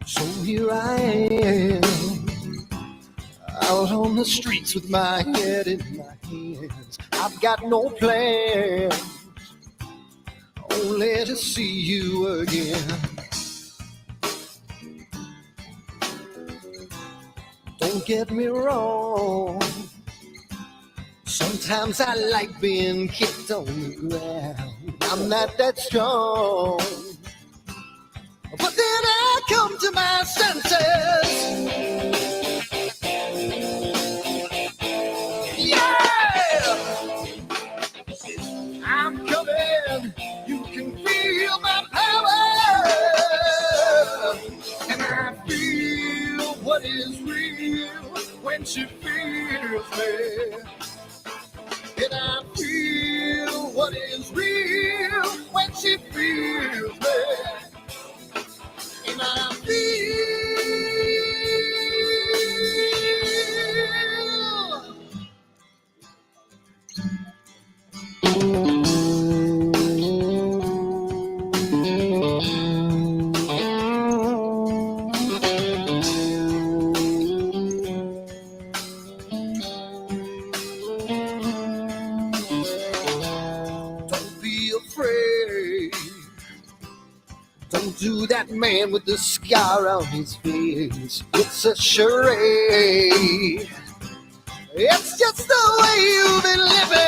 So here I am, out on the streets with my head in my hands. I've got no plans, only to see you again. Don't get me wrong, sometimes I like being kicked on the ground. I'm not that strong, but then I come to my senses. Yeah! I'm coming, you can feel my power. And I feel what is real when she feels me. And I feel what is real when she feels me. And I feel don't be afraid. Don't do that man with the scar on his face. It's a charade. It's just the way you've been living.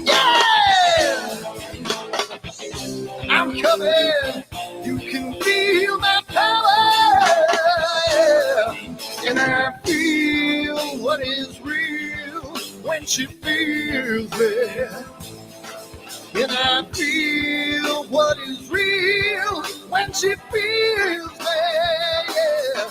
Yeah! I'm coming. You can feel my power. And I feel what is real when she feels me. And I feel what is real when she feels me. Yeah.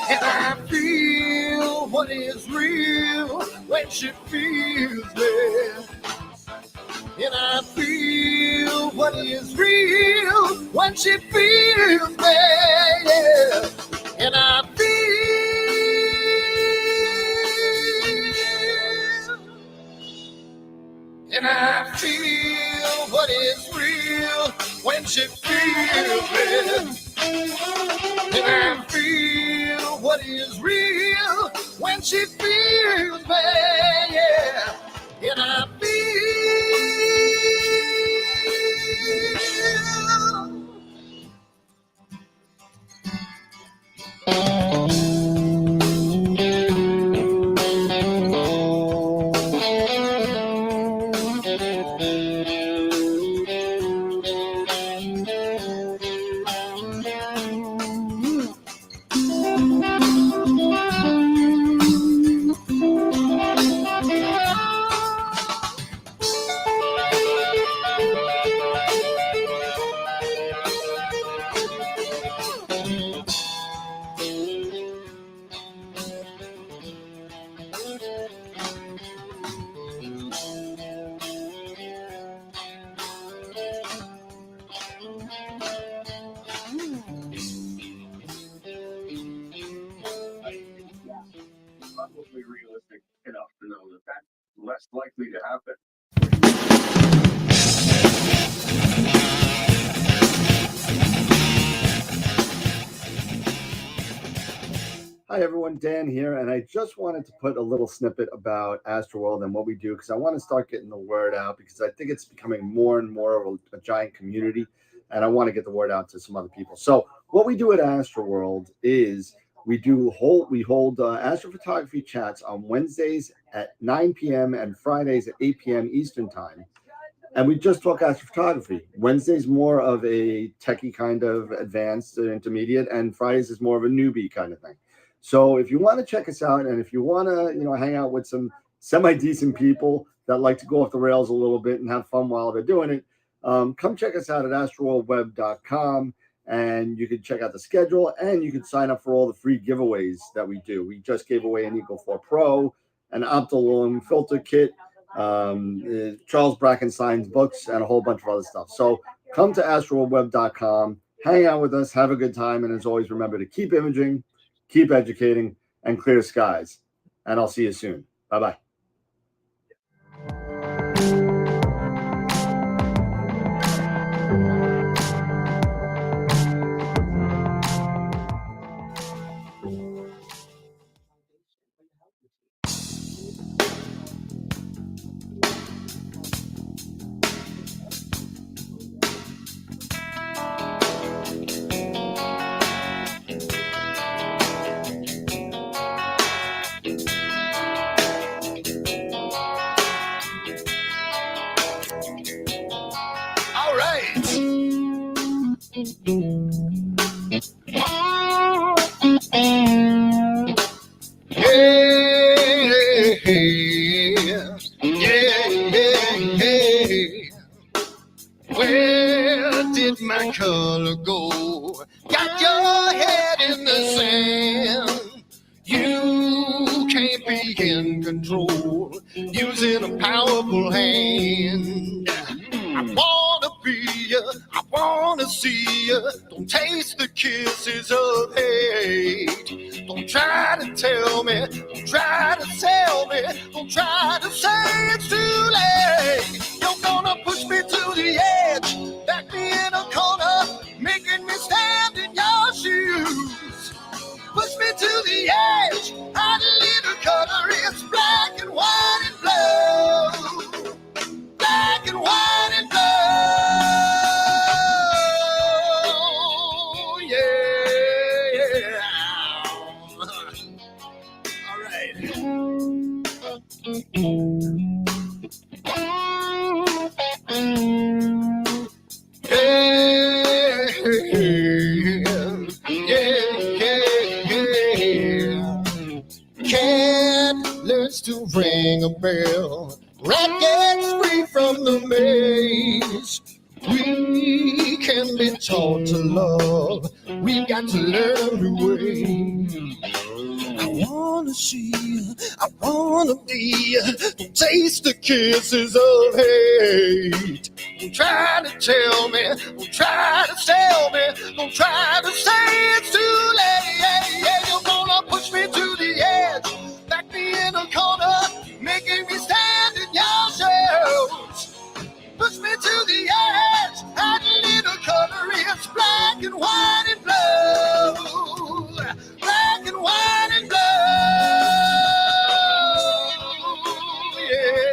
And I feel what is real when she feels me. And I feel what is real when she feels me. Yeah. And I feel what is real when she feels me. And I feel what is real when she feels me. Yeah. And I feel probably realistic enough to know that that's less likely to happen. Hi everyone, Dan here, and I just wanted to put a little snippet about AstroWorld and what we do because I want to start getting the word out because I think it's becoming more and more of a giant community, and I want to get the word out to some other people. So what we do at AstroWorld is We hold astrophotography chats on Wednesdays at 9 p.m. and Fridays at 8 p.m. Eastern time. And we just talk astrophotography. Wednesday's more of a techie kind of advanced intermediate, and Fridays is more of a newbie kind of thing. So if you want to check us out, and if you want to, hang out with some semi-decent people that like to go off the rails a little bit and have fun while they're doing it, come check us out at astroworldweb.com, and you can check out the schedule, and you can sign up for all the free giveaways that we do. We just gave away an Eagle 4 Pro, an Optilum filter kit, Charles Brackenstein's books, and a whole bunch of other stuff. So come to astroworldweb.com, hang out with us, have a good time, and as always, remember to keep imaging, keep educating, and clear skies. And I'll see you soon. Bye-bye. Where did my color go? Got your head in the sand. You can't be in control, using a powerful hand. I wanna be you, I wanna see you. Don't taste the kisses of hate. Don't try to tell me, don't try to sell me, don't try to say it's too late. You're gonna push me to the edge, back me in a corner, making me stand in your shoes. Push me to the edge, hot little cutter, it's black and white and blue. Black and white and blue, yeah. All right. Cat learns to ring a bell. Rat gets free from the maze. We can be taught to love. We've got to learn to wait. I wanna see you, I wanna be you. Don't taste the kisses of hate. Don't try to tell me, don't try to sell me, don't try to say it's too late. You're gonna push me to the edge, back me in a corner, making me stand in your shoes. Push me to the edge, hot little color, it's black and white and blue. Black and white and blue, yeah.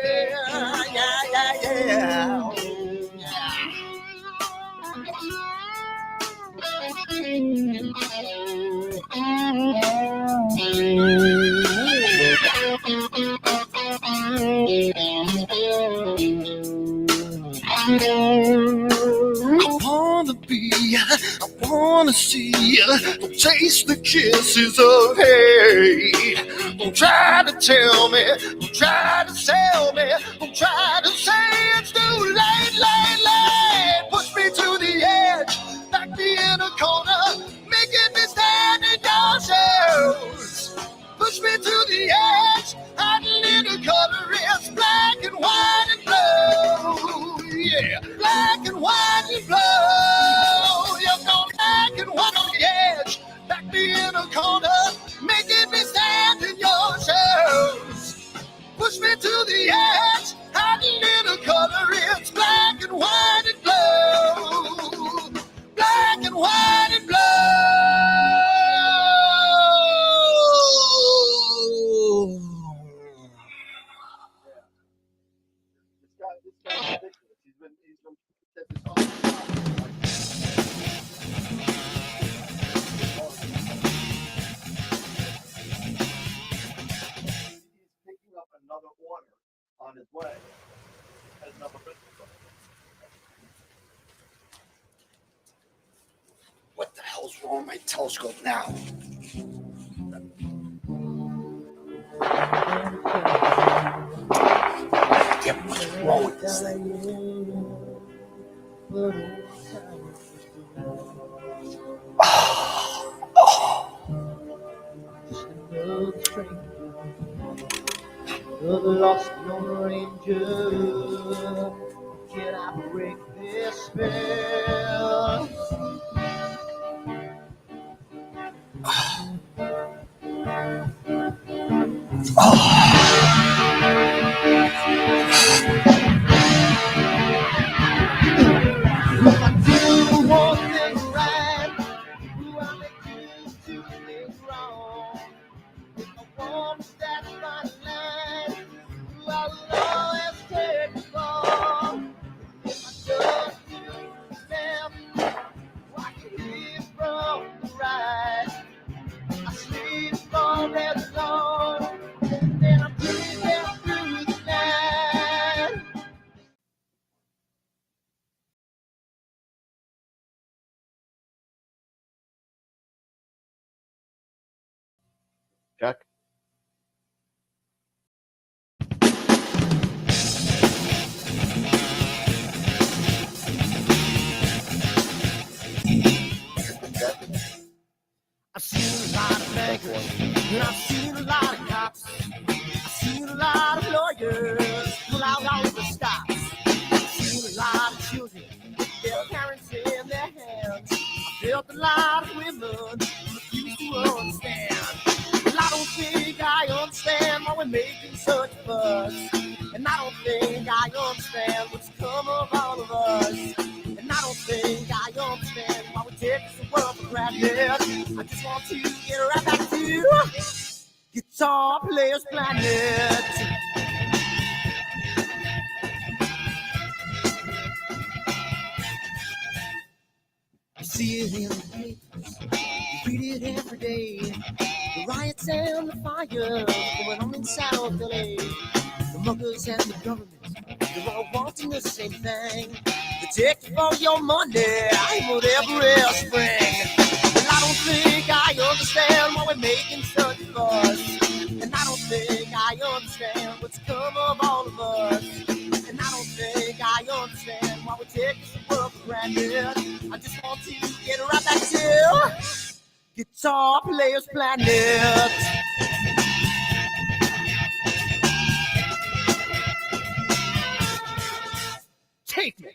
I wanna be, I wanna see you. Don't taste the kisses of hate. Don't try to tell me, don't try to sell me, don't try to say it's too late. Push me to the edge, back me in a corner, making me stand in your shoes. Push me to the edge, hot little color, it's black and white and blue. Yeah, black and white and blue. You're going black and white on the edge, back me in a corner, making me stand in your shoes. Push me to the edge, hot other order on his way. Has another business. What the hell's wrong with my telescope now? What's wrong with this thing? The lost Lone Ranger, can I break this spell? If I do one thing right, do I make two things wrong? If I want that fine line, do I will always take the fall? If I just do the left, I can live from the right. I sleep all day long, and then I'm breathing through the night. Check. I've seen a lot of bankers, and I've seen a lot of cops. I've seen a lot of lawyers pull out all the stops. I've seen a lot of children with their parents in their hands. I've felt a lot of women who refuse to understand. Well, I don't think I understand why we're making such a fuss. And I don't think I understand what's come of all of us. And I don't think I understand why we take this world for granted. I just want to get right back to Guitar Players Planet. You see it in the papers, you read it every day. The riots and the fires going on in South LA. The muggers and the government, they're all wanting the same thing. They take you for your money, whatever else spring. Well, I don't think I understand why we're making such a fuss. And I don't think I understand what's come of all of us. And I don't think I understand why we take this world for granted. I just want to get right back to Guitar Players Planet. Take me.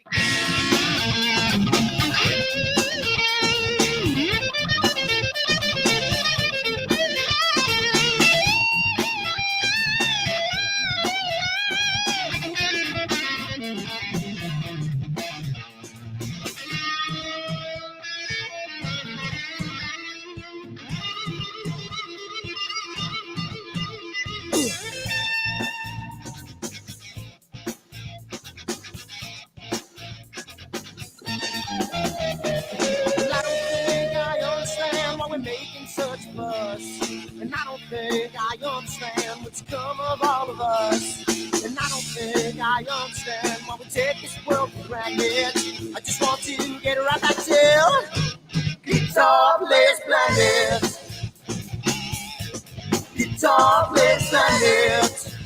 And I don't think I understand what's come of all of us. And I don't think I understand why we take this world for granted. I just want to get right back to Guitar Players Planet. Guitar Players Planet.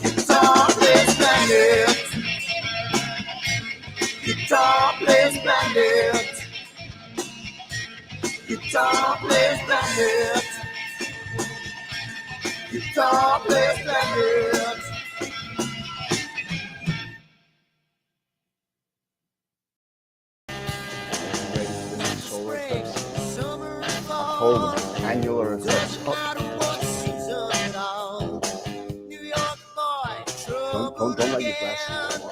Guitar Players Planet. Guitar Players Planet. Guitar Players Planet. Guitar Players Planet. Spring, summer, October, annular eclipse. Don't let your glasses go off.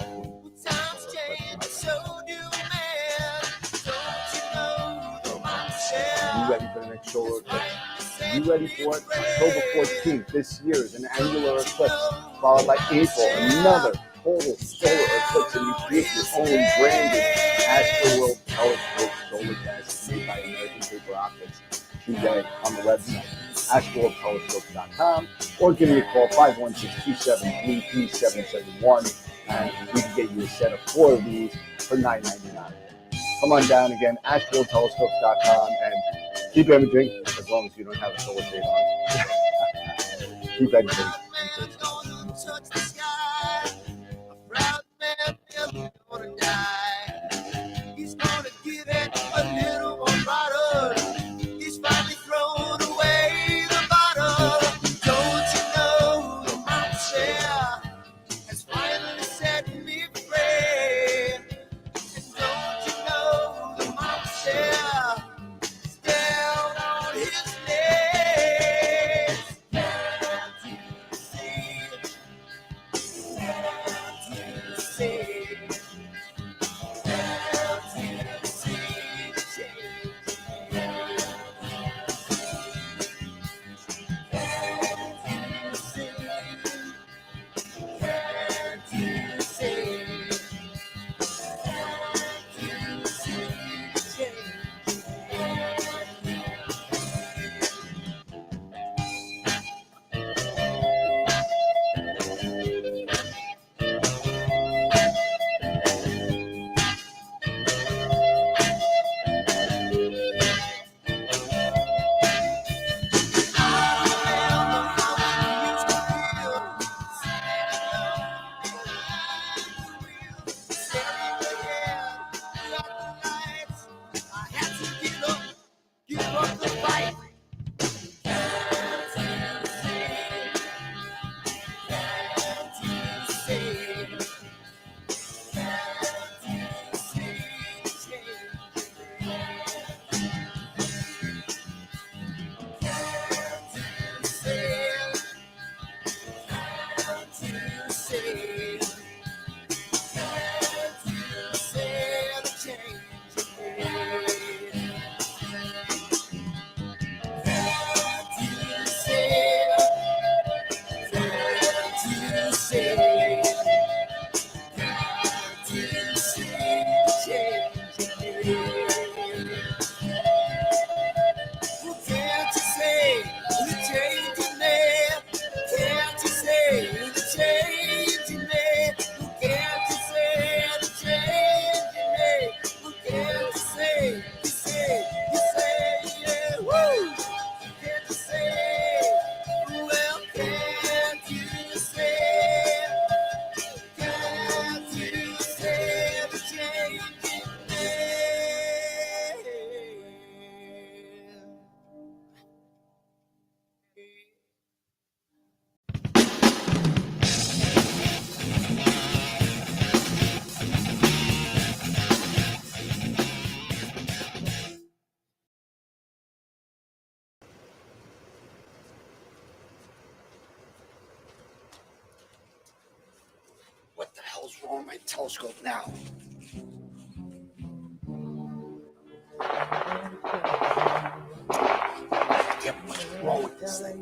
You ready for the next solar eclipse? You ready for it? October 14th this year is an annular eclipse, followed by April, another total solar eclipse, and you create your own branded AstroWorld telescope solar glasses made by American Paper Optics today on the website. AstroWorldTelescopes.com, or give me a call, 516-273-3771, and we can get you a set of 4 of these for $9.99. Come on down again, AstroWorldTelescopes.com, and keep imaging as long as you don't have a solar shade on. Keep imaging. He's gonna give it a little more bottle. He's finally thrown away the bottle. Don't you know the monster has finally set me free? And don't you know the monster is down on his knees? Can't you see? Can't you see? What the hell's wrong with my telescope now? Damn, what's wrong with this thing?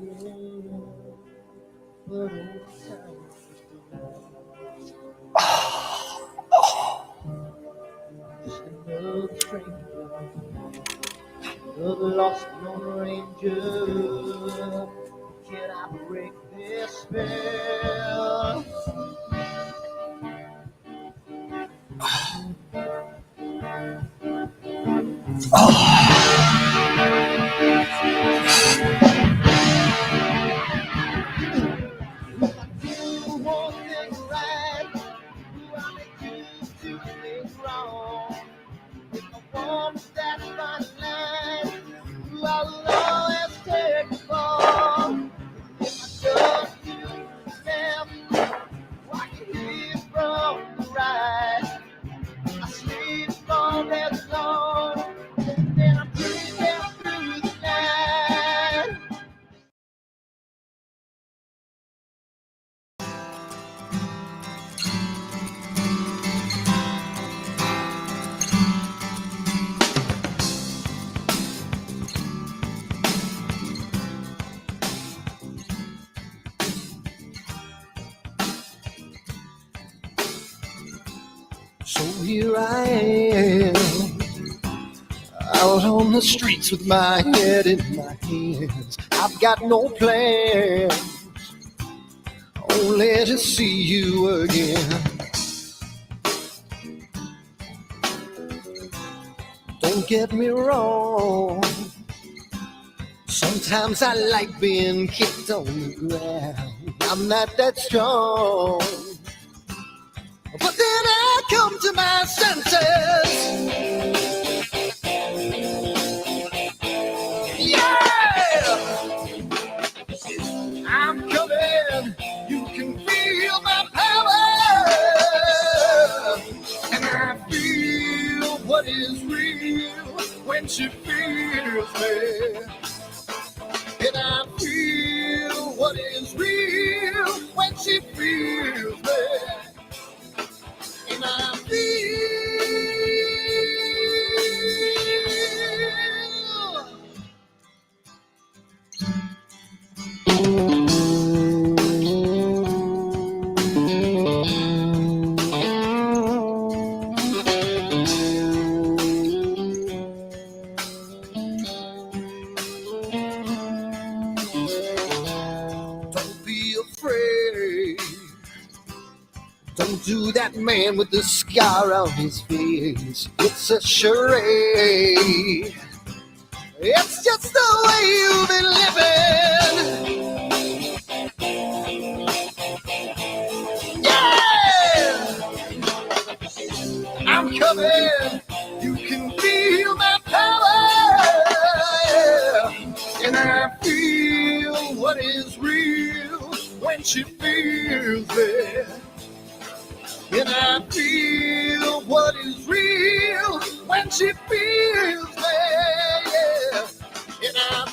Another lost Lone Ranger. Can I break this spell? So here I am, out on the streets with my head in my hands. I've got no plans, only to see you again. Don't get me wrong, sometimes I like being kicked on the ground. I'm not that strong, but then I come to my senses. Yeah, I'm coming. You can feel my power, and I feel what is real when she feels me. And I feel what is real when she feels me. And I feel don't be afraid. Don't do that man with the scar on his face. It's a charade. It's just the way you've been living. Yeah! I'm coming. You can feel my power. And I feel what is real when she feels me. And I feel what is real when she feels me. Yeah. And I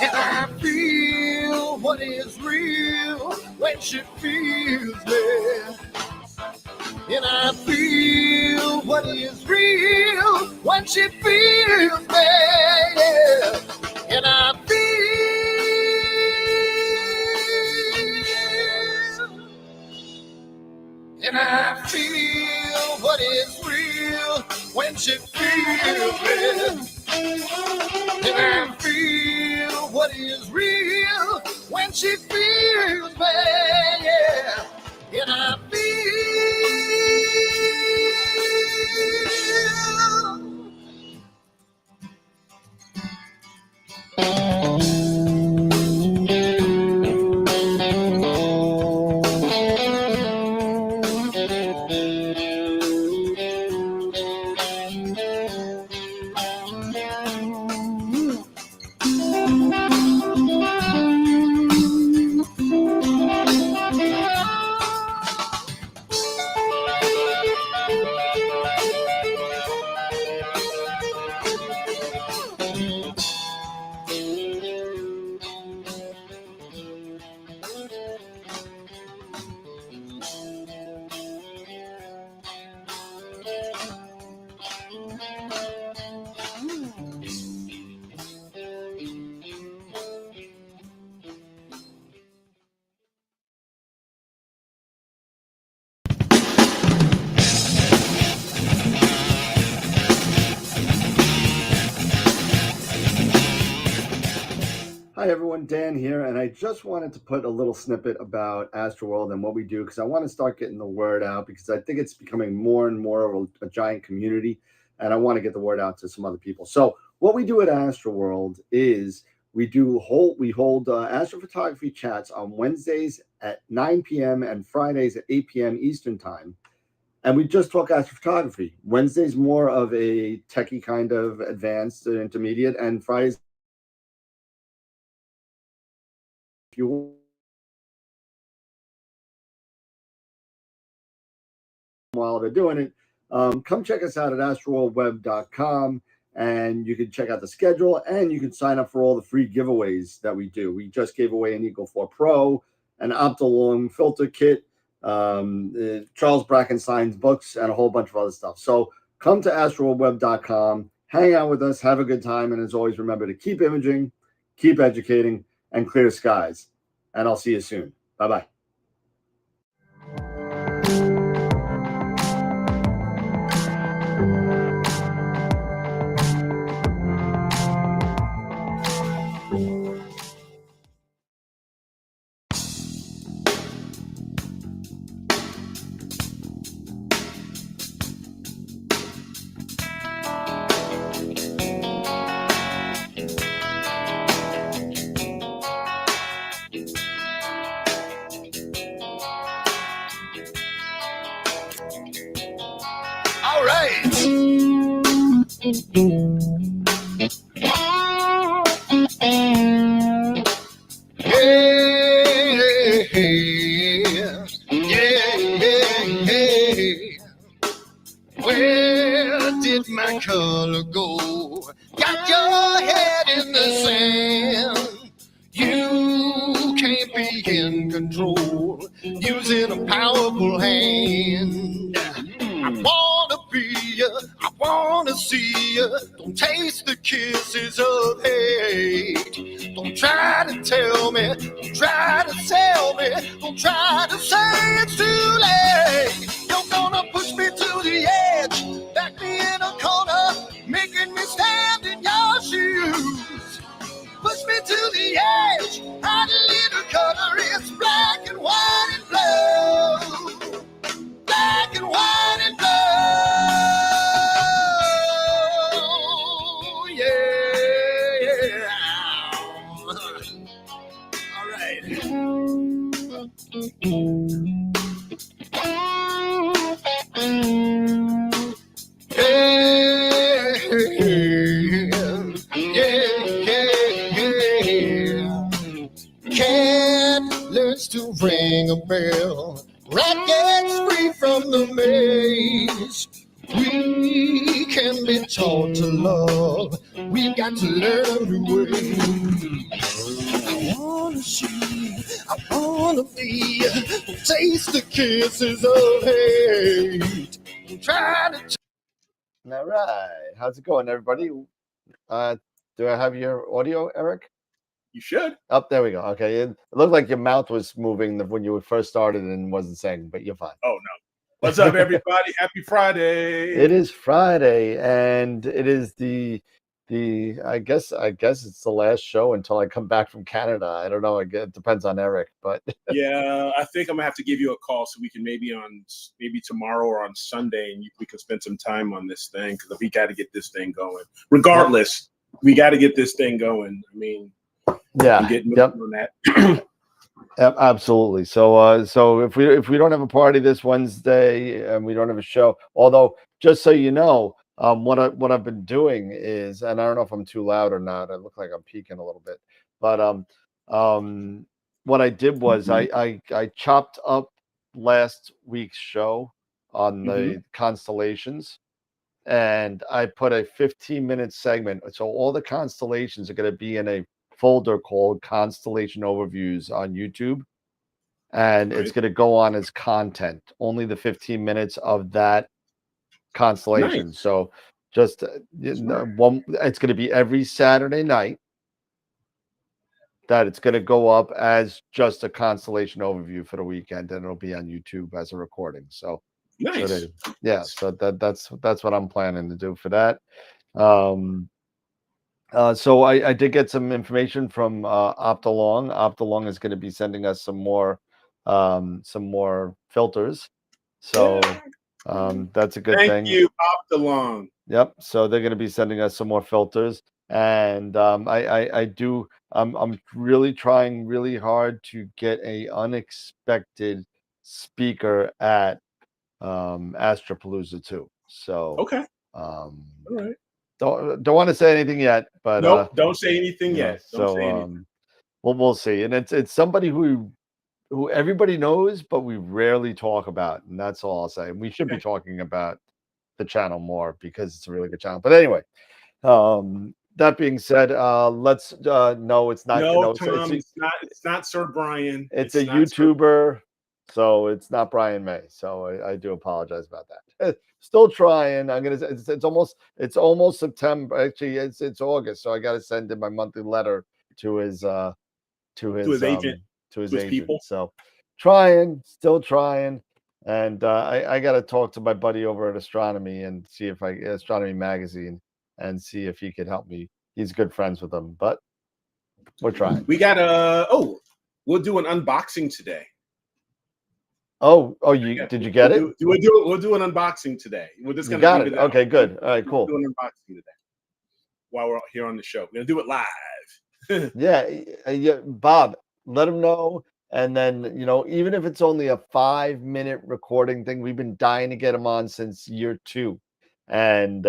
And I feel what is real when she feels me. And I feel what is real when she feels me. Yeah. And I feel. And I feel what is real when she feels me. And I feel what is real when she feels me, yeah. And I feel. Hi everyone, Dan here, and I just wanted to put a little snippet about AstroWorld and what we do because I want to start getting the word out because I think it's becoming more and more of a giant community, and I want to get the word out to some other people. So what we do at AstroWorld is we hold astrophotography chats on Wednesdays at 9 p.m. and Fridays at 8 p.m. Eastern time. And we just talk astrophotography. Wednesday's more of a techie kind of advanced intermediate, and Fridays, if you while they're doing it, come check us out at astroworldweb.com, and you can check out the schedule, and you can sign up for all the free giveaways that we do. We just gave away an Eagle 4 Pro, an Optolong filter kit, Charles Brackenstein's books, and a whole bunch of other stuff. So come to astroworldweb.com, hang out with us, have a good time, and as always, remember to keep imaging, keep educating, and clear skies. And I'll see you soon. Bye-bye. All right. Where did my color go? Got your head in the sand. You can't be in control using a powerful hand. I wanna be you, I wanna see you. Don't taste the kisses of hate. Don't try to tell me, don't try to sell me, don't try to say it's too late. You're gonna push me to the edge, back me in a corner, making me stand in your shoes. Push me to the edge, hide a little color, it's black and white and blue. Black and white and blue, yeah. All right. Cat learns to ring a bell. Rat gets free from the maze. We can be taught to love. We've got to learn a new way. I wanna see, I wanna be. Taste the kisses of hate. I'm trying to. All right. How's it going, everybody? Do I have your audio, Eric? You should. Oh, there we go. Okay. It looked like your mouth was moving when you first started and wasn't saying, but you're fine. Oh, no. What's up, everybody? Happy Friday. It is Friday, and it is the I guess it's the last show until I come back from Canada. I don't know. It depends on Eric, but yeah, I think I'm gonna have to give you a call so we can maybe tomorrow or on Sunday, and we can spend some time on this thing, because we got to get this thing going. Regardless, we got to get this thing going. I mean, yeah, I'm getting on that. Absolutely. So if we don't have a party this Wednesday and we don't have a show, although just so you know, what I've been doing is, and I don't know if I'm too loud or not. I look like I'm peaking a little bit, but what I did was I chopped up last week's show on the constellations, and I put a 15-minute segment. So all the constellations are going to be in a folder called Constellation Overviews on YouTube, and it's going to go on as content, only the 15 minutes of that constellation. Nice. So just it's going to be every Saturday night that it's going to go up as just a constellation overview for the weekend, and it'll be on YouTube as a recording. So nice. So that's what I'm planning to do for that. So I did get some information from Optolong. Optolong is going to be sending us some more filters. So That's a good Thank thing. you, Optalong. Yep. So they're going to be sending us some more filters, and I'm really trying really hard to get a unexpected speaker at Astropalooza too. So Okay. all right. Don't want to say anything yet, but nope, don't say anything you know, yet. Don't say so anything. we'll see, and it's somebody who everybody knows, but we rarely talk about, and that's all I'll say. And we should be talking about the channel more because it's a really good channel. But anyway, that being said, let's no, it's not. No, No, Tom, it's not Sir Brian. it's a not Sir- YouTuber, so it's not Brian May. So I do apologize about that. Still trying. I'm gonna. It's almost September. Actually, it's August, so I got to send in my monthly letter to his agent, to his to his agent. people. So still trying. And I got to talk to my buddy over at Astronomy and see if Astronomy Magazine, and see if he could help me. He's good friends with them, but we're trying. We got we'll do an unboxing today. Oh, did you get it? We'll do an unboxing today. We're just gonna got it. Okay, good. All right, cool. We'll do an unboxing today while we're here on the show. We're gonna do it live. yeah, Bob, let him know. And then, even if it's only a 5-minute recording thing, we've been dying to get him on since year 2. And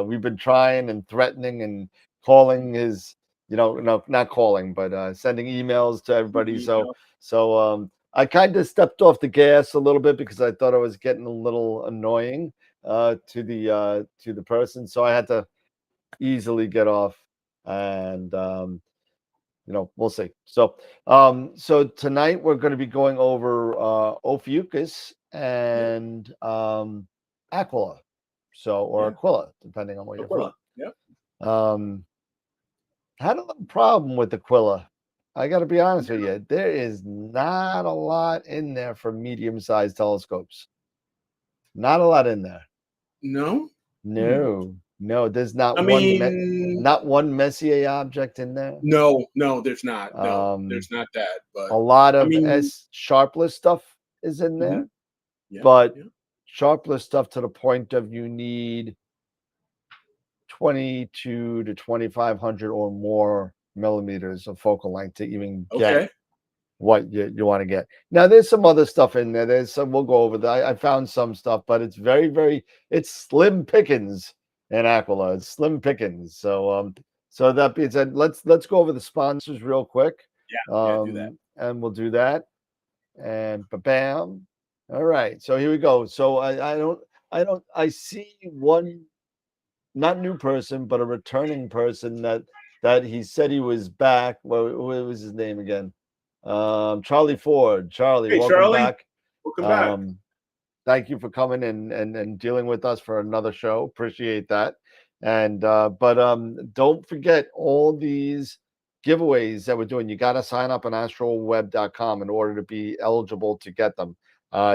we've been trying and threatening and calling his, no, not calling, but sending emails to everybody. So I kind of stepped off the gas a little bit because I thought I was getting a little annoying to the person. So I had to easily get off, and we'll see. So tonight we're going to be going over Ophiuchus and Aquila, Aquila, depending on where you're from. Yeah. Had a little problem with Aquila. I got to be honest with you. There is not a lot in there for medium-sized telescopes. Not a lot in there. No. No, there's not one Messier object in there. No, there's not. No, there's not that. But a lot of sharpless stuff is in there, but sharpless stuff to the point of you need 22 to 2500 or more millimeters of focal length to even get what you want to get. Now there's some other stuff in there. There's some, we'll go over that. I found some stuff, but it's it's slim pickings in Aquila. It's slim pickings. So that being said, let's go over the sponsors real quick. Do that. And we'll do that. And bam. All right. So here we go. So I see one not new person, but a returning person that he said he was back. What was his name again? Charlie Ford. Charlie, hey, welcome back. Welcome back. Thank you for coming and dealing with us for another show. Appreciate that. And but don't forget all these giveaways that we're doing. You got to sign up on astroweb.com in order to be eligible to get them.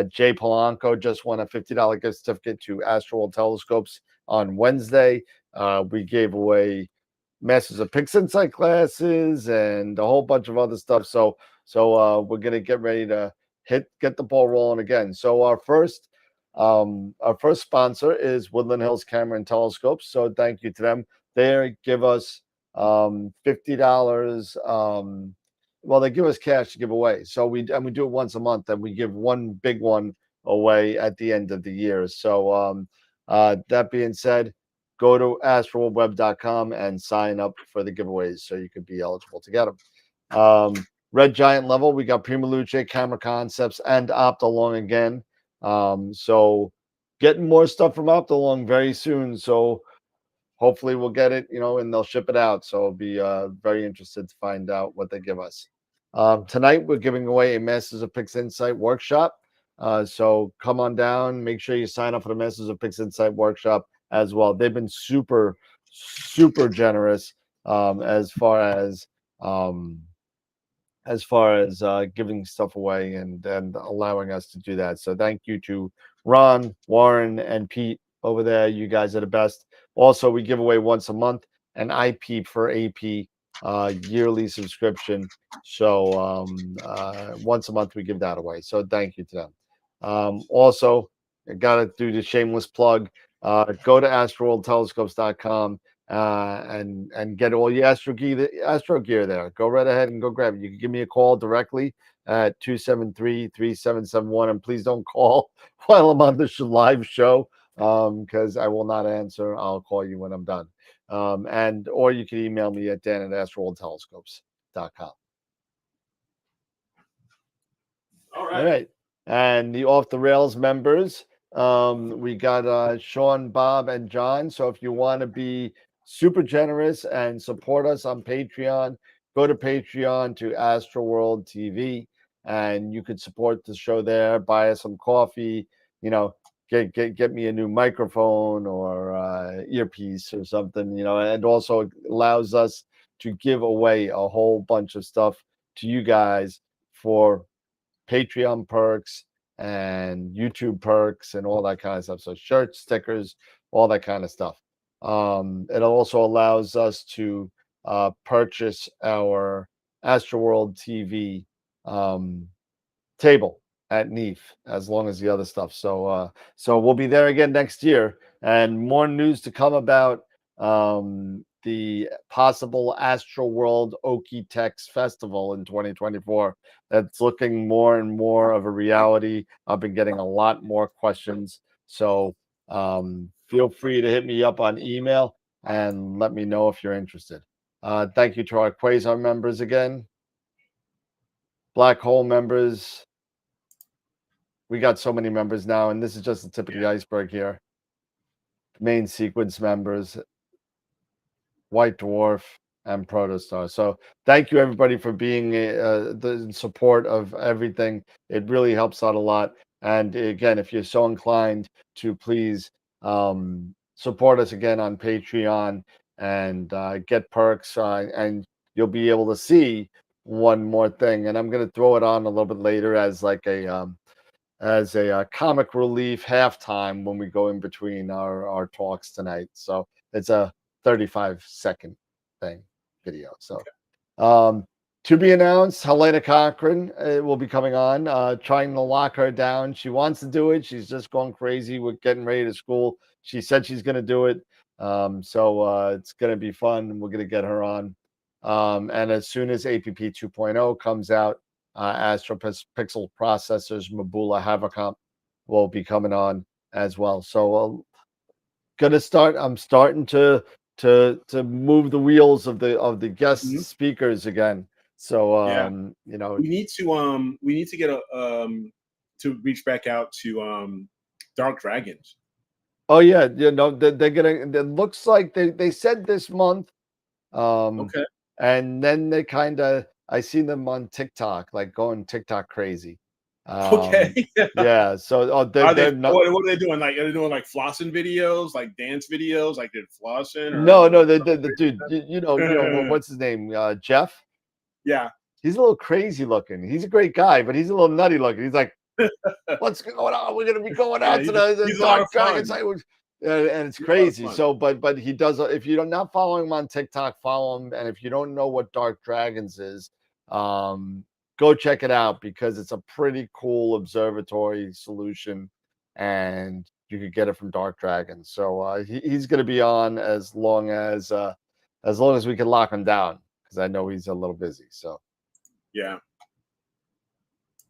Jay Polanco just won a $50 gift certificate to AstroWorld Telescopes on Wednesday. We gave away Masters of Pics Insight classes and a whole bunch of other stuff. So we're gonna get ready to get the ball rolling again. So our first sponsor is Woodland Hills Camera and Telescopes. So thank you to them. They give us $50. Well, they give us cash to give away. So we do it once a month, and we give one big one away at the end of the year. So that being said, go to astroweb.com and sign up for the giveaways so you could be eligible to get them. Red Giant level, we got Prima Luce, Camera Concepts, and Optalong again. So getting more stuff from Optalong very soon. So hopefully we'll get it, and they'll ship it out. So I'll be very interested to find out what they give us. Tonight we're giving away a Masters of Pics Insight workshop. So come on down. Make sure you sign up for the Masters of Pics Insight workshop as well. They've been super, super generous as far as giving stuff away and allowing us to do that. So thank you to Ron, Warren, and Pete over there. You guys are the best. Also, we give away once a month an IP for AP yearly subscription. So once a month we give that away. So thank you to them. Also, I gotta do the shameless plug. Go to AstroWorldTelescopes.com and get all your Astro gear there. Go right ahead and go grab it. You can give me a call directly at 273-3771, and please don't call while I'm on the live show, because I will not answer. I'll call you when I'm done. Or you can email me at dan@astroworldtelescopes.com. All All right. And the Off the Rails members, we got Sean, Bob, and John. So if you want to be super generous and support us on Patreon, go to Patreon to AstroWorld TV, and you could support the show there. Buy us some coffee, get me a new microphone or earpiece or something, and also allows us to give away a whole bunch of stuff to you guys for Patreon perks and YouTube perks and all that kind of stuff. So shirts, stickers, all that kind of stuff. It also allows us to purchase our AstroWorld TV table at NEAF as long as the other stuff. So we'll be there again next year, and more news to come about the possible AstroWorld Okie-Tex Festival in 2024. That's looking more and more of a reality. I've been getting a lot more questions. So feel free to hit me up on email and let me know if you're interested. Thank you to our Quasar members again. Black Hole members. We got so many members now, and this is just the tip of the iceberg here. Main sequence members, White Dwarf, and Protostar. So thank you everybody for being the support of everything. It really helps out a lot. And again, if you're so inclined to, please support us again on Patreon and get perks, and you'll be able to see one more thing. And I'm going to throw it on a little bit later as like a comic relief halftime when we go in between our talks tonight. So it's a 35-second video. So to be announced, Helena Cochran will be coming on, trying to lock her down. She wants to do it. She's just going crazy with getting ready to school. She said she's going to do it. So it's going to be fun. We're going to get her on. And as soon as APP 2.0 comes out, Astro Pixel Processors, Mabula Havocomp will be coming on as well. So I'm starting to move the wheels of the guest speakers again. So we need to get to reach back out to Dark Dragons. Oh yeah, they're gonna. It looks like they said this month. Okay. And then they I seen them on TikTok, like going TikTok crazy. Okay. Yeah. So what are they doing? Like, are they doing like flossing videos, like dance videos, like they're flossing? Or no, the dude, you know, what's his name? Jeff. Yeah. He's a little crazy looking. He's a great guy, but he's a little nutty looking. He's like, what's going on? We're gonna be going out to the Dark Dragon site. And it's crazy. So, but he does. If you're not following him on TikTok, follow him. And if you don't know what Dark Dragons is, go check it out, because it's a pretty cool observatory solution, and you could get it from Dark Dragons. So he's going to be on as long as we can lock him down, because I know he's a little busy. So yeah,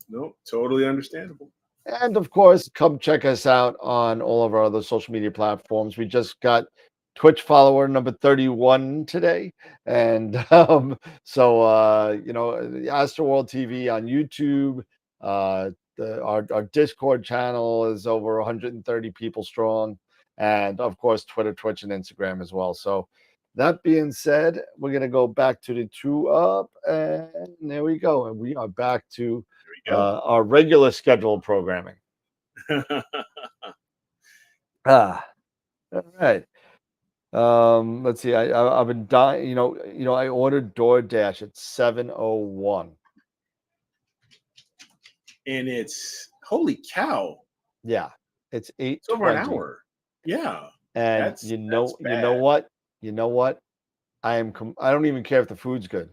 no, totally understandable. And of course, come check us out on all of our other social media platforms. We just got Twitch follower number 31 today. And so AstroWorld TV on YouTube. Our Discord channel is over 130 people strong. And of course, Twitter, Twitch, and Instagram as well. So that being said, we're going to go back to the 2 up. And there we go. And we are back to our regular scheduled programming. All right. Let's see. I've been dying. I ordered DoorDash at 7:01, and it's holy cow. Yeah, it's 8:20. It's over an hour. Yeah, and you know what? I don't even care if the food's good.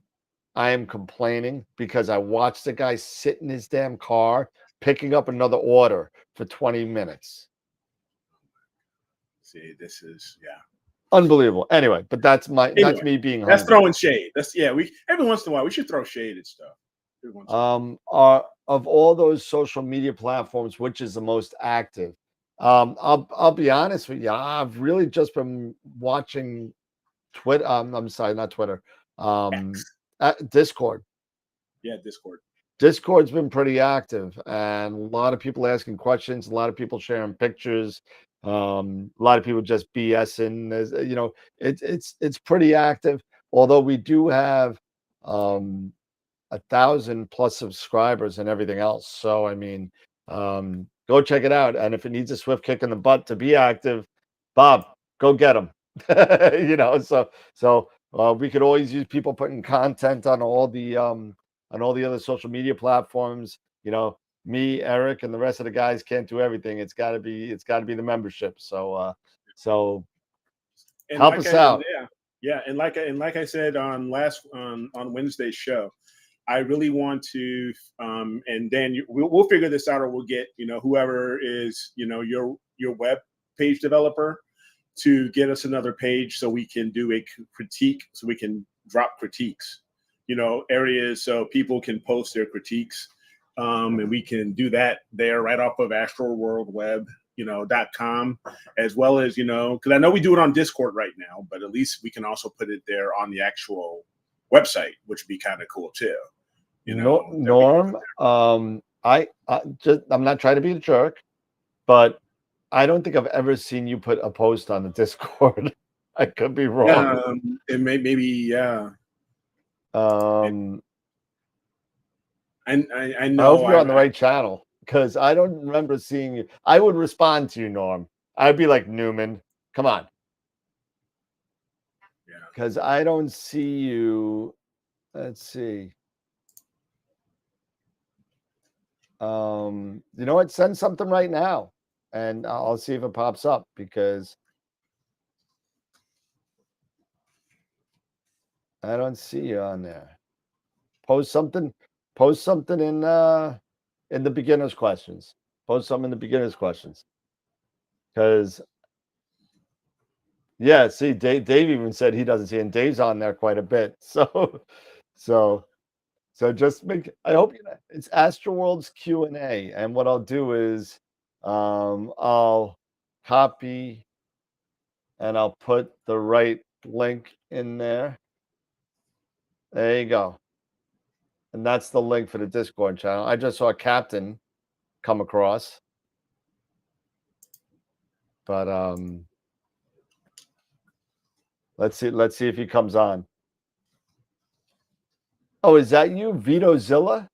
I am complaining because I watched the guy sit in his damn car picking up another order for 20 minutes. See, this is unbelievable. Anyway, but that's me being that's hungry. throwing shade. That's we every once in a while we should throw shade at stuff. Of all those social media platforms, which is the most active? I'll be honest with you. I've really just been watching Twitter. I'm sorry, not Twitter. Discord. Yeah, Discord. Discord's been pretty active, and a lot of people asking questions, a lot of people sharing pictures, a lot of people just BSing. It's pretty active. Although we do have 1,000+ subscribers and everything else. So I mean, go check it out. And if it needs a swift kick in the butt to be active, Bob, go get them. So we could always use people putting content on all the other social media platforms. Me, Eric, and the rest of the guys can't do everything. It's got to be the membership. So help us out. Yeah, and like I said on Wednesday's show, I really want to, and Dan, we'll figure this out, or we'll get whoever is your web page developer to get us another page so we can do a critique, so we can drop critiques, areas so people can post their critiques, and we can do that there right off of AstroWorldWeb.com, as well as because I know we do it on Discord right now, but at least we can also put it there on the actual website, which would be kind of cool too. Norm, I'm not trying to be a jerk, but I don't think I've ever seen you put a post on the Discord. I could be wrong. Yeah, it maybe yeah. I know. I hope you're on the right channel, because I don't remember seeing you. I would respond to you, Norm. I'd be like, Newman, come on. Yeah. Because I don't see you. Let's see. You know what? Send something right now, and I'll see if it pops up, because I don't see you on there. Post something in the beginner's questions. Post something in the beginner's questions. Because yeah, see, Dave even said he doesn't see it, and Dave's on there quite a bit. So just I hope it's AstroWorld's Q&A, and what I'll do is I'll copy and I'll put the right link in there. There you go. And that's the link for the Discord channel. I just saw Captain come across. But let's see if he comes on. Oh, is that you, VitoZilla?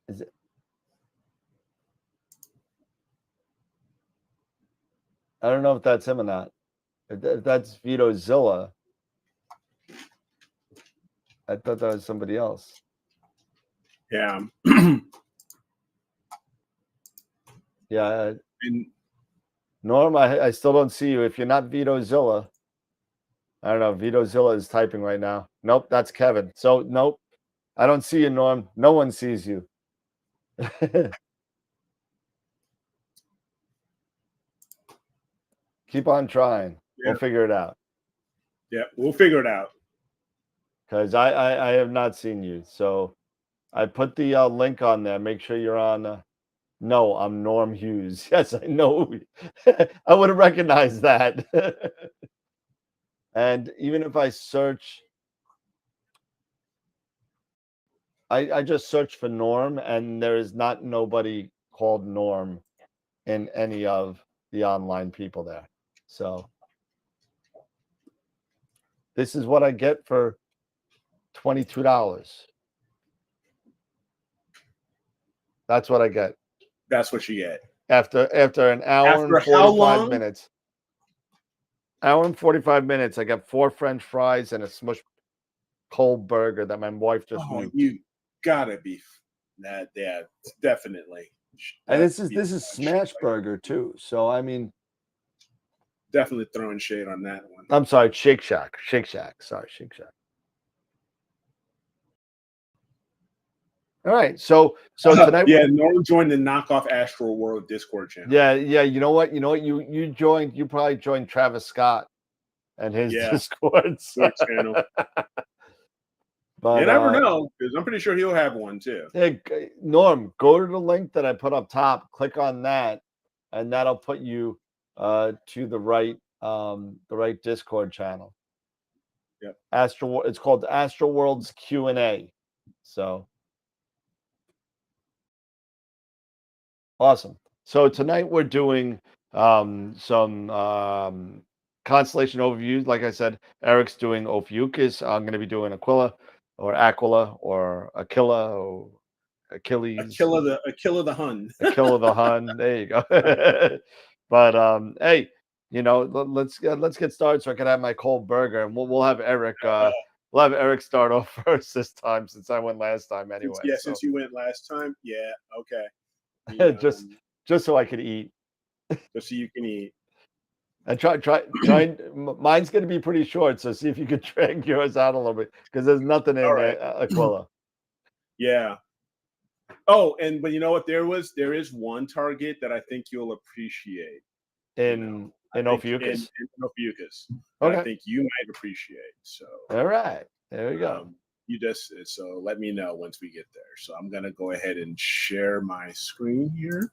Is it? I don't know if that's him or not. If that's VitoZilla, I thought that was somebody else. Yeah. Yeah. Norm, I still don't see you. If you're not VitoZilla, I don't know. VitoZilla is typing right now. Nope, that's Kevin. So nope, I don't see you, Norm. No one sees you. Keep on trying. Yeah. We'll figure it out. Yeah, we'll figure it out. Because I have not seen you. So I put the link on there. Make sure you're on. No, I'm Norm Hughes. Yes, I know. I would have recognized that. And even if I search, I just search for Norm, and there is nobody called Norm in any of the online people there. So this is what I get for $22. That's what I get. That's what you get. After an hour and 45 minutes. Hour and 45 minutes, I got 4 French fries and a smush cold burger that my wife just made. You gotta be that. Yeah, definitely. And this is smash burger too. So I mean, definitely throwing shade on that one. I'm sorry, Shake Shack. Sorry, Shake Shack. All right. So tonight, Yeah, Norm joined the knockoff AstroWorld Discord channel. yeah. You know what? You joined. You probably joined Travis Scott and his Discords. Channel. But you never know, because I'm pretty sure he'll have one too. Hey, Norm, go to the link that I put up top. Click on that, and that'll put you to the right Discord channel. Yep. It's called AstroWorld's Q&A. So awesome. So tonight we're doing some constellation overviews. Like I said, Eric's doing Ophiuchus. I'm going to be doing Aquila or Achilles. Aquila the Hun. Aquila the Hun. There you go. But hey, let's get started so I can have my cold burger, and we'll have Eric. We'll have Eric start off first this time since I went last time anyway. Since you went last time. Yeah. Okay. Just so I could eat. Just so you can eat. And try. Mine's going to be pretty short, so see if you could drag yours out a little bit because there's nothing in Aquila. Yeah. Oh, but you know what? There is one target that I think you'll appreciate in Ophiuchus. In Ophiuchus. Okay. I think you might appreciate. So all right, there we go. So let me know once we get there. So I'm gonna go ahead and share my screen here.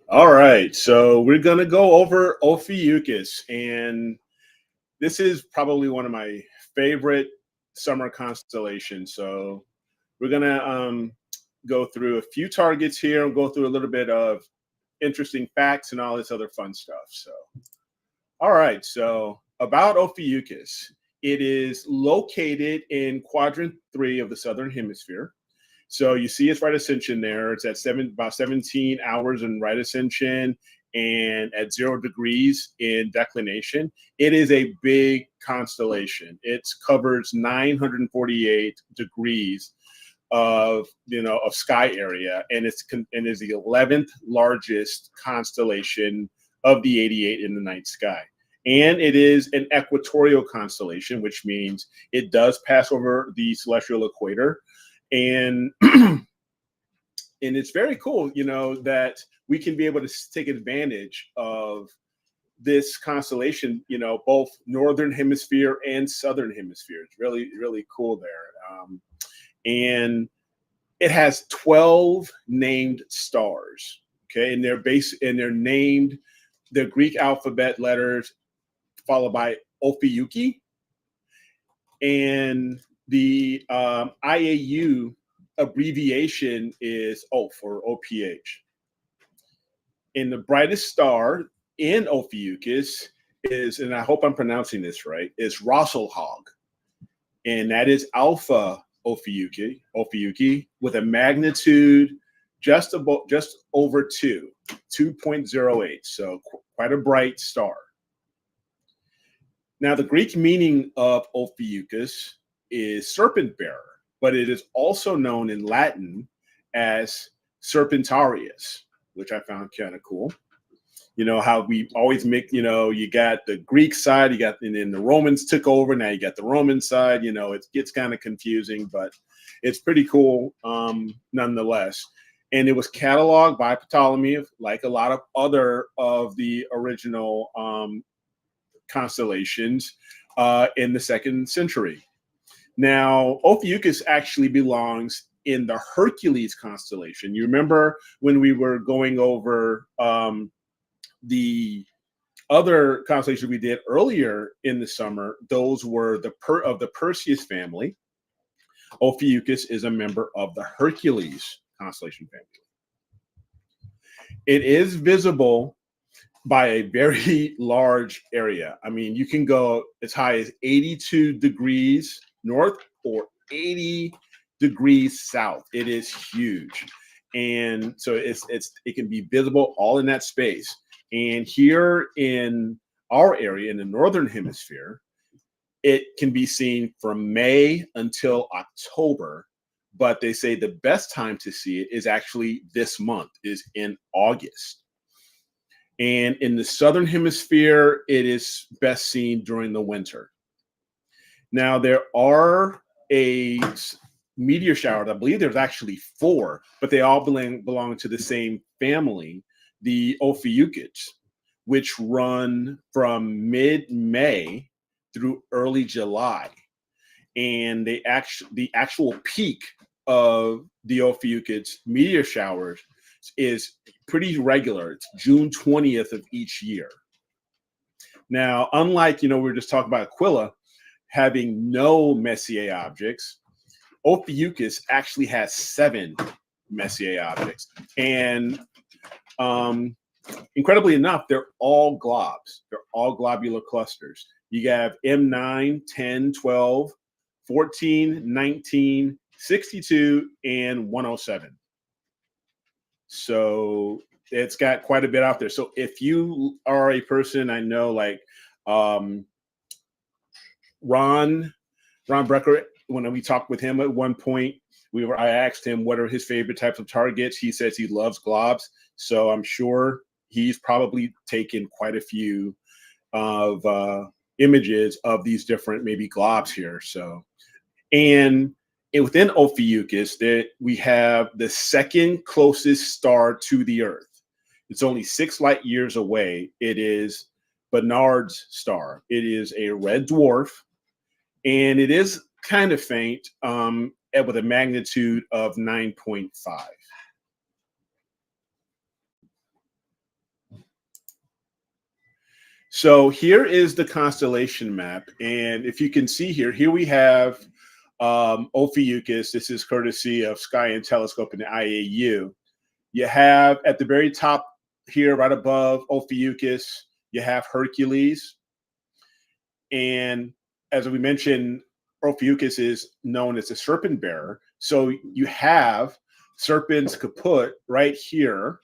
All right, so we're gonna go over Ophiuchus, and this is probably one of my favorite summer constellations. So we're gonna go through a few targets here and go through a little bit of interesting facts and all this other fun stuff. So, all right, so about Ophiuchus, it is located in quadrant 3 of the southern hemisphere. So you see its right ascension there. It's at about 17 hours in right ascension and at 0 degrees in declination. It is a big constellation. It covers 948 degrees of sky area, and is the 11th largest constellation of the 88 in the night sky. And it is an equatorial constellation, which means it does pass over the celestial equator. And it's very cool, that we can be able to take advantage of this constellation, both northern hemisphere and southern hemisphere. It's really, really cool there. And it has 12 named stars. Okay, and they're named the Greek alphabet letters followed by Ophiuchi, and the IAU abbreviation is OPH or OPH. And the brightest star in Ophiuchus is, and I hope I'm pronouncing this right, is Rosselhog, and that is Alpha Ophiuchi with a magnitude just over 2.08, so quite a bright star. Now, the Greek meaning of Ophiuchus is serpent bearer, but it is also known in Latin as Serpentarius, which I found kind of cool. How we always make, you got the Greek side, and then the Romans took over. Now you got the Roman side, it gets kind of confusing, but it's pretty cool nonetheless. And it was cataloged by Ptolemy, like a lot of other of the original constellations in the 2nd century. Now, Ophiuchus actually belongs in the Hercules constellation. You remember when we were going over the other constellations we did earlier in the summer? Those were of the Perseus family. Ophiuchus is a member of the Hercules constellation family. It is visible by a very large area. I mean, you can go as high as 82 degrees north or 80 degrees south. It is huge. And so it can be visible all in that space. And here in our area, in the northern hemisphere, it can be seen from May until October. But they say the best time to see it is actually this month, is in August. And in the southern hemisphere, it is best seen during the winter. Now, there are a meteor shower. I believe there's actually 4, but they all belong to the same family, the Ophiuchus, which run from mid-May through early July. And the actual peak of the Ophiuchus meteor showers is pretty regular. It's June 20th of each year. Now, unlike, we were just talking about Aquila having no Messier objects, Ophiuchus actually has 7 Messier objects. And incredibly enough, they're all globs. They're all globular clusters. You have M9, 10, 12, 14, 19, 62, and 107. So it's got quite a bit out there. So if you are a person, I know, like Ron Brecker, when we talked with him at one point, I asked him what are his favorite types of targets. He says he loves globs. So I'm sure he's probably taken quite a few of images of these different maybe globs here. So, and within Ophiuchus, we have the second closest star to the Earth. It's only 6 light years away. It is Barnard's star. It is a red dwarf, and it is kind of faint with a magnitude of 9.5. So here is the constellation map. And if you can see here we have Ophiuchus. This is courtesy of Sky and Telescope and the IAU. You have at the very top here, right above Ophiuchus, you have Hercules. And as we mentioned, Ophiuchus is known as a serpent bearer. So you have serpent's kaput right here,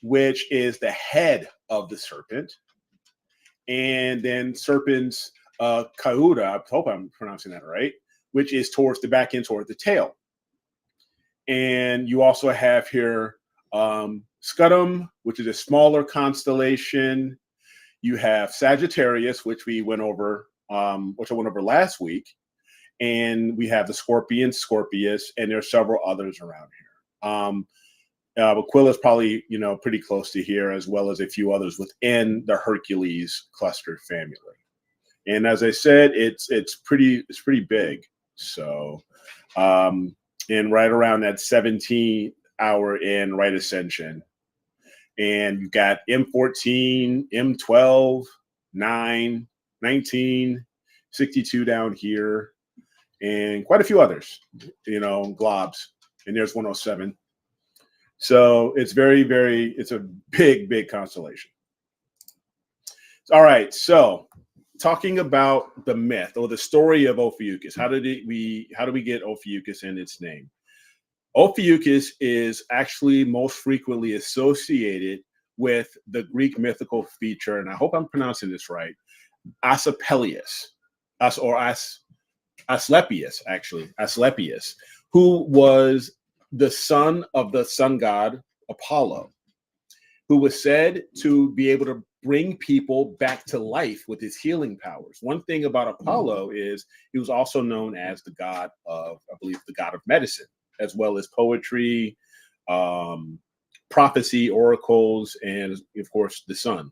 which is the head of the serpent. And then serpent's cauda, I hope I'm pronouncing that right, which is towards the back end, toward the tail. And you also have here Scutum, which is a smaller constellation. You have Sagittarius, which I went over last week. And we have the Scorpion, Scorpius, and there are several others around here. Aquila is probably, pretty close to here, as well as a few others within the Hercules cluster family. And as I said, it's pretty big. So, and right around that 17-hour in right ascension, and you got M14, M12, 9, 19, 62 down here, and quite a few others, globs. And there's 107. So it's it's a big constellation. All right. So talking about the myth or the story of Ophiuchus, how do we get Ophiuchus in its name? Ophiuchus is actually most frequently associated with the Greek mythical feature, and I hope I'm pronouncing this right, Asclepius, Asclepius, who was the son of the sun god Apollo, who was said to be able to bring people back to life with his healing powers. One thing about Apollo is he was also known as the god of, I believe, the god of medicine, as well as poetry, prophecy, oracles, and of course the sun.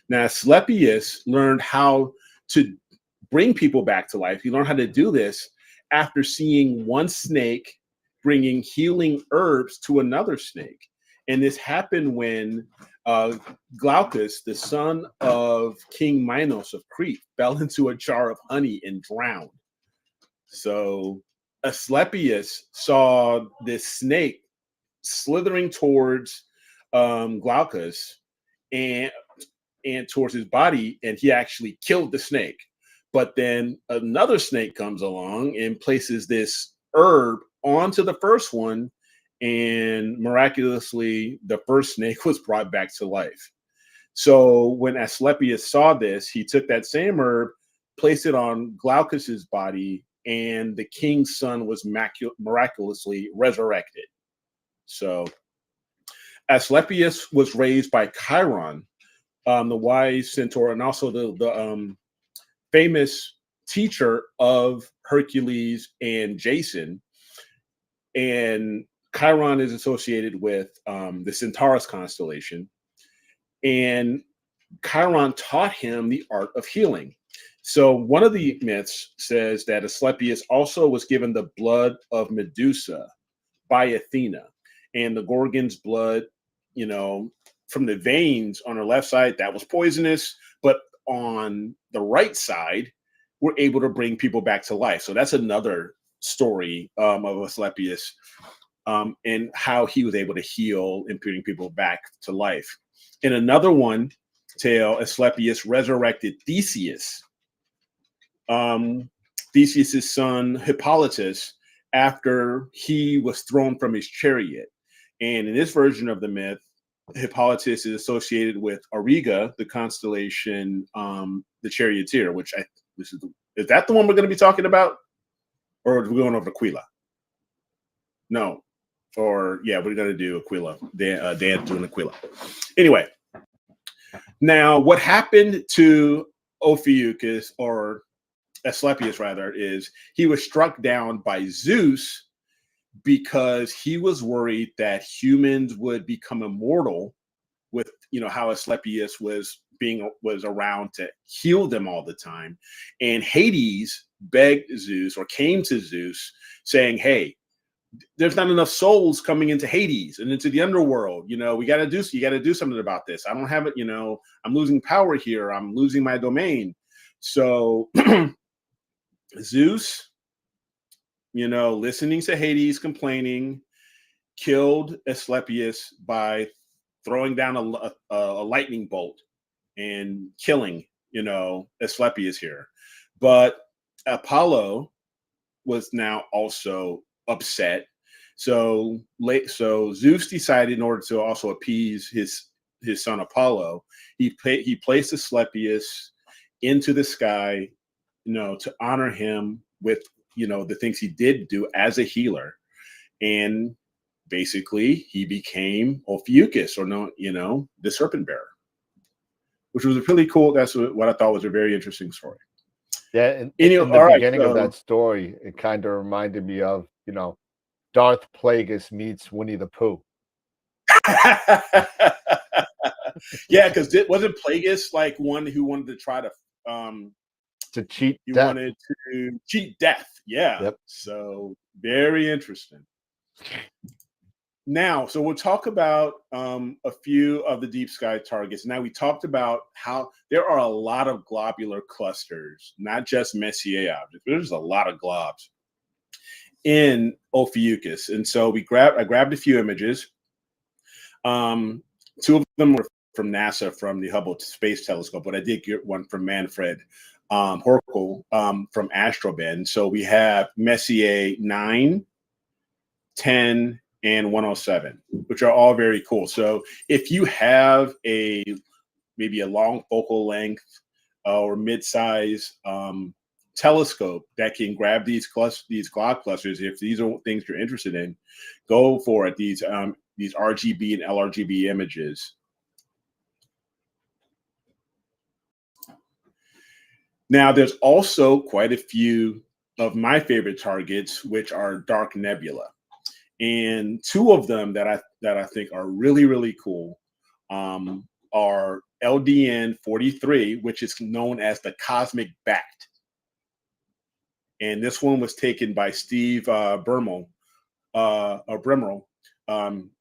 Now, Asclepius learned how to bring people back to life. He learned how to do this after seeing one snake bringing healing herbs to another snake. And this happened when Glaucus, the son of King Minos of Crete, fell into a jar of honey and drowned. So Asclepius saw this snake slithering towards Glaucus and towards his body, and he actually killed the snake. But then another snake comes along and places this herb onto the first one, and miraculously the first snake was brought back to life. So when Asclepius saw this, he took that same herb, placed it on Glaucus's body, and the king's son was miraculously resurrected. So Asclepius was raised by Chiron, the wise centaur, and also the famous teacher of Hercules and Jason. And Chiron is associated with the Centaurus constellation. And Chiron taught him the art of healing. So one of the myths says that Asclepius also was given the blood of Medusa by Athena, and the Gorgon's blood, you know, from the veins on her left side, that was poisonous, but on the right side, we're able to bring people back to life. So that's another story of Asclepius, and how he was able to heal and bring people back to life. In another one tale, Asclepius resurrected Theseus, Theseus's son Hippolytus, after he was thrown from his chariot. And in this version of the myth, Hippolytus is associated with Auriga, the constellation, the charioteer, which is that the one we're going to be talking about? Or are we going over to Aquila? No. Or, yeah, we're going to do Aquila. Dan doing Aquila. Anyway, now what happened to Ophiuchus, or Asclepius rather, is he was struck down by Zeus because he was worried that humans would become immortal with, you know, how Asclepius was around to heal them all the time. And Hades begged Zeus, or came to Zeus saying, hey, there's not enough souls coming into Hades and into the underworld. You know, you got to do something about this. I don't have it. You know, I'm losing power here. I'm losing my domain. So Zeus, you know, listening to Hades complaining, killed Asclepius by throwing down a lightning bolt and killing, you know, Asclepius here. But Apollo was now also upset. So Zeus decided, in order to also appease his son Apollo, he placed Asclepius into the sky, you know, to honor him with, you know, the things he did do as a healer. And basically he became Ophiuchus, or no, you know, the serpent bearer, which was a really cool. That's what I thought was a very interesting story. Yeah, in the beginning of that story, it kind of reminded me of, you know, Darth Plagueis meets Winnie the Pooh. Yeah, because wasn't Plagueis like one who wanted to try to cheat he death. Wanted to cheat death. Yeah. Yep. So very interesting. Now, so we'll talk about a few of the deep sky targets. Now, we talked about how there are a lot of globular clusters, not just Messier objects. There's a lot of globs in Ophiuchus. And so I grabbed a few images. Two of them were from NASA, from the Hubble Space Telescope, but I did get one from Manfred Horkel from AstroWorld. So we have Messier 9, 10, and 107, which are all very cool. So if you have maybe a long focal length or mid-size telescope that can grab these glob clusters, if these are things you're interested in, go for it. These RGB and LRGB images. Now, there's also quite a few of my favorite targets, which are dark nebula. And two of them that I think are really, really cool are LDN 43, which is known as the Cosmic Bat. And this one was taken by Steve Bremel, and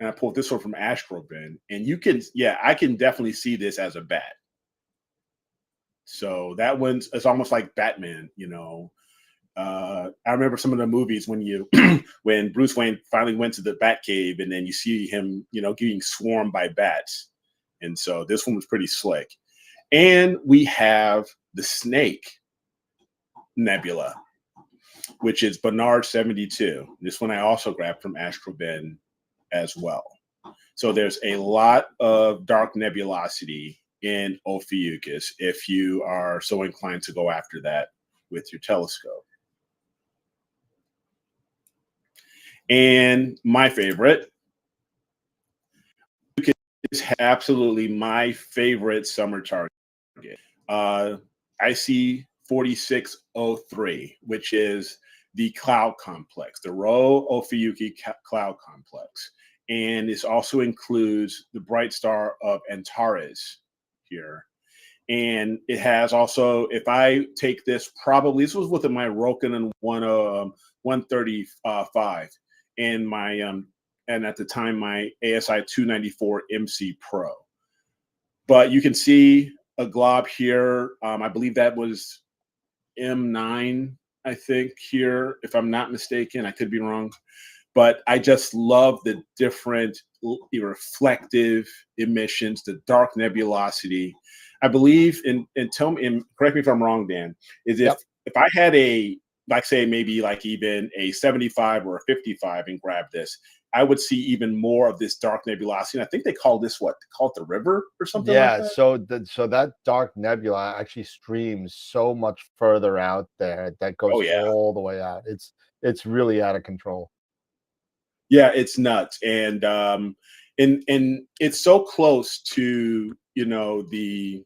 I pulled this one from AstroWorld. And I can definitely see this as a bat. So that one's, it's almost like Batman, you know. I remember some of the movies when Bruce Wayne finally went to the Batcave, and then you see him, you know, getting swarmed by bats. And so this one was pretty slick. And we have the Snake Nebula, which is Barnard 72. This one I also grabbed from AstroWorld as well. So there's a lot of dark nebulosity in Ophiuchus if you are so inclined to go after that with your telescope. And my favorite is absolutely my favorite summer target. IC 4603, which is the cloud complex, the Rho Ophiuchi cloud complex. And this also includes the bright star of Antares here. And it has also, if I take this, probably this was within my Rokin 135 and my and at the time my ASI 294 MC Pro. But you can see a glob here. I believe that was M9, I think here, if I'm not mistaken. I could be wrong. But I just love the different reflective emissions, the dark nebulosity. I believe, and tell me, and correct me if I'm wrong, Dan, is if I had a, like say maybe like even a 75 or a 55 and grab this, I would see even more of this dark nebulosity. And I think they call this what? They call it the river or something like that? So that dark nebula actually streams so much further out there that goes all the way out. It's really out of control. Yeah, it's nuts. And it's so close to, you know, the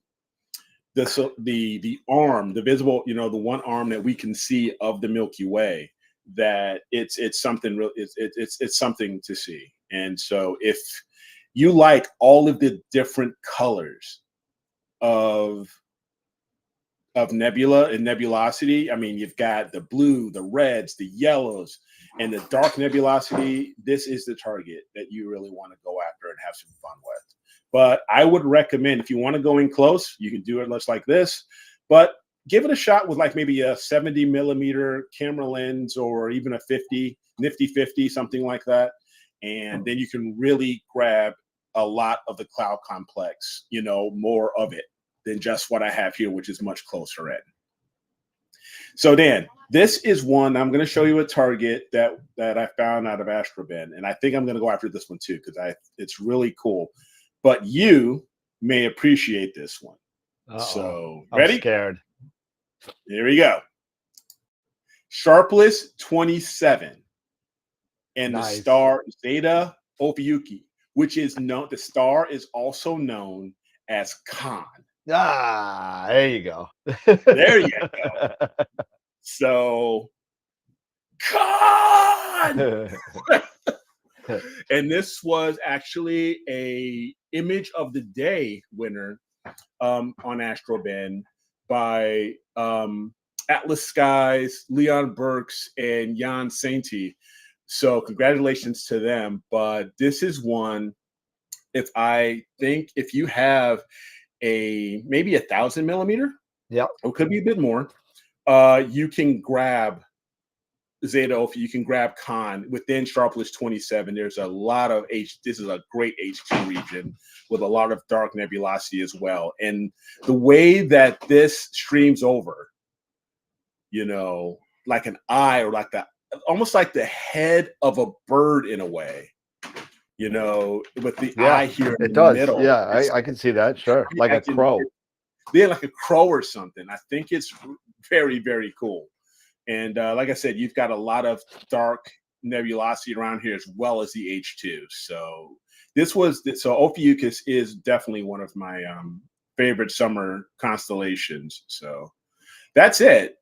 arm, the visible, you know, the one arm that we can see of the Milky Way, that it's something real. It's something to see. And so if you like all of the different colors of nebula and nebulosity, I mean, you've got the blue, the reds, the yellows, and the dark nebulosity. This is the target that you really want to go after and have some fun with. But I would recommend, if you want to go in close, you can do it just like this, but give it a shot with like maybe a 70 millimeter camera lens, or even a 50, nifty 50, something like that. And then you can really grab a lot of the cloud complex, you know, more of it than just what I have here, which is much closer in. So Dan, this is one, I'm going to show you a target that I found out of AstroBen, and I think I'm going to go after this one too, because it's really cool. But you may appreciate this one. So ready? I'm scared. Here we go. Sharpless 27, and the star Zeta Ophiuchi, which is known. The star is also known as Khan. There you go. There you go. So, Khan! And this was actually a image of the day winner on AstroBen by Atlas Skies, Leon Burks, and Jan Sainty. So congratulations to them. But this is one, if you have maybe 1,000 millimeter, or could be a bit more, you can grab Zeta Ophi, you can grab Khan within Sharpless 27. There's a lot of this is a great H2 region with a lot of dark nebulosity as well. And the way that this streams over, you know, like an eye, or like almost like the head of a bird in a way, you know, with the eye here in the middle. Yeah, I can see that. Sure. Like a crow. Yeah, like a crow or something. I think it's very, very cool. And like I said, you've got a lot of dark nebulosity around here, as well as the H2. So Ophiuchus is definitely one of my favorite summer constellations. So that's it.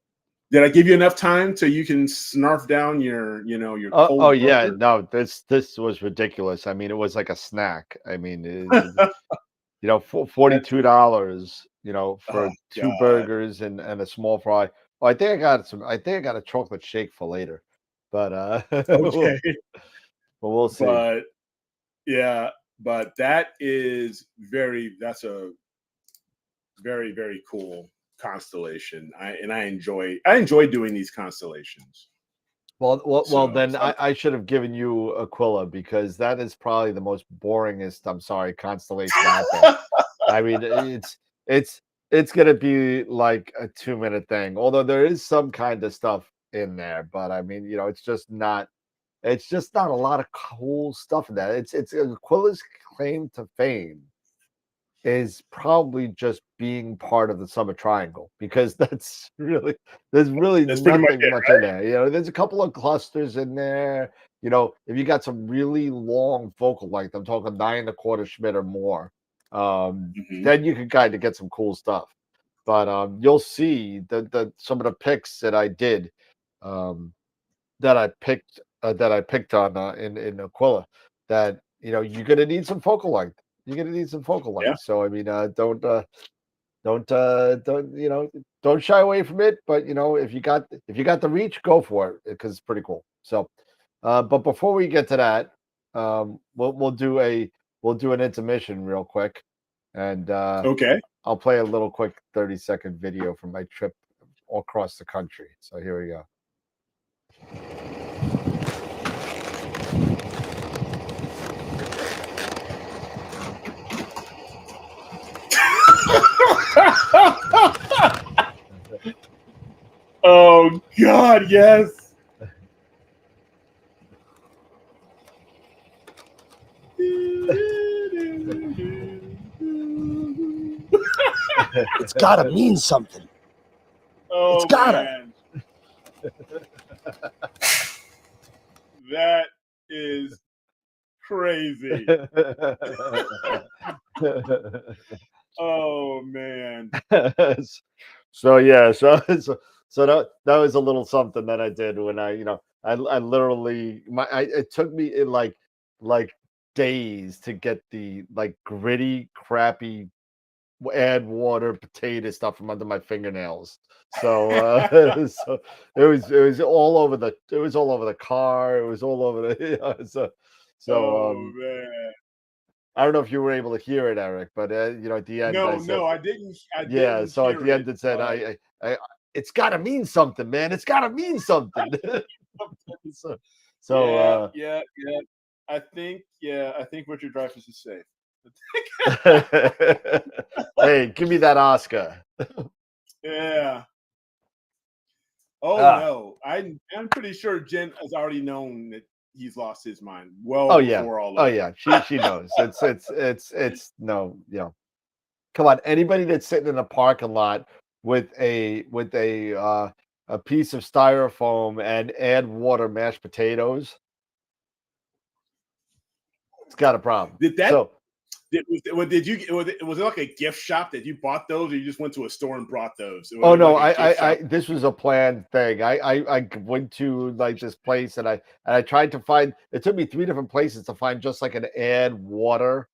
Did I give you enough time so you can snarf down your cold yeah, no, this was ridiculous. I mean, it was like a snack. I mean, you know, $42, you know, for two burgers and a small fry. Well, I think I got a chocolate shake for later, but okay. we'll see. But yeah, but that's a very, very cool constellation. I enjoy doing these constellations. Well, then I should have given you Aquila, because that is probably the most boringest, constellation out there. I mean, it's gonna be like a 2-minute thing, although there is some kind of stuff in there. But I mean, you know, it's just not a lot of cool stuff in that. It's Aquila's claim to fame is probably just being part of the Summer Triangle, because that's really there's really That's pretty much nothing it, much in there. You know, there's a couple of clusters in there. You know, if you got some really long focal length, I'm talking 9.25 Schmidt or more, then you can kind of get some cool stuff. But you'll see the some of the pics that I did, that I picked on in Aquila, that you're gonna need some focal length. You're gonna need some focal Yeah. length. So I mean, don't shy away from it. But if you got the reach, go for it, because it's pretty cool. So, but before we get to that, we'll do an intermission real quick, and Okay. I'll play a little quick 30-second video from my trip all across the country. So here we go. Oh God, yes. It's gotta mean something. Oh, It's gotta. man. That is crazy. Oh man. So yeah, so that was a little something that I did when I literally it took me like days to get the gritty, crappy add water potato stuff from under my fingernails. So so it was all over the car. It was all over the Oh man. I don't know if you were able to hear it, Eric, but at the end, I said, I didn't. yeah. So at the end, it said, I it's got to mean something, man. It's got to mean something. Yeah. I think Richard Dreyfuss is safe. Hey, give me that Oscar. Yeah. Oh no, I'm pretty sure Jen has already known that he's lost his mind. Well, before all. Oh yeah, she knows. It's no, come on. Anybody that's sitting in a parking lot with a piece of styrofoam and add water mashed potatoes, it's got a problem. Did you was it like a gift shop that you bought those, or you just went to a store and brought those? Oh no, I this was a planned thing. I went to this place, and I tried to find. It took me 3 different places to find just like an add water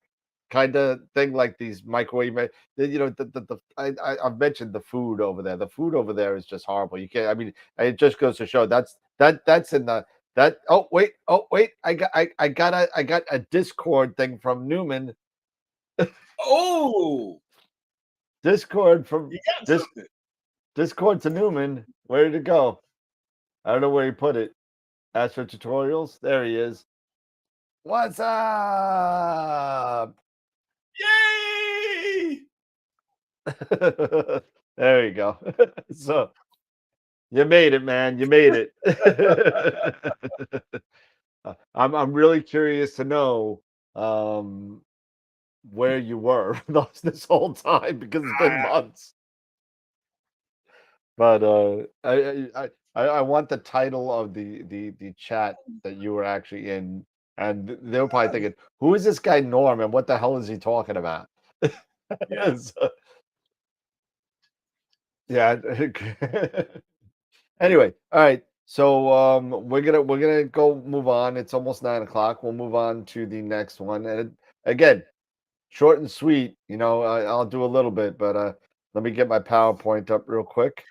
kind of thing, like these microwave. I've mentioned the food over there. The food over there is just horrible. You can't. I mean, it just goes to show that's in the that. Oh wait. I got a Discord thing from Newman. Oh, Discord from you got something. Discord to Newman. Where did it go? I don't know where he put it. Astro Tutorials. There he is. What's up? Yay! There you go. So you made it, man. You made it. I'm really curious to know where you were this whole time, because it's been months. But I want the title of the chat that you were actually in, and they were probably thinking, who is this guy Norm, and what the hell is he talking about? Yeah. Yeah. Anyway, all right. So we're gonna go move on. It's almost 9 o'clock. We'll move on to the next one. And again, short and sweet. I'll do a little bit, but let me get my PowerPoint up real quick.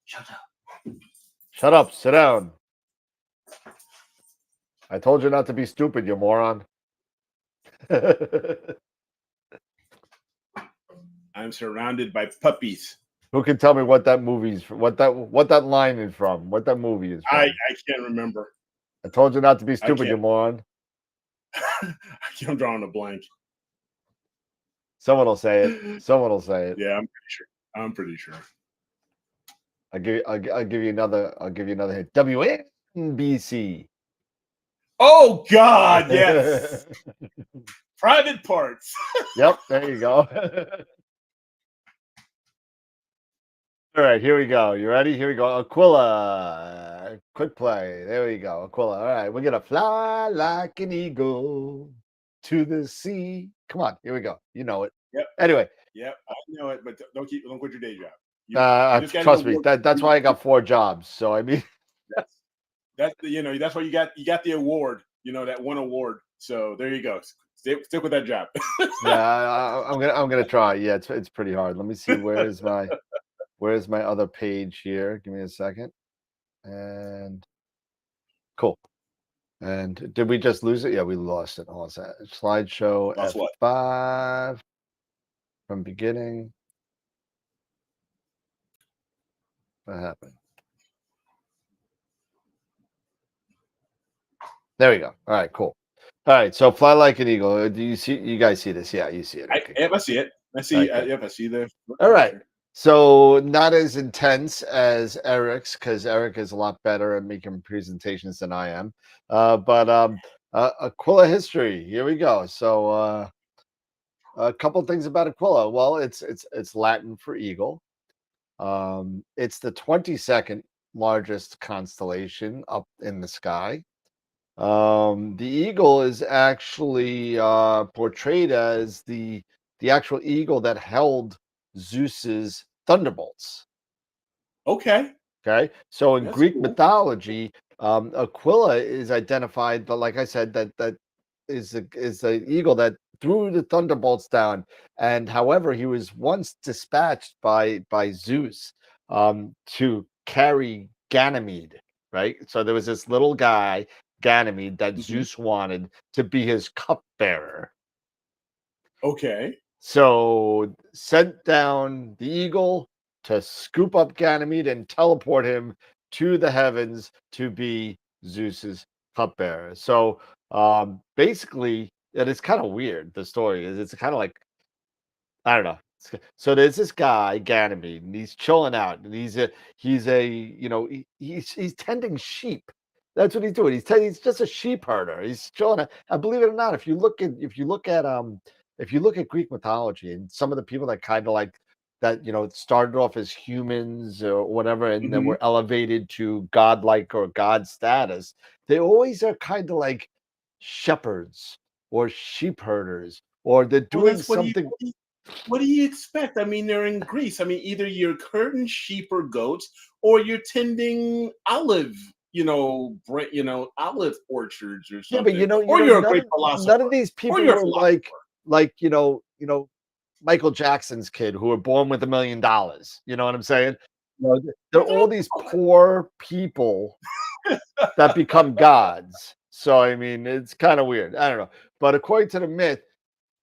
Shut up. Shut up. Sit down. I told you not to be stupid, you moron. I'm surrounded by puppies. Who can tell me what that movie's what that line is from? What that movie is from? I can't remember. I told you not to be stupid, you moron. I'm drawing a blank. Someone will say it. Someone will say it. Yeah, I'm pretty sure. I'll give you another hint. WNBC. Oh God, yes. Private Parts. Yep, there you go. All right, here we go. You ready? Here we go. Aquila. Quick play. There we go. Aquila. All right, we're gonna fly like an eagle to the sea. Come on, here we go. You know it. Yep. Anyway, Yep, I know it, but don't quit your day job. You just gotta trust go me. work. That's why I got 4 jobs. So I mean, That's that's why you got the award. That one award. So there you go. Stick with that job. yeah, I'm gonna try. Yeah, it's pretty hard. Let me see. Where's my other page here? Give me a second. And cool. And did we just lose it? Yeah, we lost it. Hold on a second. Slideshow Lost what? F5 from beginning. What happened? There we go. All right, cool. All right, so fly like an eagle. Do you guys see this? Yeah, you see it. Okay. Yep, I see it. I see. Okay. Yep, I see the. All right. So not as intense as Eric's, because Eric is a lot better at making presentations than I am. But Aquila history. Here we go. So a couple things about Aquila. Well, it's Latin for eagle. It's the 22nd largest constellation up in the sky. The eagle is actually portrayed as the actual eagle that held Zeus's thunderbolts. Okay. Okay, so in That's Greek cool. mythology, Aquila is identified, but like I said, that is the eagle that threw the thunderbolts down. And however, he was once dispatched by Zeus to carry Ganymede. Right, so there was this little guy, Ganymede, that Zeus wanted to be his cupbearer. Okay. So sent down the eagle to scoop up Ganymede and teleport him to the heavens to be Zeus's cupbearer. So basically, and it's kind of weird. The story is it's kind of like, I don't know. So there's this guy Ganymede, and he's chilling out, and he's he's tending sheep. That's what he's doing. He's just a sheep herder. He's chilling out. And believe it or not, if you look at Greek mythology and some of the people that kind of like that, started off as humans or whatever, and then were elevated to godlike or god status, they always are kind of like shepherds or sheep herders, or they're doing something. What do you expect? I mean, they're in Greece. I mean, either you're herding sheep or goats, or you're tending olive orchards or something. Yeah, but or you're a great philosopher. None of these people were like Michael Jackson's kid who were born with $1 million. You know what I'm saying? They're all these poor people that become gods. So I mean, it's kind of weird. I don't know, but according to the myth,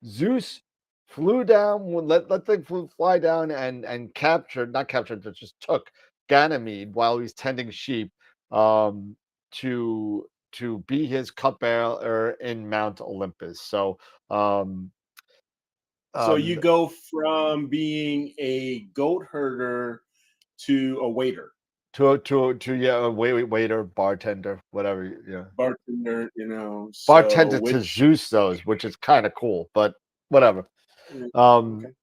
Zeus flew down, let the fly down and captured, not captured, but just took Ganymede while he's tending sheep to be his cupbearer in Mount Olympus. So so you go from being a goat herder to a waiter. Waiter, bartender, whatever, bartender, bartender to Zeus, those, which is kind of cool, but whatever.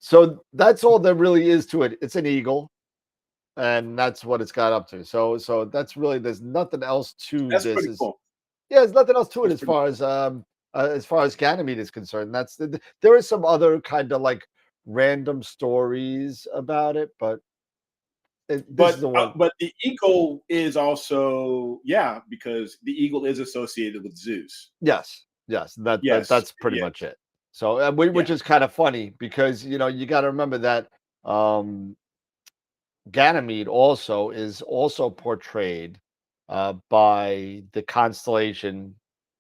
So that's all there really is to it. It's an eagle, and that's what it's got up to. So that's really, there's nothing else to that's this. Pretty cool. Yeah, there's nothing else to it as far as Ganymede is concerned. There is some other kind of like random stories about it, but but the eagle is also because the eagle is associated with Zeus. Yes, that's pretty much it. So which is kind of funny because you got to remember that Ganymede also is portrayed by the constellation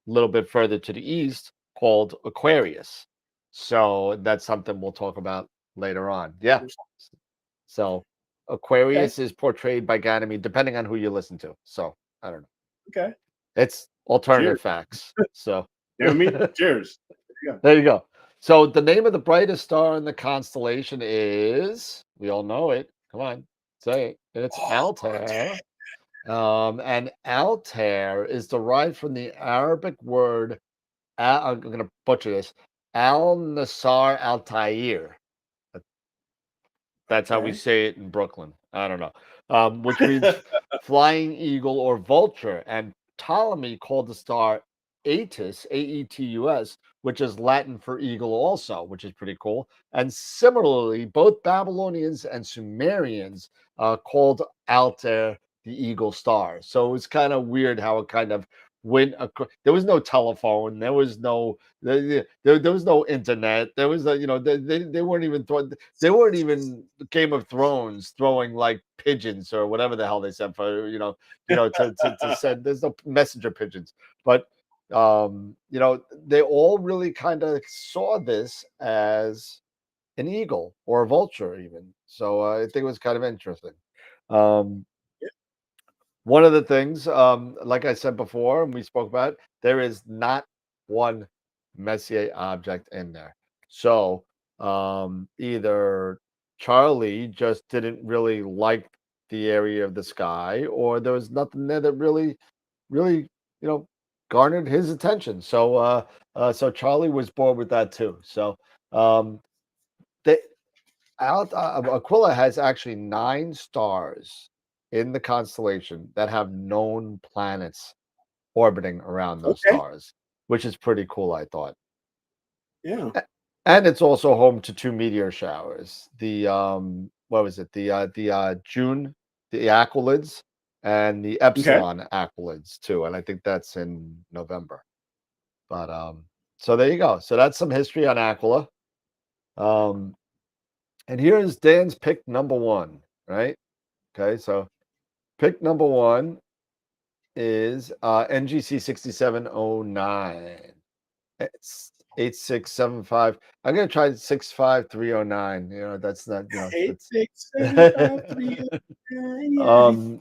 a little bit further to the east called Aquarius. So that's something we'll talk about later on. Yeah. So Aquarius is portrayed by Ganymede, depending on who you listen to. So I don't know. Okay. It's alternative facts. So cheers. There you go. So the name of the brightest star in the constellation is, we all know it. Come on, say it. It's Altair. And Altair is derived from the Arabic word, I'm going to butcher this, Al-Nasar Altair. That's how we say it in Brooklyn. I don't know. Which means flying eagle or vulture. And Ptolemy called the star Aetus, Aetus, which is Latin for eagle also, which is pretty cool. And similarly, both Babylonians and Sumerians called Altair the eagle star. So it's kind of weird how it kind of went across. There was no telephone. There was no there was no internet. There was they weren't even throwing. They weren't even Game of Thrones throwing like pigeons or whatever the hell they said for to send. There's no messenger pigeons, but they all really kind of saw this as an eagle or a vulture, even. So I think it was kind of interesting. Um, one of the things, like I said before, and we spoke about, there is not one Messier object in there. So either Charlie just didn't really like the area of the sky, or there was nothing there that really, garnered his attention. So Charlie was bored with that too. So um, they, Aquila has actually 9 stars in the constellation that have known planets orbiting around those Okay. stars, which is pretty cool, I thought. Yeah. And it's also home to 2 meteor showers. The what was it? The June, the Aquilids, and the Epsilon Aquilids too. And I think that's in November. But so there you go. So that's some history on Aquila. And here's Dan's pick number 1, right? Okay, so pick number 1 is NGC 6709. It's 8675. I'm gonna try 65309. That's not, that's 8675309.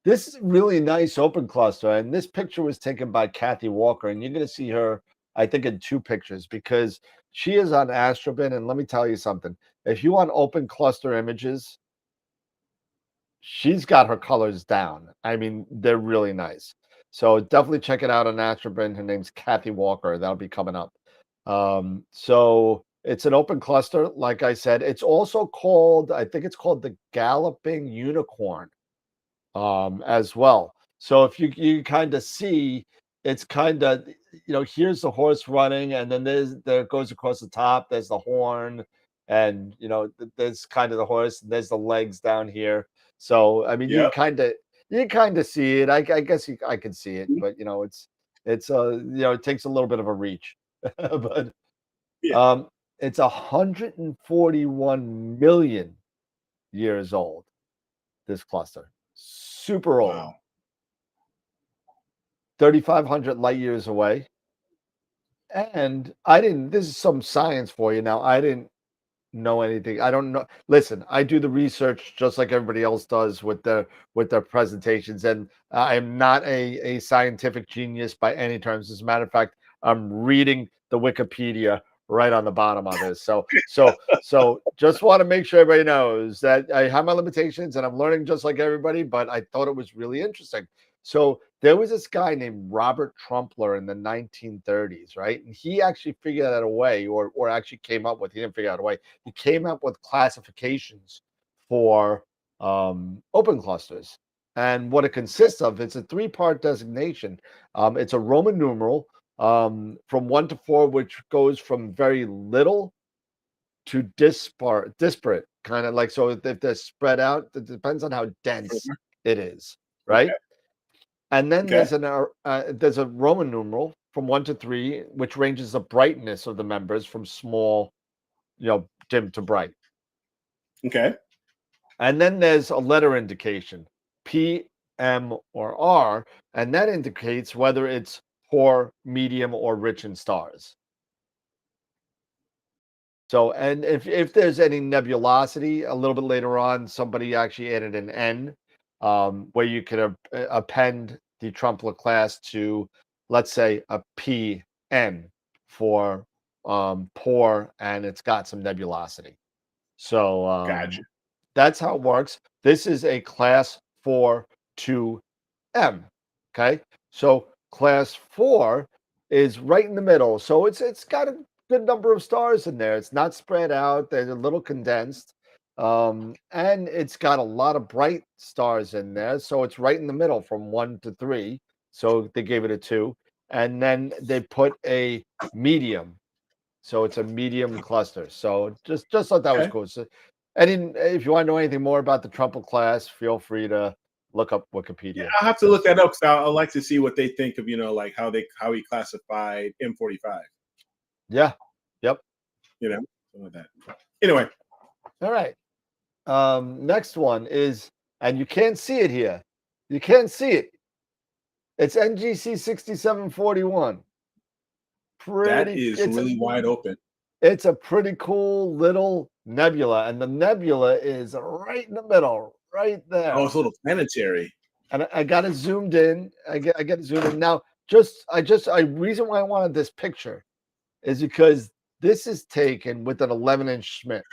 This is really nice open cluster, and this picture was taken by Kathy Walker, and you're gonna see her, I think, in 2 pictures because she is on Astrobin, and let me tell you something. If you want open cluster images, she's got her colors down. I mean, they're really nice. So definitely check it out on Astrobin. Her name's Kathy Walker. That'll be coming up. So it's an open cluster, like I said. It's also called, I think it's called the Galloping Unicorn, as well. So if you kind of see, it's kind of, here's the horse running, and then there goes across the top. There's the horn, and there's kind of the horse, and there's the legs down here. So I mean, Yep. you kind of see it. I guess I can see it, but it's it takes a little bit of a reach, but Yeah. it's 141 million years old. This cluster, super old. Wow. 3,500 light years away. And this is some science for you now. I didn't know anything. I don't know. Listen, I do the research just like everybody else does with their presentations. And I am not a scientific genius by any terms. As a matter of fact, I'm reading the Wikipedia right on the bottom of this. So just want to make sure everybody knows that I have my limitations and I'm learning just like everybody, but I thought it was really interesting. So there was this guy named Robert Trumpler in the 1930s, right? And he actually figured out a way, or actually came up with, he didn't figure out a way, he came up with classifications for open clusters. And what it consists of, it's a 3-part designation. It's a Roman numeral from 1 to 4, which goes from very little to disparate, kind of like, so if they're spread out, it depends on how dense it is, right? Okay. And then there's a Roman numeral from 1 to 3, which ranges the brightness of the members from small, dim to bright. Okay. And then there's a letter indication, P, M, or R, and that indicates whether it's poor, medium, or rich in stars. So, and if there's any nebulosity, a little bit later on, somebody actually added an N, where you could append the Trumpler class to, let's say, a PM for poor, and it's got some nebulosity. So Gotcha. that's how it works. This is a class 4 to M. Okay, so class 4 is right in the middle. So it's got a good number of stars in there. It's not spread out. They're a little condensed. And it's got a lot of bright stars in there, so it's right in the middle from 1 to 3. So they gave it a 2, and then they put a medium, so it's a medium cluster. So just thought that was Okay. cool. So, and if you want to know anything more about the Trumbull class, feel free to look up Wikipedia. I'll have to look that up because I like to see what they think of, like how he classified M45. Yeah. Yep. Something like that. Anyway. All right. Next one is, and you can't see it here. You can't see it. It's NGC 6741. That is really wide open. It's a pretty cool little nebula, and the nebula is right in the middle, right there. Oh, it's a little planetary. And I got it zoomed in. I get it zoomed in. Now, reason why I wanted this picture is because this is taken with an 11-inch Schmidt.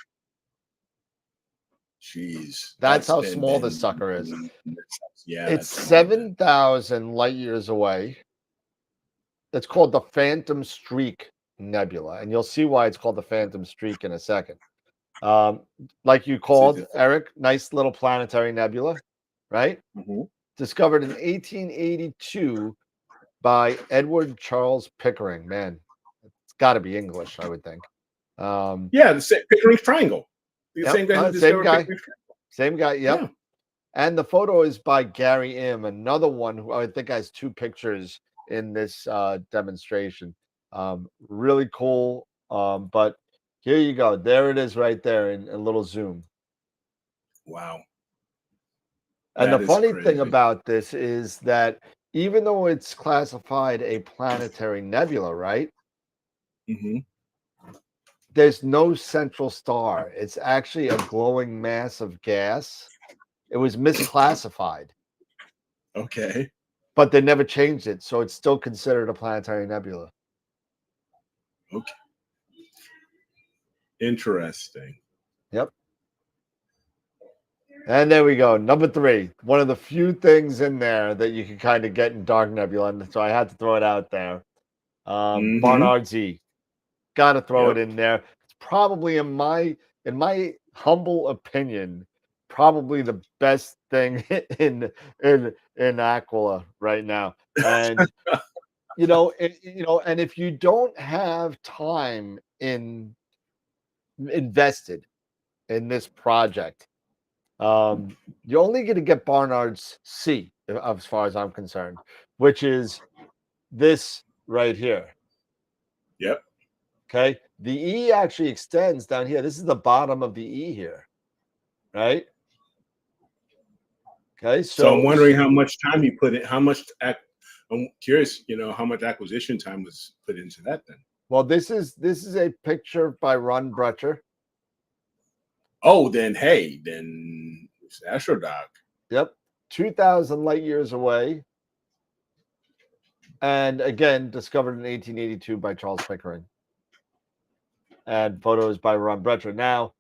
Jeez. That's how small this sucker is. Yeah. It's 7,000 light years away. It's called the Phantom Streak Nebula, and you'll see why it's called the Phantom Streak in a second. Like you called, Eric, nice little planetary nebula, right? Mm-hmm. Discovered in 1882 by Edward Charles Pickering. Man, it's got to be English, I would think. Yeah, the Pickering's Triangle. The same guy who discovered Pickering's Triangle. Same guy, yep. Yeah. And the photo is by Gary Im, another one who I think has 2 pictures in this demonstration. Really cool. But here you go. There it is right there in a little zoom. Wow. And the funny thing about this is that even though it's classified a planetary nebula, right? Mm-hmm. There's no central star. It's actually a glowing mass of gas. It was misclassified. Okay. But they never changed it, so it's still considered a planetary nebula. Okay. Interesting. Yep. And there we go. Number 3. One of the few things in there that you can kind of get in dark nebula, and so I had to throw it out there. Barnard's E. Got to throw it in there. It's probably in my humble opinion, probably the best thing in Aquila right now. And and if you don't have time invested in this project, you're only going to get Barnard's C, as far as I'm concerned, which is this right here. Yep. Okay. The E actually extends down here. This is the bottom of the E here. Right. Okay. So I'm wondering how much time you put in, I'm curious, how much acquisition time was put into that then. Well, this is a picture by Ron Brecher. Oh, then it's AstroDoc. Yep. 2,000 light years away. And again, discovered in 1882 by Charles Pickering. And photos by Ron Brecher. Now,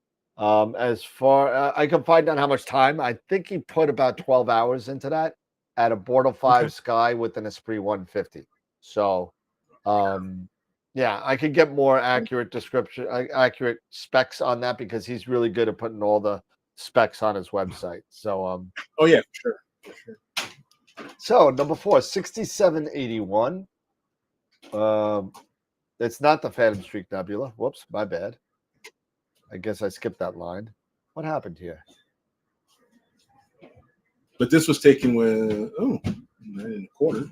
as far I can find out how much time, I think he put about 12 hours into that at a Bortle 5 Sky with an Esprit 150. So, yeah, I could get more accurate accurate specs on that because he's really good at putting all the specs on his website. So, oh yeah, for sure. So number 4, 6781. It's not the Phantom Streak Nebula. Whoops, my bad. I guess I skipped that line. What happened here? But this was taken with 9 1/4.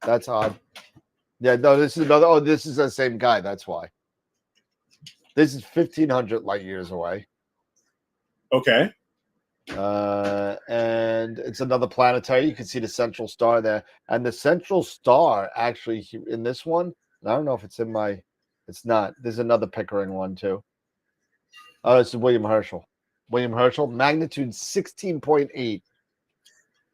That's odd. Yeah, no, this is another. Oh, this is the same guy. That's why. This is 1,500 light years away. Okay. And it's another planetary. You can see the central star there, and the central star actually in this one. I don't know if it's in my. It's not. There's another Pickering one too. Oh, it's William Herschel. William Herschel, magnitude 16.8.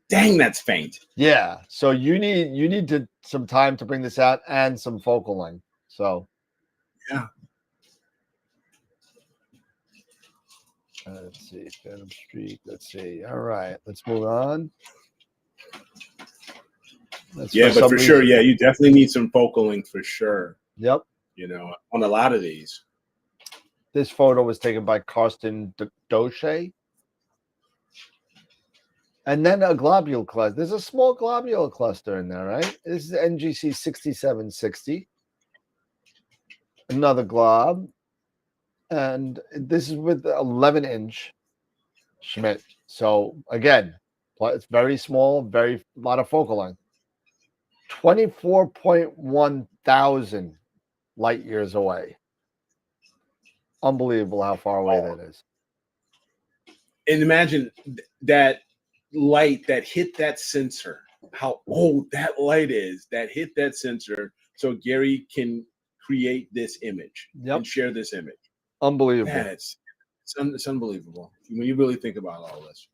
Dang, that's faint. Yeah. So you need some time to bring this out and some focal length. So yeah. Let's see, Phantom Streak. Let's see. All right, let's move on. But for sure, yeah, you definitely need some focal length for sure. Yep. On a lot of these. This photo was taken by Karsten Doche. And then a globule cluster. There's a small globule cluster in there, right? This is NGC 6760. Another glob. And this is with 11-inch Schmidt. So again, it's very small, very lot of focal length. 24.1 thousand light years away. Unbelievable how far away that is. And imagine that light that hit that sensor, how old that light is that hit that sensor, so Gary can create this image and share this image. Unbelievable. It's unbelievable when you really think about all this.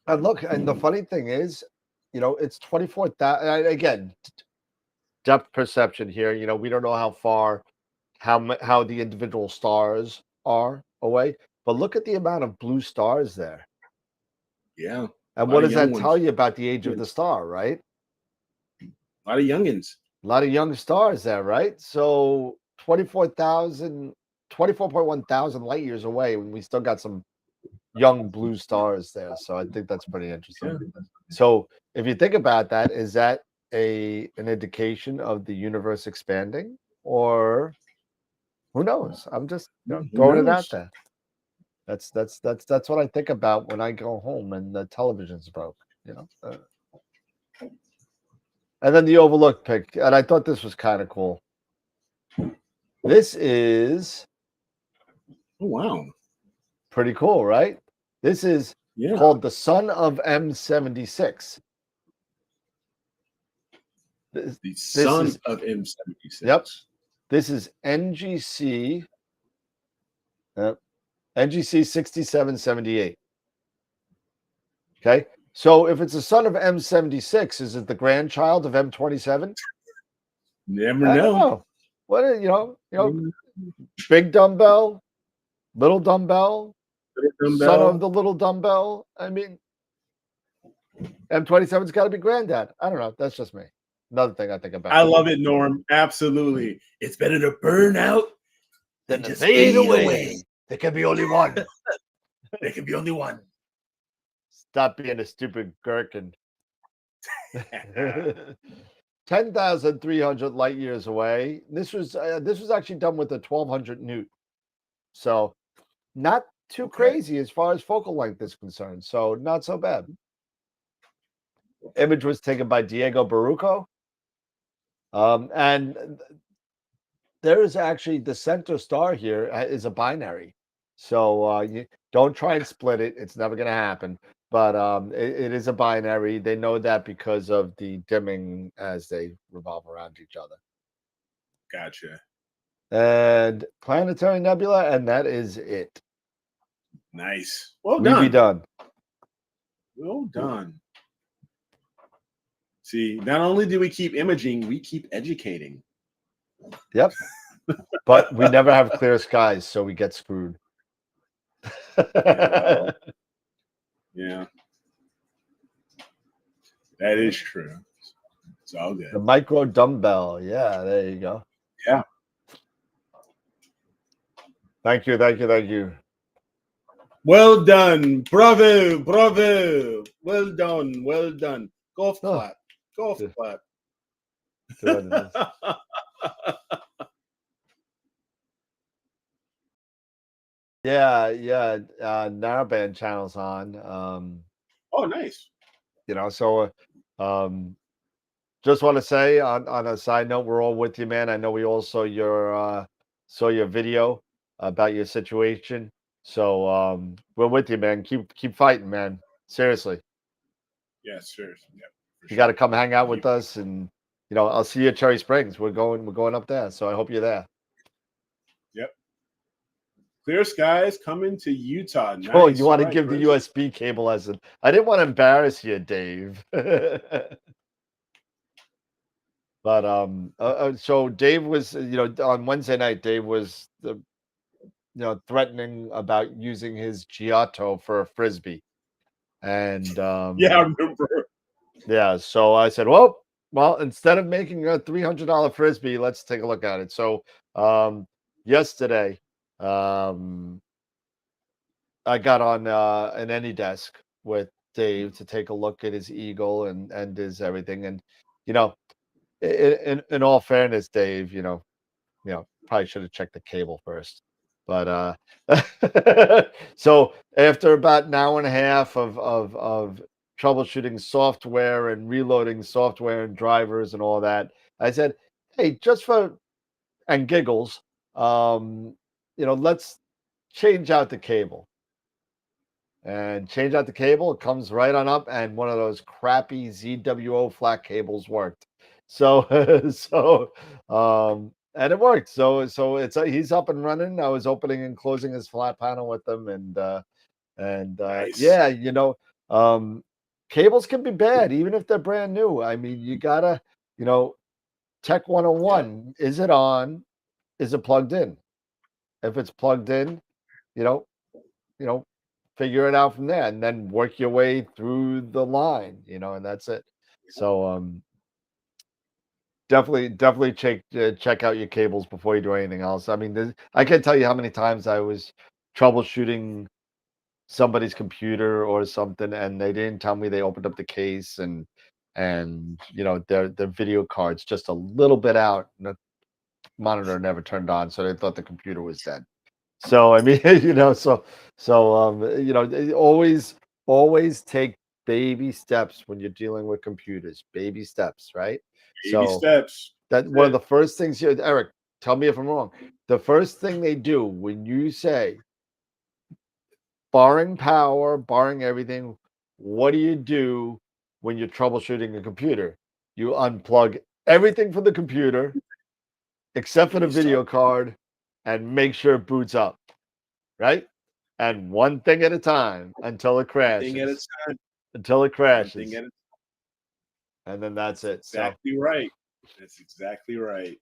And look, and the funny thing is, it's 24,000. Again, depth perception here. We don't know how far, how the individual stars are away, but look at the amount of blue stars there. Yeah. And what does that tell you about the age of the star, right? A lot of youngins. A lot of young stars there, right? So 24.1 thousand light years away, when we still got some young blue stars there. So I think that's pretty interesting. Yeah. So if you think about that, is that an indication of the universe expanding, or who knows? I'm just throwing it out there. That's what I think about when I go home and the television's broke, And then the overlooked pic, and I thought this was kind of cool. This is wow, pretty cool, right? This is called the Son of M76. The Son of M76. Yep. This is NGC. NGC 6778. Okay. So if it's a son of M76, is it the grandchild of M27? Never know. What big dumbbell, little dumbbell, son of the little dumbbell. I mean, M27's got to be granddad. I don't know. That's just me. Another thing I think about. I love it, Norm. Absolutely. It's better to burn out than to fade away. There can be only one. There can be only one. Stop being a stupid gherkin. 10,300 light years away. This was actually done with a 1200 newt. So not too crazy as far as focal length is concerned. So not so bad. Image was taken by Diego Baruco. And there is actually the center star here is a binary. So you don't try and split it. It's never going to happen. But it is a binary. They know that because of the dimming as they revolve around each other. Gotcha. And planetary nebula, and that is it. Nice. Well done. We be done. Well done. See, not only do we keep imaging, we keep educating. Yep. But we never have clear skies, so we get screwed. Yeah. That is true. It's all good. The micro dumbbell. Yeah, there you go. Yeah. Thank you. Well done. Bravo. Well done. Golf clap. Yeah. Narrowband channel's on. Oh, nice. So just want to say on a side note, we're all with you, man. I know we all saw your video about your situation. So we're with you, man. Keep fighting, man. Seriously. Yeah, seriously. Yeah. You got to come hang out with us, and I'll see you at Cherry Springs. We're going up there, so I hope you're there. Yep. Clear skies coming to Utah. Nice. Oh, you want to give the USB cable lesson? I didn't want to embarrass you, Dave. But so Dave was, on Wednesday night, Dave was threatening about using his Giotto for a frisbee, and yeah, I remember. Yeah, so I said, well, instead of making a $300 frisbee, let's take a look at it. So yesterday, I got on an AnyDesk with Dave to take a look at his Eagle and his everything. And you know, in all fairness, Dave, probably should have checked the cable first. But so after about an hour and a half of troubleshooting software and reloading software and drivers and all that, I said, hey, just for and giggles, let's change out the cable. And change out the cable, it comes right on up, and one of those crappy ZWO flat cables worked. So and it worked. So it's he's up and running. I was opening and closing his flat panel with them, and Nice. yeah, cables can be bad even if they're brand new. I mean, you gotta, Tech 101, is it on? Is it plugged in? If it's plugged in, you know, figure it out from there, and then work your way through the line, and that's it. So definitely check out your cables before you do anything else. I mean, I can't tell you how many times I was troubleshooting somebody's computer or something, and they didn't tell me they opened up the case and their video card's just a little bit out, and the monitor never turned on, so they thought the computer was dead. So I mean, always take baby steps when you're dealing with computers. Baby steps, right? Baby steps. That one of the first things here, Eric, tell me if I'm wrong. The first thing they do when you say, barring power, barring everything, what do you do when you're troubleshooting a computer? You unplug everything from the computer except for the video card and make sure it boots up. Right? And one thing at a time until it crashes. Thing at a time. Until it crashes. One thing at a time. And then that's it. Exactly right. That's exactly right.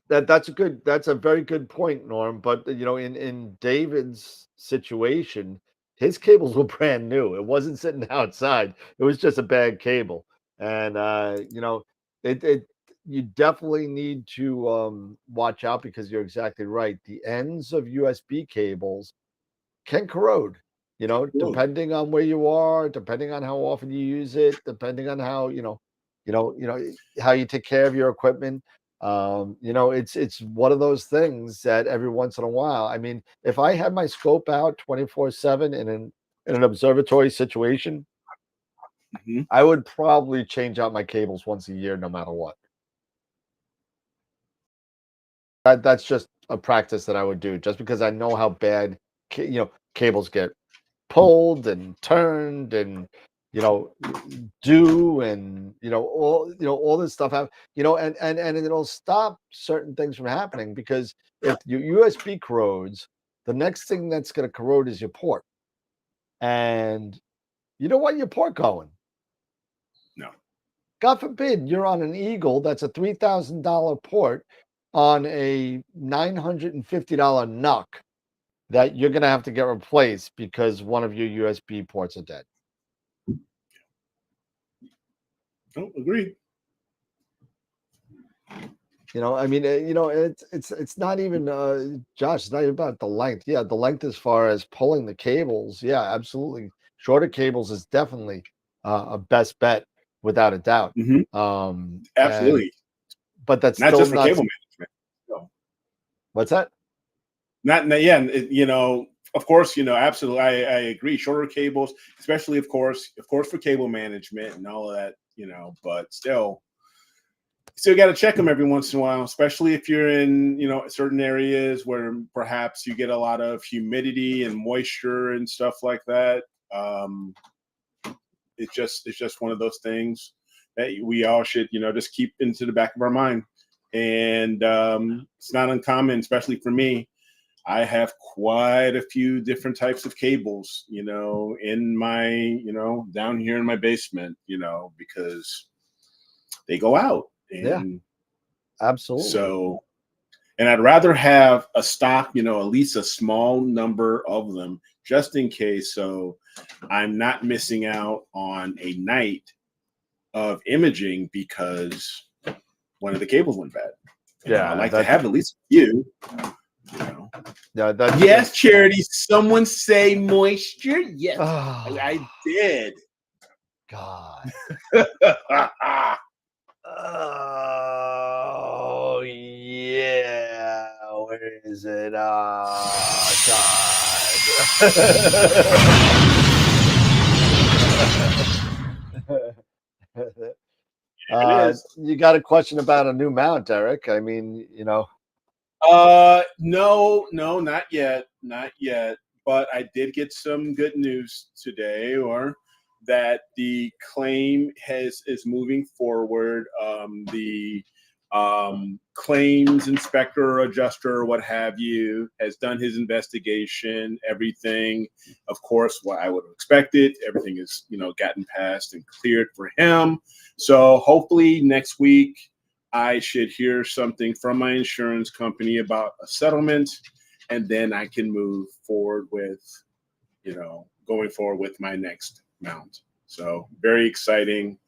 That's a very good point, Norm. But in David's situation, his cables were brand new. It wasn't sitting outside. It was just a bad cable. And you definitely need to watch out, because you're exactly right. The ends of USB cables can corrode, depending on where you are, depending on how often you use it, depending on how, how you take care of your equipment. It's one of those things that every once in a while, I mean, if I had my scope out 24/7 in an observatory situation, I would probably change out my cables once a year, no matter what. That's just a practice that I would do, just because I know how bad cables get pulled and turned, and do, and all this stuff and it'll stop certain things from happening, because if your USB corrodes, the next thing that's going to corrode is your port, and you don't want your port going. No. God forbid you're on an Eagle that's a $3,000 port on a $950 NUC that you're going to have to get replaced because one of your USB ports are dead. Oh, agreed. I mean, it's not even Josh, it's not even about the length. Yeah, the length as far as pulling the cables. Yeah, absolutely. Shorter cables is definitely a best bet, without a doubt. Absolutely. But that's not still just for cable management. No. What's that? Of course, absolutely. I agree. Shorter cables, especially, of course, for cable management and all of that, but still got to check them every once in a while, especially if you're in, certain areas where perhaps you get a lot of humidity and moisture and stuff like that. It's just one of those things that we all should, just keep into the back of our mind. And it's not uncommon, especially for me. I have quite a few different types of cables, in my, down here in my basement, because they go out. And yeah, absolutely. So, and I'd rather have a stock, at least a small number of them, just in case. So I'm not missing out on a night of imaging because one of the cables went bad. I like to have at least a few, You know. Yeah, that's Yes, Charity. Someone say moisture. Yes, Oh, I did. God. Ah, Oh yeah. Where is it? it is. You got a question about a new mount, Eric? I mean, No, not yet, not yet. But I did get some good news today, or that the claim is moving forward. The claims inspector, adjuster, what have you, has done his investigation. Everything, of course, what I would have expected. Everything is, gotten passed and cleared for him. So hopefully next week I should hear something from my insurance company about a settlement, and then I can move forward with, going forward with my next mount. So very exciting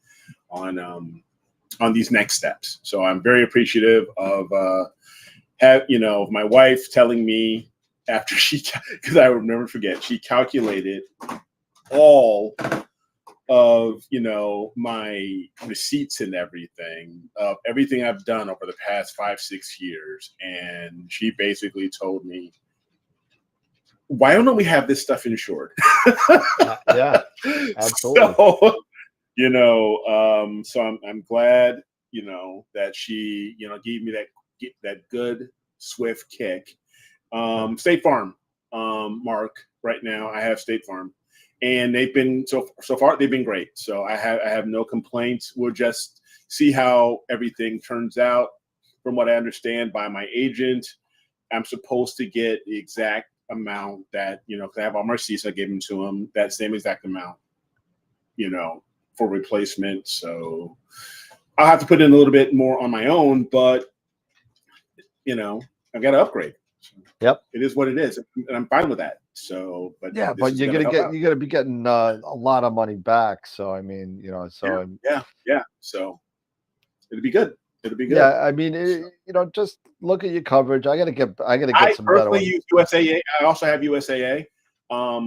on these next steps. So I'm very appreciative of my wife telling me after because I would never forget, she calculated all of my receipts and everything of everything I've done over the past 5-6 years, and she basically told me, why don't we have this stuff insured? yeah, absolutely. So I'm glad that she gave me that good swift kick. State Farm, Mark, right now I have State Farm, and they've been so far they've been great. So I have no complaints. We'll just see how everything turns out. From what I understand by my agent, I'm supposed to get the exact amount that because I have all my receipts, I gave them to him, that same exact amount, for replacement. So I'll have to put in a little bit more on my own, but I've got to upgrade. Yep, it is what it is, and I'm fine with that. So, but yeah, but you're gonna be getting a lot of money back. So I mean, yeah. So it'll be good. Yeah, I mean, just look at your coverage. I gotta get some better ones. I personally use USAA. I also have USAA, for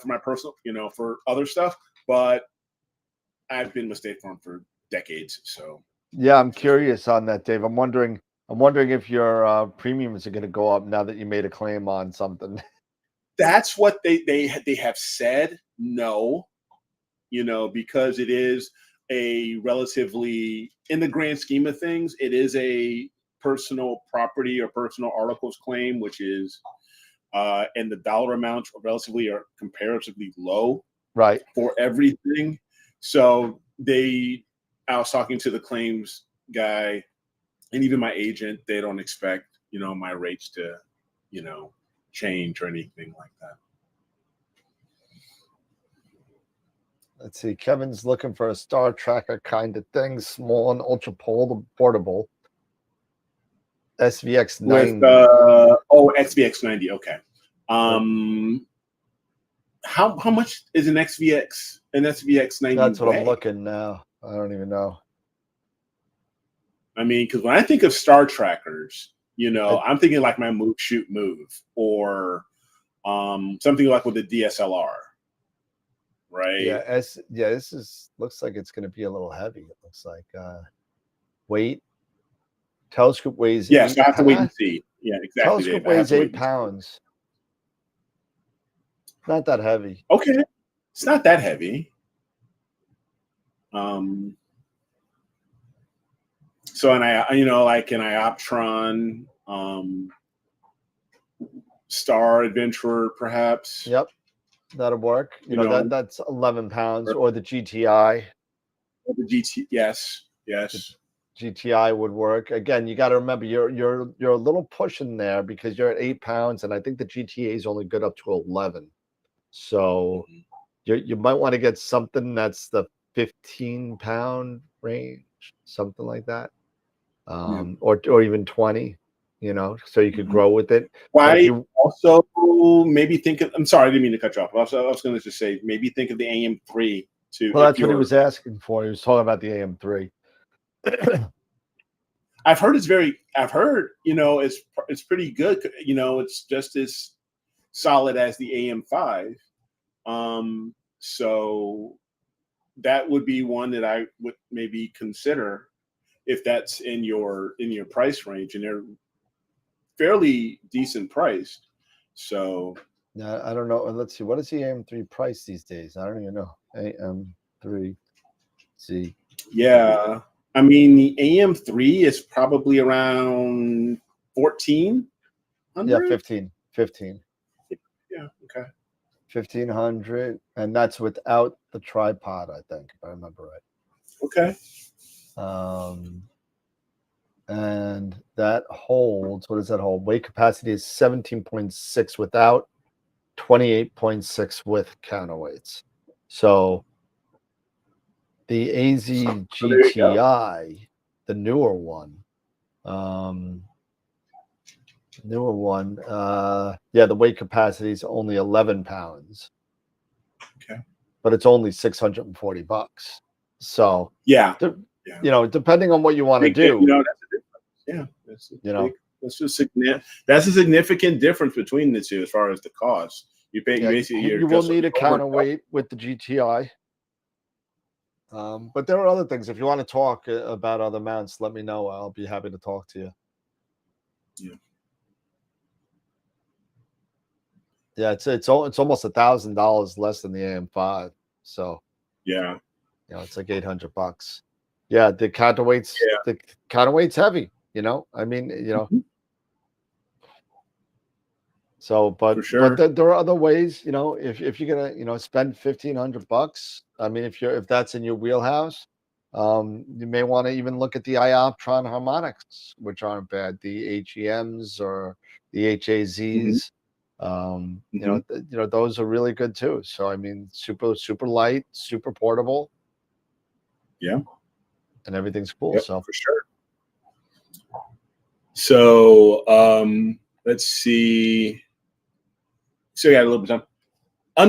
my personal, for other stuff. But I've been with State Farm for decades. So yeah, I'm curious on that, Dave. I'm wondering if your premiums are going to go up now that you made a claim on something. That's what they have said. No, because it is a relatively, in the grand scheme of things, it is a personal property or personal articles claim, which is, and the dollar amounts are comparatively low, right, for everything. So I was talking to the claims guy and even my agent, they don't expect, my rates to, change or anything like that. Let's see. Kevin's looking for a Star Tracker kind of thing, small and ultra portable. SVX 90. With SVX 90. Okay. How much is an SVX 90? That's what I'm looking now. I don't even know. I mean, because when I think of Star Trackers, I'm thinking like my Move Shoot Move, or something like with the DSLR. Right. Yeah, this looks like it's going to be a little heavy. It looks like weight. Telescope weighs. Yeah, so I have to wait and see. Yeah, exactly. Telescope weighs 8 pounds. Not that heavy. Okay, it's not that heavy. So, and like an Ioptron, Star Adventurer, perhaps. Yep. That'll work. That's 11 pounds, or the GTI. The GT, yes. The GTI would work. Again, you got to remember you're a little pushing there because you're at 8 pounds, and I think the GTA is only good up to 11. So you might want to get something that's the 15-pound range, something like that, or even 20. So you could grow with it. Why also maybe think of, I'm sorry, I didn't mean to cut you off. I was going to just say, maybe think of the AM3 too. Well, that's what he was asking for. He was talking about the AM3. I've heard it's pretty good. It's just as solid as the AM5. So that would be one that I would maybe consider if that's in your price range, and they're fairly decent priced. So yeah, I don't know. Let's see. What is the AM3 price these days? I don't even know. AM3. See. yeah, I mean the AM3 is probably around 1400. Yeah, 15. Yeah. Okay. 1500, and that's without the tripod, I think, if I remember right. Okay. And that holds, what does that hold? Weight capacity is 17.6 without, 28.6 with counterweights. So the AZ GTI, the newer one, the weight capacity is only 11 pounds. Okay. But it's only $640. So Yeah. Depending on what you want to do. That's a significant difference between the two as far as the cost. You will need a counterweight with the GTI. But there are other things. If you want to talk about other mounts, let me know. I'll be happy to talk to you. Yeah. Yeah, it's almost $1,000 less than the AM5. So yeah, it's like $800. Yeah, the counterweight's heavy. I mean, Mm-hmm. So, but, sure. but there are other ways. If you're gonna spend $1,500, I mean, if that's in your wheelhouse, you may want to even look at the Ioptron harmonics, which aren't bad. The HEMs or the HAZs. Those are really good too. So I mean, super light, super portable. Yeah, and everything's cool. Yep, so for sure. So let's see. So we got a little bit of time.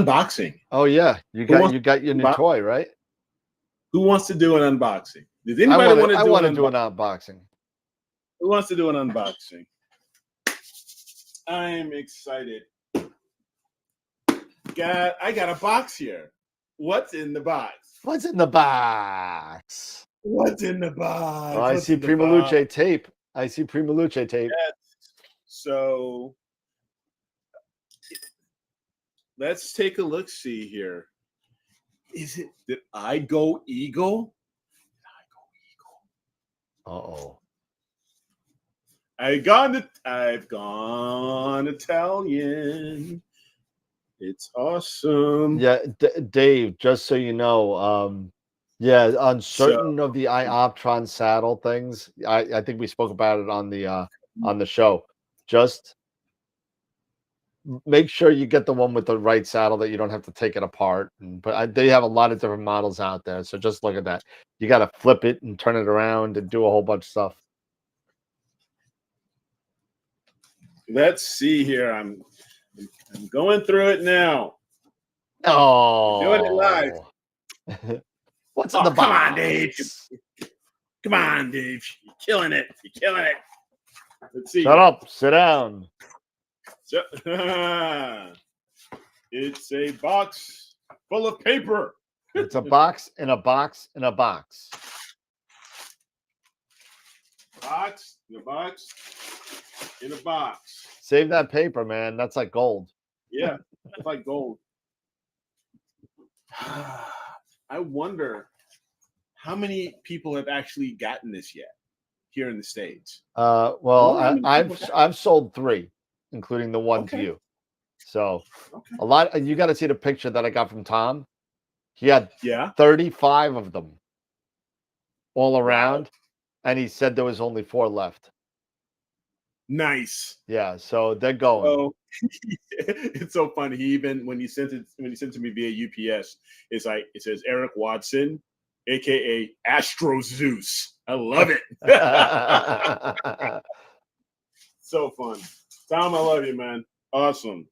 Unboxing. Oh yeah, you got your new toy, right? Who wants to do an unboxing? Does anybody want to do an unboxing? Who wants to do an unboxing? I'm excited. I got a box here. What's in the box? What's in the box? What's in the box? Oh, I see Prima Luce tape. Yes. So let's take a look. See here. Did I go Eagle? Uh-oh. I've gone Italian. It's awesome. Yeah, Dave, just so you know, on certain of the Ioptron saddle things, I think we spoke about it on the show. Just make sure you get the one with the right saddle that you don't have to take it apart. But they have a lot of different models out there, so just look at that. You got to flip it and turn it around and do a whole bunch of stuff. Let's see here. I'm going through it now. Oh, doing it live. What's in the box? Come on, Dave. Come on, Dave. You're killing it. Let's see. Shut up. Sit down. It's a box full of paper. It's a box in a box in a box. Box in a box in a box. Save that paper, man. That's like gold. Yeah, that's like gold. I wonder how many people have actually gotten this yet here in the States. Well, I've sold 3, including the one to you. So a lot. And you got to see the picture that I got from Tom. He had 35 of them all around, and he said there was only 4 left. Nice. Yeah, so they're going. So, it's so funny. He even when he sent it to me via UPS, it says Eric Watson, aka Astro Zeus. I love it. So fun. Tom, I love you, man. Awesome.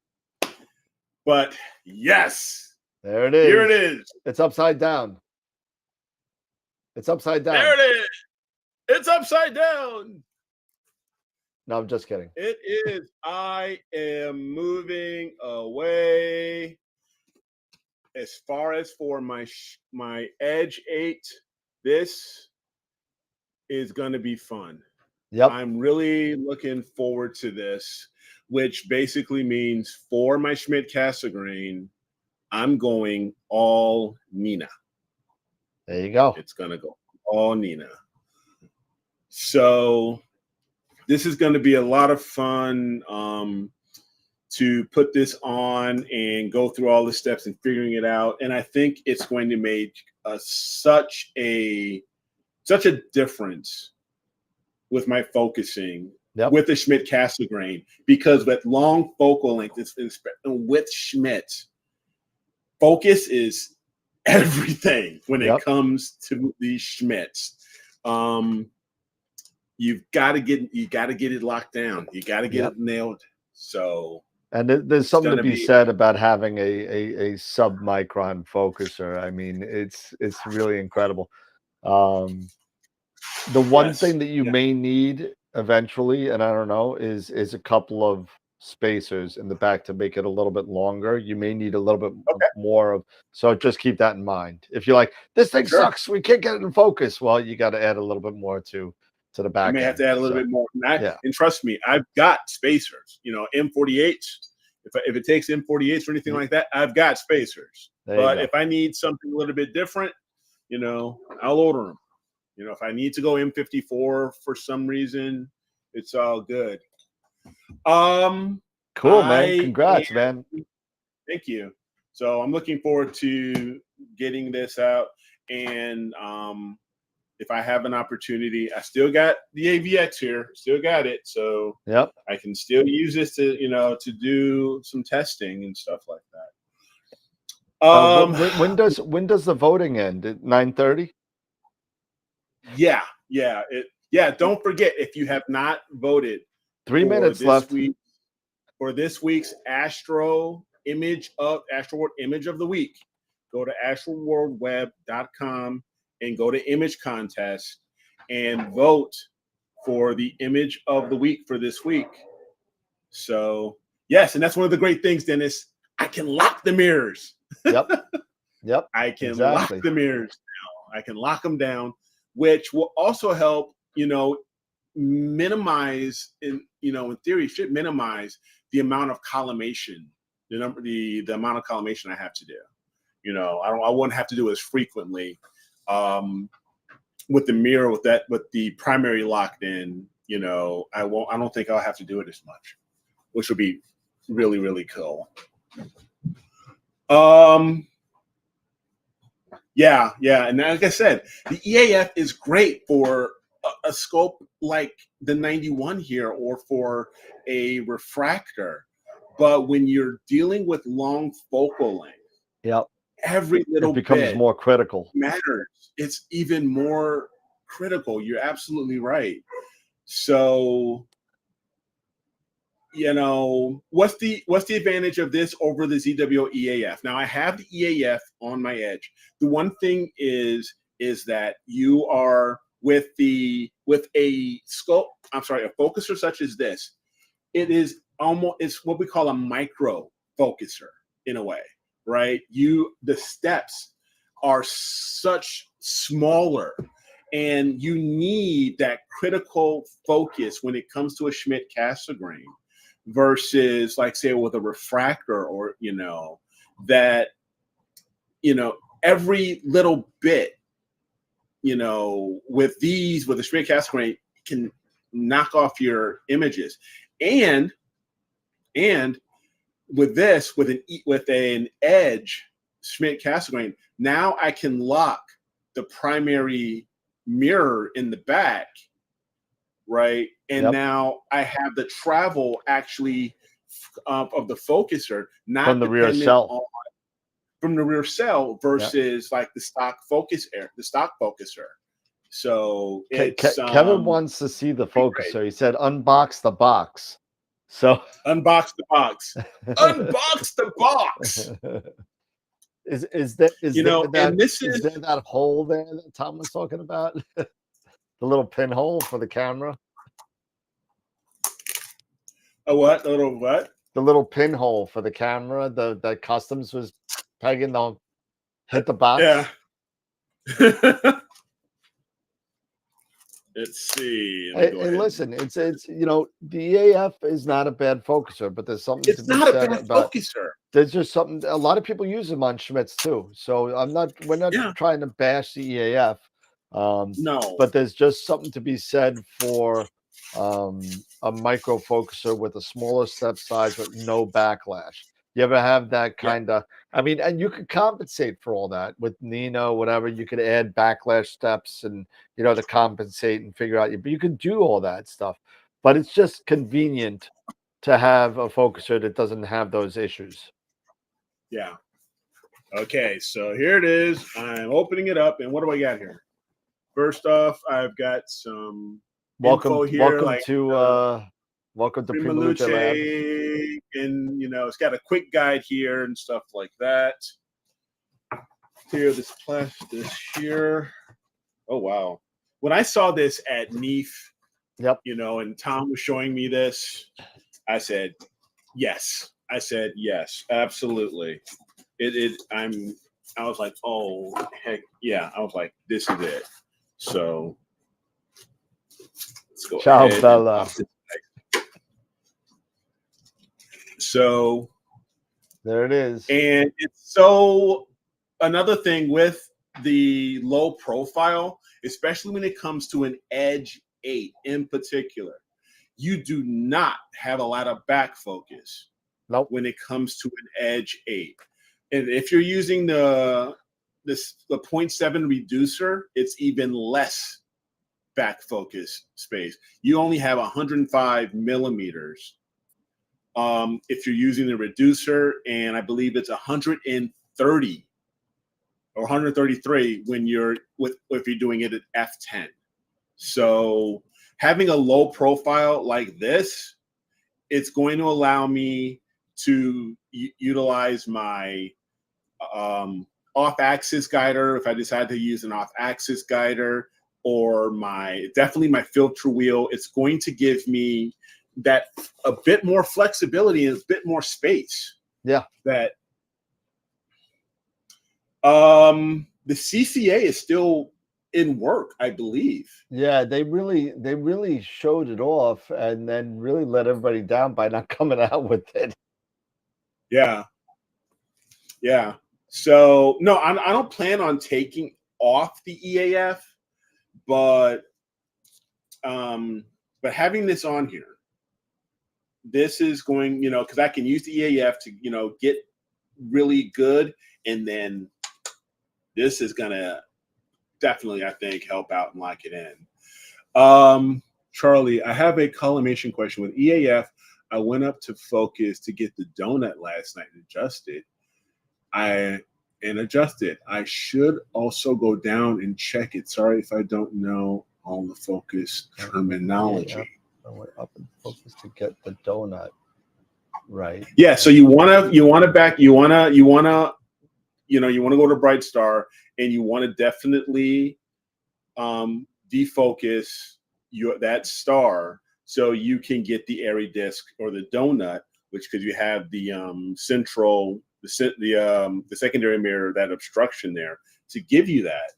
But yes. There it is. Here it is. It's upside down. It's upside down. There it is. It's upside down. No, I'm just kidding. It is. I am moving away. As far as for my Edge 8, this is going to be fun. Yep. I'm really looking forward to this, which basically means for my Schmidt-Cassegrain, I'm going all Nina. There you go. It's going to go all Nina. So this is going to be a lot of fun to put this on and go through all the steps and figuring it out. And I think it's going to make such a difference with my focusing with the Schmidt-Cassegrain, because with long focal length, with Schmidt, focus is everything when it comes to these Schmidts. You've got to get it locked down. You got to get it nailed. So, and there's something to be said about having a sub-micron focuser. I mean, it's really incredible. The one thing that you may need eventually, and I don't know, is a couple of spacers in the back to make it a little bit longer. You may need a little bit more of, so just keep that in mind. If you're like, this thing sucks, we can't get it in focus, well, you got to add a little bit more to the back. You may have to add a little bit more. And trust me, I've got spacers. M48s. If it takes M48s or anything like that, I've got spacers. But if I need something a little bit different, I'll order them. If I need to go M54 for some reason, it's all good. Cool, man. Congrats, man. Thank you. So I'm looking forward to getting this out. And if I have an opportunity, I still got the AVX here, still got it. So I can still use this to, to do some testing and stuff like that. When does the voting end? At 9:30? Yeah. Don't forget, if you have not voted, 3 minutes left for this week's AstroWorld image of the week. Go to AstroWorldWeb.com and go to image contest and vote for the image of the week for this week. So yes, and that's one of the great things, Dennis. I can lock the mirrors. Yep. I can lock the mirrors now. I can lock them down, which will also help, minimize in theory should minimize the amount of collimation, the amount of collimation I have to do. I won't have to do as frequently with the mirror with the primary locked in. I don't think I'll have to do it as much, which would be really, really cool. Yeah. And like I said, the EAF is great for a scope like the 91 here or for a refractor. But when you're dealing with long focal length, every little bit becomes more critical. Matters. It's even more critical. You're absolutely right. So, what's the advantage of this over the ZWO EAF? Now I have the EAF on my Edge. The one thing is that you are with a scope. I'm sorry, a focuser such as this. It's what we call a micro focuser in a way, right? The steps are such smaller, and you need that critical focus when it comes to a Schmidt-Cassegrain. Versus, like, say, with a refractor, or that every little bit, with the Schmidt-Cassegrain can knock off your images, and with this, with an Edge Schmidt-Cassegrain, now I can lock the primary mirror in the back. Right. And now I have the travel actually of the focuser, not from the rear cell. From the rear cell versus like the stock focuser. So Kevin wants to see the focuser. Great. He said, unbox the box. So unbox the box. Unbox the box. Is there that hole there that Tom was talking about? The little pinhole for the camera. A what? A little what? The little pinhole for the camera. That Customs was pegging the hit the box. Yeah. Let's see. Let me go Hey, ahead. listen, it's the EAF is not a bad focuser, but there's something It's to be not a said bad about. focuser. There's just something. A lot of people use them on Schmitz too. So we're not Yeah. trying to bash the EAF. No. But there's just something to be said for a micro focuser with a smaller step size with no backlash. You ever have that kind of? I mean, and you could compensate for all that with Nino, whatever. You could add backlash steps and to compensate and figure out. But you can do all that stuff. But it's just convenient to have a focuser that doesn't have those issues. Yeah. Okay, so here it is. I'm opening it up, and what do I got here? First off, I've got some info here. Welcome to Prima Luce Lab. And it's got a quick guide here and stuff like that. Here, this plastic here. Oh wow! When I saw this at NEAF, yep, and Tom was showing me this, I said, yes. I said yes, absolutely. I was like, oh heck yeah! I was like, this is it. So let's go. Ciao, Bella. So there it is. And it's so another thing with the low profile, especially when it comes to an Edge 8 in particular, you do not have a lot of back focus. Nope. When it comes to an Edge 8. And if you're using the 0.7 reducer, it's even less back focus space. You only have 105 millimeters. If you're using the reducer, and I believe it's 130 or 133 if you're doing it at f10. So having a low profile like this, it's going to allow me to utilize my off-axis guider if I decide to use an off-axis guider, or definitely my filter wheel. It's going to give me that a bit more flexibility and a bit more space. Yeah. That the CCA is still in work, I believe. Yeah, they really showed it off and then really let everybody down by not coming out with it. Yeah. Yeah. So no, I don't plan on taking off the EAF, but having this on here, this is going, because I can use the EAF to, get really good, and then this is gonna definitely, I think, help out and lock it in. Charlie, I have a collimation question with EAF. I went up to focus to get the donut last night and adjusted. I should also go down and check it. Sorry if I don't know all the focus terminology. Yeah. I went up and focus to get the donut right. Yeah. So you want to go to Bright Star, and you want to definitely defocus that star so you can get the airy disc or the donut, which because you have the central. The secondary mirror, that obstruction there, to give you that.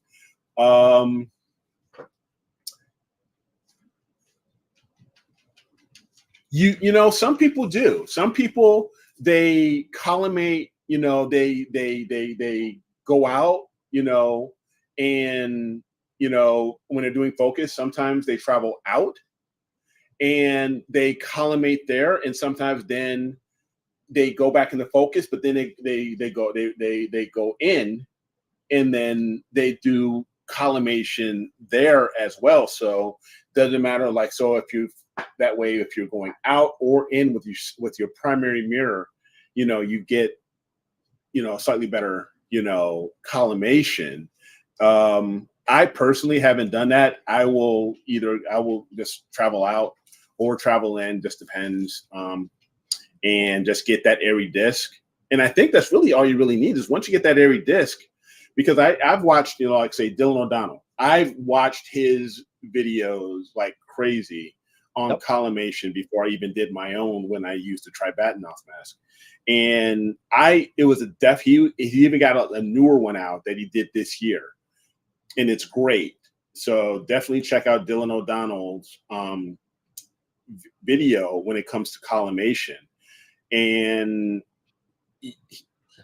Some people do. Some people, they collimate. They go out. And when they're doing focus, sometimes they travel out, and they collimate there, and sometimes then they go back into focus, but then they go in, and then they do collimation there as well. So doesn't matter. Like, so if you're going out or in with your primary mirror, you get slightly better collimation. I personally haven't done that. I will just travel out or travel in, just depends. And just get that airy disc. And I think that's really all you really need is once you get that airy disc, because I've watched, like say Dylan O'Donnell, I've watched his videos like crazy on collimation before I even did my own when I used the Tribatanoff mask. And it was he even got a newer one out that he did this year, and it's great. So definitely check out Dylan O'Donnell's video when it comes to collimation. And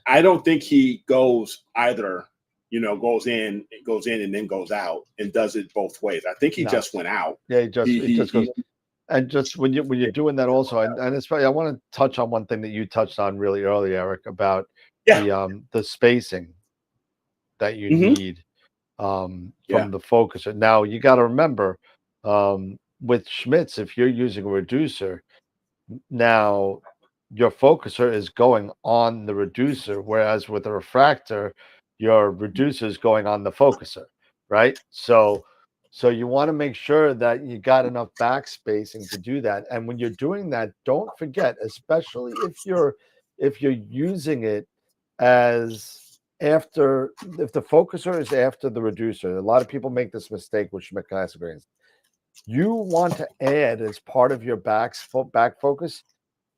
I don't think he goes either, goes in and then goes out and does it both ways. I think he just went out. Yeah, he just goes. And just when you're doing that also, and especially I want to touch on one thing that you touched on really early, Eric, about the spacing that you need from the focuser. Now you got to remember with Schmitz, if you're using a reducer, now your focuser is going on the reducer, whereas with a refractor, your reducer is going on the focuser, right? So you want to make sure that you got enough back spacing to do that. And when you're doing that, don't forget, especially if you're using it as if the focuser is after the reducer. A lot of people make this mistake with Schmidt classic grains. You want to add as part of your back focus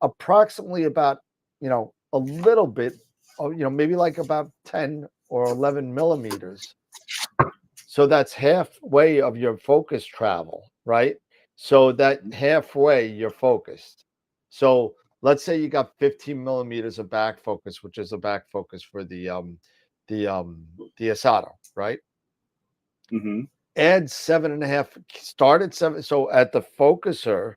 approximately about a little bit of maybe like about 10 or 11 millimeters. So that's halfway of your focus travel, right? So that halfway you're focused. So let's say you got 15 millimeters of back focus, which is a back focus for the Asato, right? Mm-hmm. Add 7.5, start at 7. So at the focuser,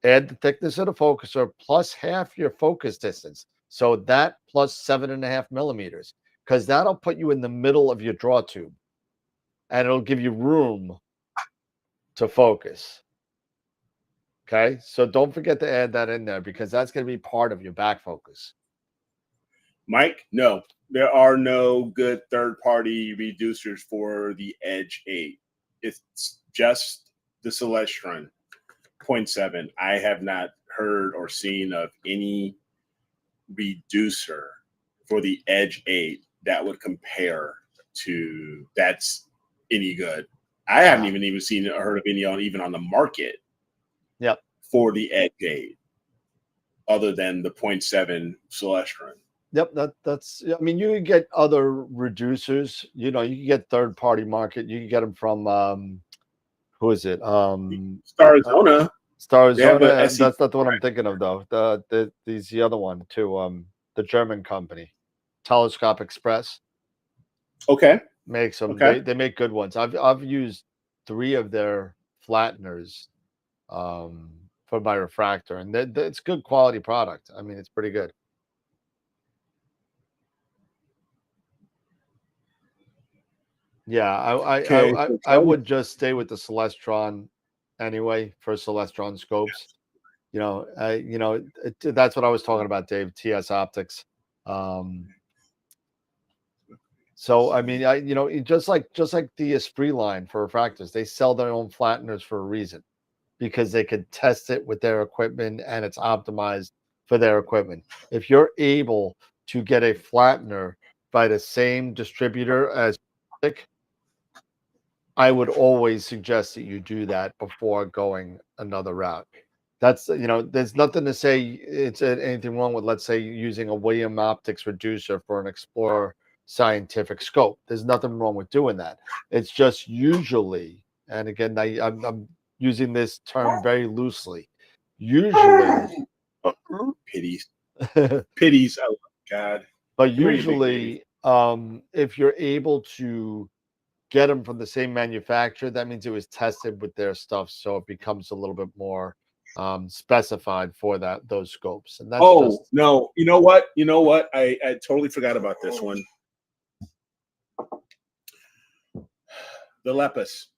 add the thickness of the focuser plus half your focus distance. So that plus 7.5 millimeters, because that'll put you in the middle of your draw tube and it'll give you room to focus. Okay. So don't forget to add that in there because that's going to be part of your back focus. Mike, no, there are no good third-party reducers for the Edge 8. It's just the Celestron 0.7. I have not heard or seen of any reducer for the Edge 8 that would compare to that's any good. I haven't even seen or heard of any even on the market. Yep. For the Edge 8, other than the 0.7 Celestron. Yep, that's. I mean, you can get other reducers. You can get third-party market. You can get them from who is it? Starzona. Starzona. That's not the one I'm thinking of, though. The other one too. The German company, Telescope Express. Okay. Makes them. Okay. They make good ones. I've used 3 of their flatteners for my refractor, and it's good quality product. I mean, it's pretty good. Yeah, I would just stay with the Celestron anyway for Celestron scopes. That's what I was talking about, Dave. TS Optics. So I mean, just like the Esprit line for refractors, they sell their own flatteners for a reason, because they could test it with their equipment and it's optimized for their equipment. If you're able to get a flattener by the same distributor as I would always suggest that you do that before going another route. That's, there's nothing to say it's anything wrong with, let's say, using a William Optics reducer for an Explorer scientific scope. There's nothing wrong with doing that. It's just usually, and again, I'm using this term very loosely, usually. Pities. Pities. Oh, God. But usually, if you're able to get them from the same manufacturer, that means it was tested with their stuff, so it becomes a little bit more specified for those scopes. And that's no, you know what? I totally forgot about this one. The Lepus.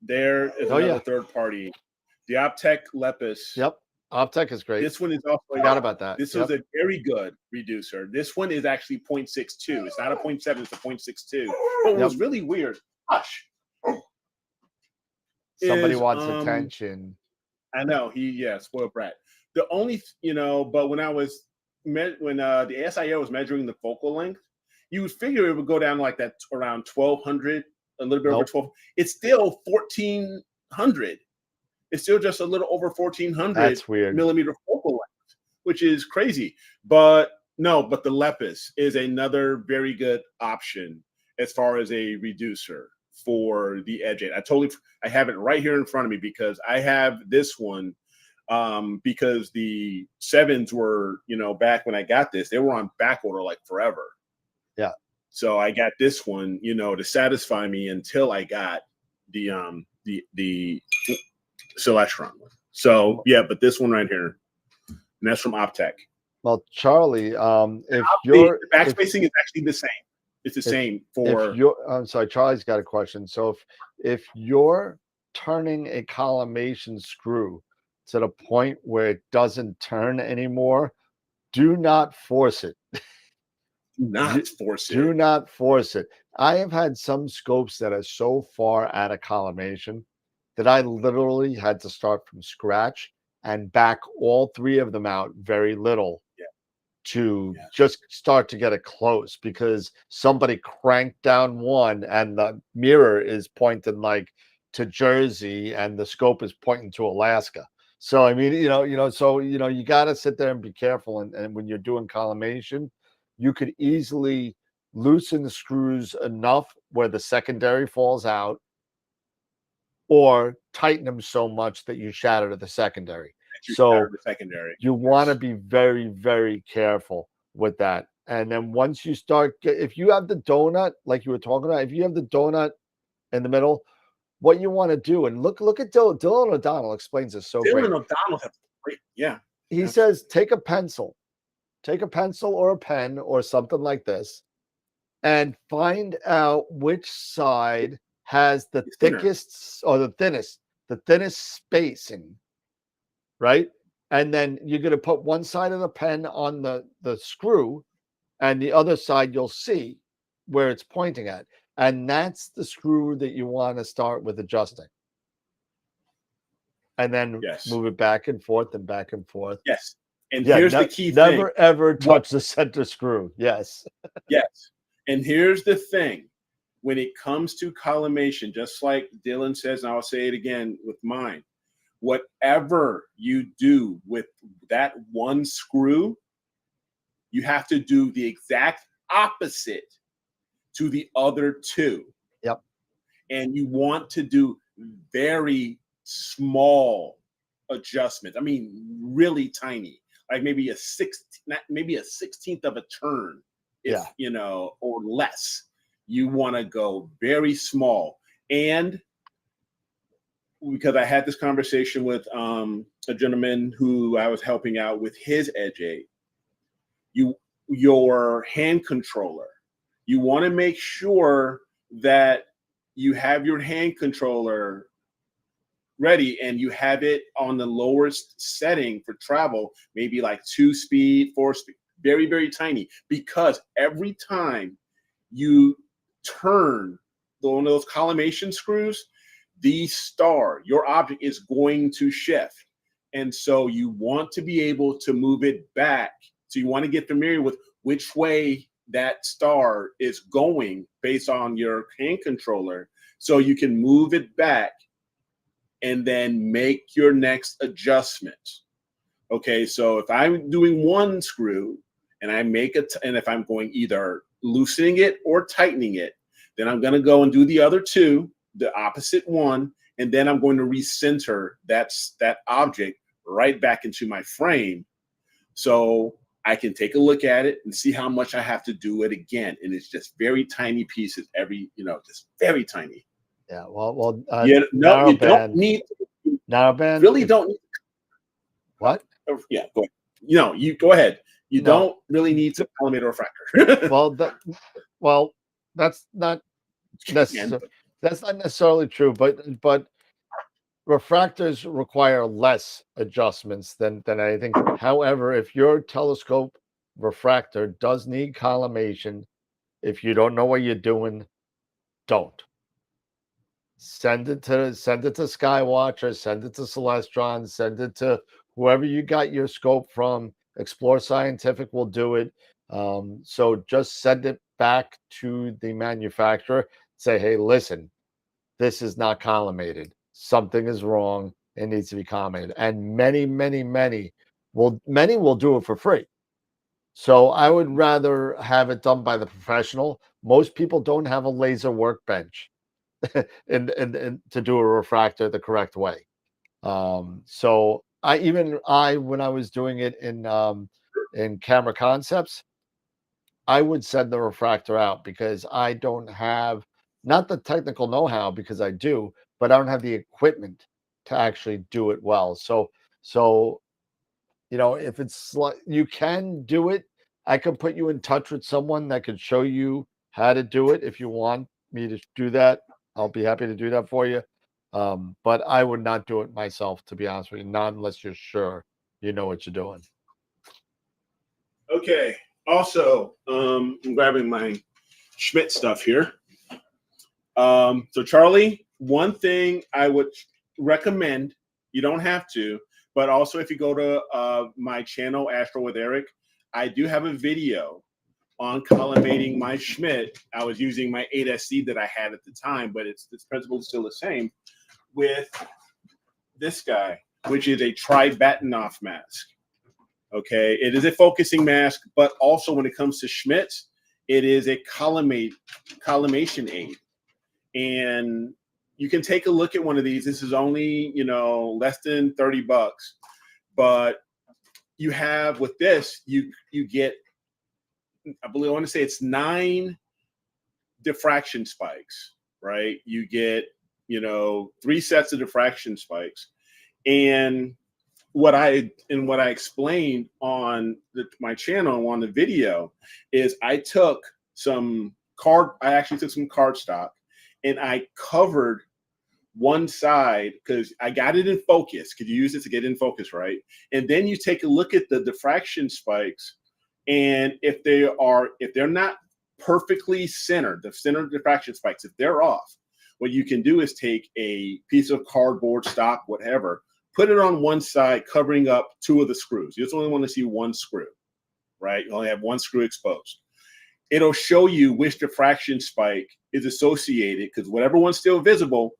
There is another third party. The Optec Lepus. Yep. Optec is great. This one is also forgot about that. This is a very good reducer. This one is actually 0.62. It's not a 0.7, it's a 0.62. But what was really weird, hush. Somebody wants attention. I know, spoiled brat. The only, but when the SIO was measuring the focal length, you would figure it would go down like that around 1200 a little bit over 12. It's still 1400. It's still just a little over 1400 That's weird. millimeter focal length, which is crazy. But the Lepus is another very good option as far as a reducer for the Edge 8. I have it right here in front of me because I have this one because the 7s were, back when I got this, they were on back order like forever. Yeah. So I got this one, to satisfy me until I got the Celestron one. So yeah, but this one right here, and that's from Optech. Well, Charlie, if the backspacing is actually the same. It's the same for. I'm sorry, Charlie's got a question. So if you're turning a collimation screw to the point where it doesn't turn anymore, do not force it. Do not force it. Do not force it. I have had some scopes that are so far out of collimation that I literally had to start from scratch and back all 3 of them out very little to just start to get it close, because somebody cranked down one and the mirror is pointing like to Jersey and the scope is pointing to Alaska. So I mean, you got to sit there and be careful. And when you're doing collimation, you could easily loosen the screws enough where the secondary falls out, or tighten them so much that you shatter the secondary. So you want to be very, very careful with that. And then once you start, if you have the donut, like you were talking about, if you have the donut in the middle, what you want to do, and look at Dylan O'Donnell explains this so great. Dylan O'Donnell has great, yeah. He says, take a pencil or a pen or something like this, and find out which side has the thickest or the thinnest spacing, right? And then you're going to put one side of the pen on the screw, and the other side you'll see where it's pointing at. And that's the screw that you want to start with adjusting. And then move it back and forth and back and forth. Yes. And here's the key thing. Never, ever touch the center screw. Yes. Yes. And here's the thing. When it comes to collimation, just like Dylan says, and I'll say it again with mine, whatever you do with that one screw, you have to do the exact opposite to the other 2. Yep. And you want to do very small adjustments. I mean, really tiny, like maybe a 16th of a turn, or less. You want to go very small. And because I had this conversation with a gentleman who I was helping out with his Edge 8, your hand controller, you want to make sure that you have your hand controller ready and you have it on the lowest setting for travel, maybe like 2-speed, 4-speed, very, very tiny, because every time you turn one of those collimation screws, your object is going to shift. And so you want to be able to move it back. So you want to get familiar with which way that star is going based on your hand controller, so you can move it back and then make your next adjustment. Okay, so if I'm doing one screw and I make it, and if I'm going either loosening it or tightening it, then I'm going to go and do the other 2, the opposite one, and then I'm going to recenter that object right back into my frame, so I can take a look at it and see how much I have to do it again. And it's just very tiny pieces, just very tiny. Yeah. Well. You don't need. Narrowband. Really don't need. What? Yeah. Go ahead. You go ahead. You don't really need to collimate or refractor. That's not necessarily true, but refractors require less adjustments than anything. However, if your telescope refractor does need collimation, if you don't know what you're doing, don't. Send it to Skywatcher, send it to Celestron, send it to whoever you got your scope from. Explore Scientific will do it. So just send it back to the manufacturer. say, hey, listen, this is not collimated. Something is wrong. It needs to be collimated. And many will do it for free. So I would rather have it done by the professional. Most people don't have a laser workbench and to do a refractor the correct way. So when I was doing it in Camera Concepts, I would send the refractor out because I don't have not the technical know-how, because I do, but I don't have the equipment to actually do it well. So if it's like you can do it, I can put you in touch with someone that could show you how to do it. If you want me to do that, I'll be happy to do that for you. But I would not do it myself, to be honest with you, not unless you're sure you know what you're doing. Okay. Also, I'm grabbing my Schmidt stuff here. So Charlie, one thing I would recommend, you don't have to, but also if you go to my channel, Astro with Eric, I do have a video on collimating my Schmidt. I was using my 8SC that I had at the time, but its principle is still the same with this guy, which is a Tribatanoff mask. Okay, it is a focusing mask, but also when it comes to Schmidt's, it is a collimation aid. And you can take a look at one of these. This is only, less than $30, but you have with this, you get, I want to say it's 9 diffraction spikes, right? You get, 3 sets of diffraction spikes. And what I explained on my channel on the video is I actually took some cardstock and I covered one side because I got it in focus. Because you use it to get in focus, right? And then you take a look at the diffraction spikes, and if they're not perfectly centered, the center diffraction spikes, if they're off, what you can do is take a piece of cardboard, stock, whatever, put it on one side, covering up 2 of the screws. You just only want to see 1 screw, right? You only have 1 screw exposed. It'll show you which diffraction spike is associated, because whatever one's still visible,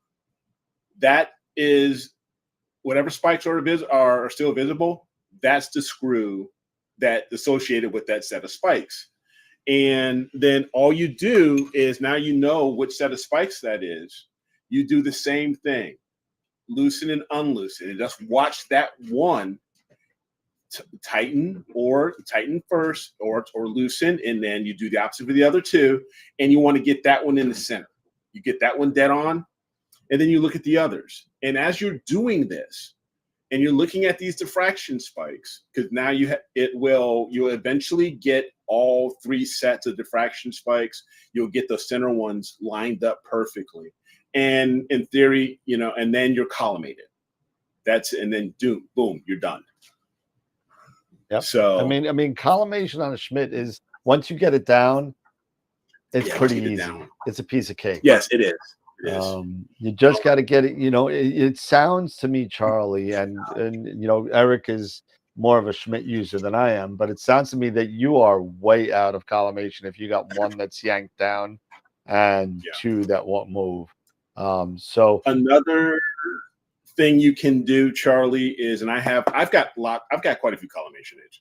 that is whatever spikes are still visible, that's the screw that's associated with that set of spikes. And then all you do is, now you know which set of spikes that is. You do the same thing. Loosen and unloosen, and just watch that one tighten first or loosen, and then you do the opposite for the other 2, and you want to get that one in the center. You get that one dead on, and then you look at the others. And as you're doing this and you're looking at these diffraction spikes, because now you'll eventually get all 3 sets of diffraction spikes. You'll get the center ones lined up perfectly. And in theory, and then you're collimated. And then boom, you're done. Yep. So I mean, collimation on a Schmidt is, once you get it down, it's pretty easy. It's a piece of cake. Yes, it is. It is. You just got to get it. It sounds to me, Charlie, and Eric is more of a Schmidt user than I am, but it sounds to me that you are way out of collimation if you got one that's yanked down and 2 that won't move. So another thing you can do, Charlie, is, and I've got quite a few collimation aids.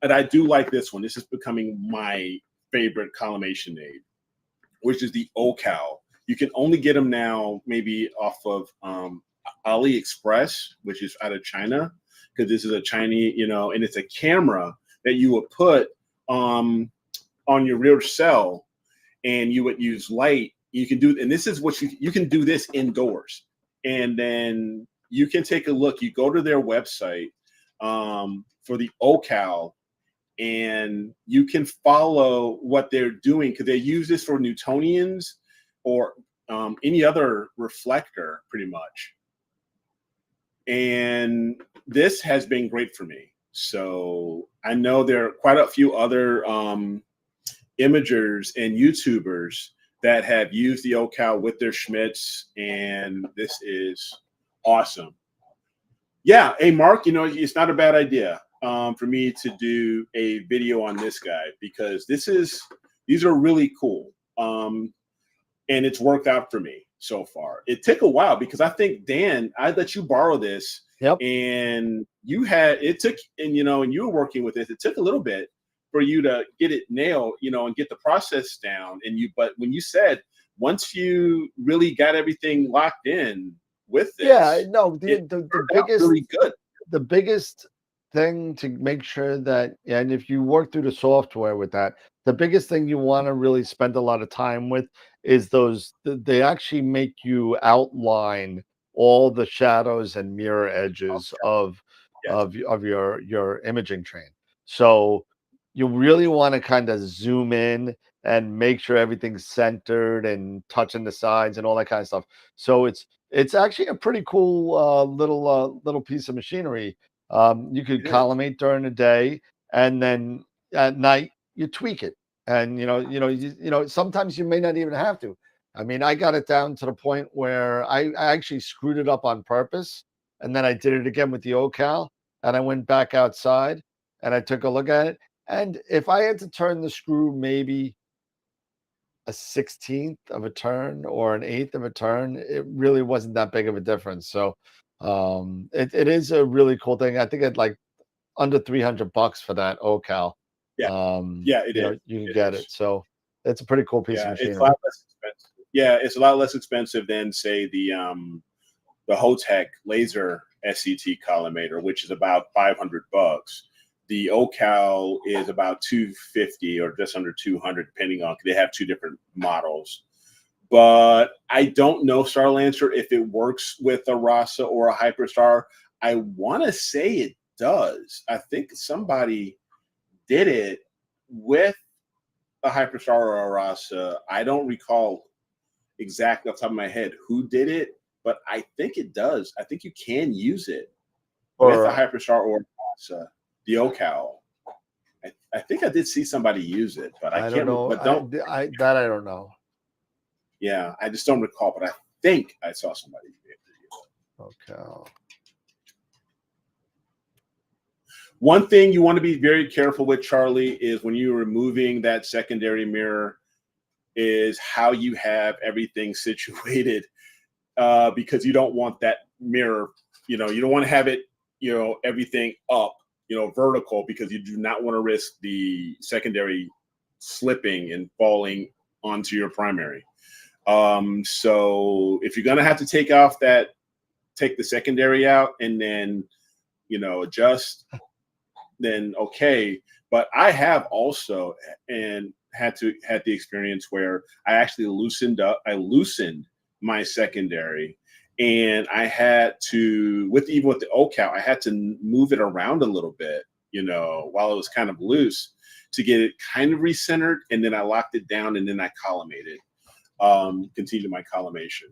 And I do like this one. This is becoming my favorite collimation aid, which is the OCal. You can only get them now maybe off of AliExpress, which is out of China, because this is a Chinese, and it's a camera that you would put on your rear cell, and you would use light. You can do, and this is what you can do this indoors, and then you can take a look. You go to their website for the OCal, and you can follow what they're doing, because they use this for Newtonians or any other reflector, pretty much. And this has been great for me. So I know there are quite a few other imagers and YouTubers that have used the OCal with their Schmidts, and this is awesome. Yeah, hey Mark, it's not a bad idea for me to do a video on this guy, because these are really cool. and it's worked out for me so far. It took a while because I think, Dan, I let you borrow this. Yep. And you were working with it. It took a little bit for you to get it nailed, and get the process down. But when you said once you really got everything locked in with this, the biggest really good. The biggest thing to make sure that, and if you work through the software with that, the biggest thing you want to really spend a lot of time with is they actually make you outline all the shadows and mirror edges of your imaging train. So you really want to kind of zoom in and make sure everything's centered and touching the sides and all that kind of stuff. So it's actually a pretty cool little piece of machinery. You could collimate during the day, and then at night you tweak it. And sometimes you may not even have to. I mean, I got it down to the point where I actually screwed it up on purpose, and then I did it again with the OCal, and I went back outside and I took a look at it. And if I had to turn the screw maybe a 16th of a turn or an 1/8 of a turn, it really wasn't that big of a difference. So it is a really cool thing. I think it's like under $300 for that OCal. You can get it. So it's a pretty cool piece of machinery. It's a lot less expensive. Yeah, it's a lot less expensive than, say, the Hotech laser SCT collimator, which is about $500. The OCal is about $250 or just under $200, depending on, they have two different models. But I don't know, Starlancer, if it works with a RASA or a Hyperstar. I want to say it does. I think somebody did it with a Hyperstar or a RASA. I don't recall exactly off the top of my head who did it, but I think it does. I think you can use it with a Hyperstar or a RASA. The OCal. I think I did see somebody use it, but I can't know. But I don't know. Yeah, I just don't recall, but I think I saw somebody use it. Okay. One thing you want to be very careful with, Charlie, is when you're removing that secondary mirror, is how you have everything situated, because you don't want that mirror. You don't want to have it, everything up, vertical, because you do not want to risk the secondary slipping and falling onto your primary. So if you're going to have to take the secondary out and then, adjust, then okay. But I have also had the experience where I actually loosened my secondary. And I had to, even with the OCal, I had to move it around a little bit, while it was kind of loose, to get it kind of recentered. And then I locked it down, and then I collimated, continued my collimation.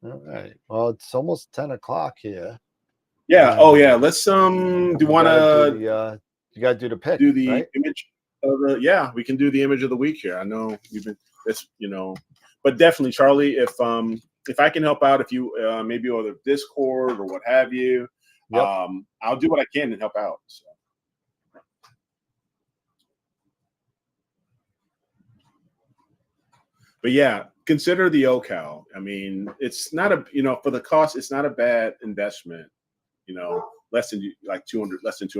All right. Well, it's almost 10 o'clock here. Yeah. Let's do you want to? You got to do the pick. Do the right? image of the. Yeah, we can do the image of the week here. I know you've been. That's But definitely, Charlie, if I can help out, if you maybe over the Discord or what have you, yep. I'll do what I can and help out. So. But yeah, consider the OCal. I mean, it's not for the cost, it's not a bad investment. Less than $200.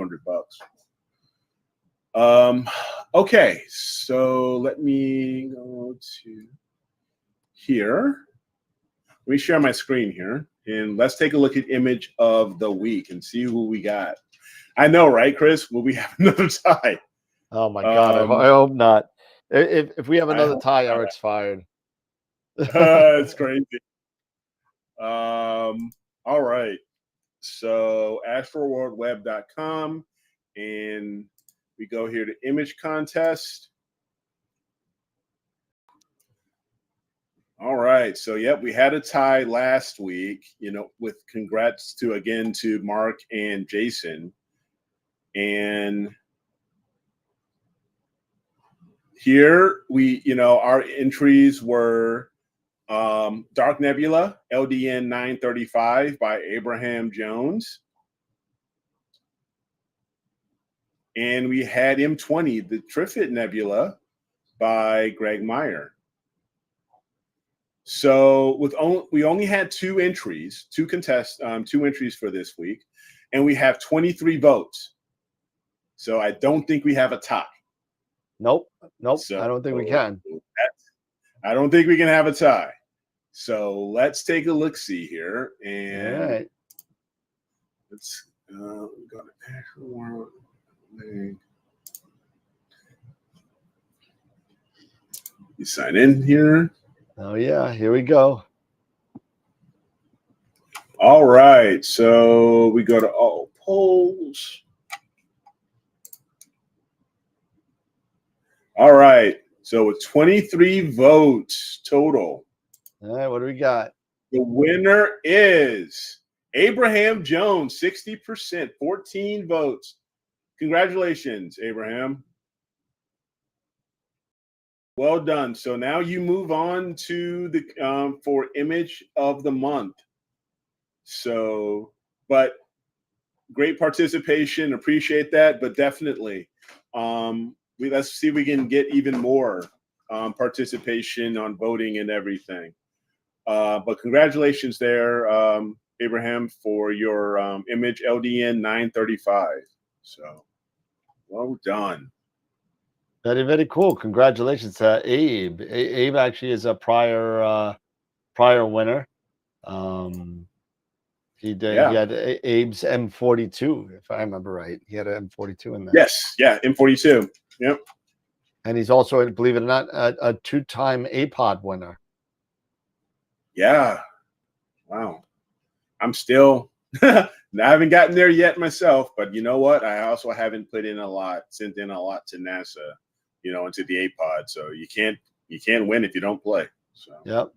Okay, so let me go to here. Let me share my screen here, and let's take a look at image of the week and see who we got. I know, right, Chris? Will we have another tie? Oh my God! I hope not. If we have another tie, Eric's fired. It's crazy. All right. So AstroWorldWeb.com, and we go here to image contest. All right. So, yep, we had a tie last week, with congrats to Mark and Jason. And here our entries were Dark Nebula, LDN 935 by Abraham Jones. And we had M20, the Trifid Nebula by Greg Meyer. So we only had two entries for this week, and we have 23 votes. So I don't think we have a tie. Nope. So I don't think we can. I don't think we can have a tie. So let's take a look-see here, and All right. let's go to AstroWorld. You sign in here. Oh yeah, here we go. All right, so we go to all polls. All right, so with 23 votes total, All right, what do we got? the winner is Abraham Jones, 60%, 14 votes. Congratulations, Abraham. Well done. So now you move on to the for image of the month. So, but great participation. Appreciate that. But definitely, let's see if we can get even more participation on voting and everything. But congratulations there, Abraham, for your image LDN 935. So, well done. Very, very cool. Congratulations to Abe. Abe actually is a prior winner. He did. Yeah. He had Abe's M42, if I remember right. He had an M42 in there. Yes. Yeah. M42. Yep. And he's also, believe it or not, a two-time APOD winner. Yeah. Wow. I'm still, I haven't gotten there yet myself, but you know what? I also haven't sent in a lot to NASA, into the APOD. So you can't win if you don't play. So. Yep.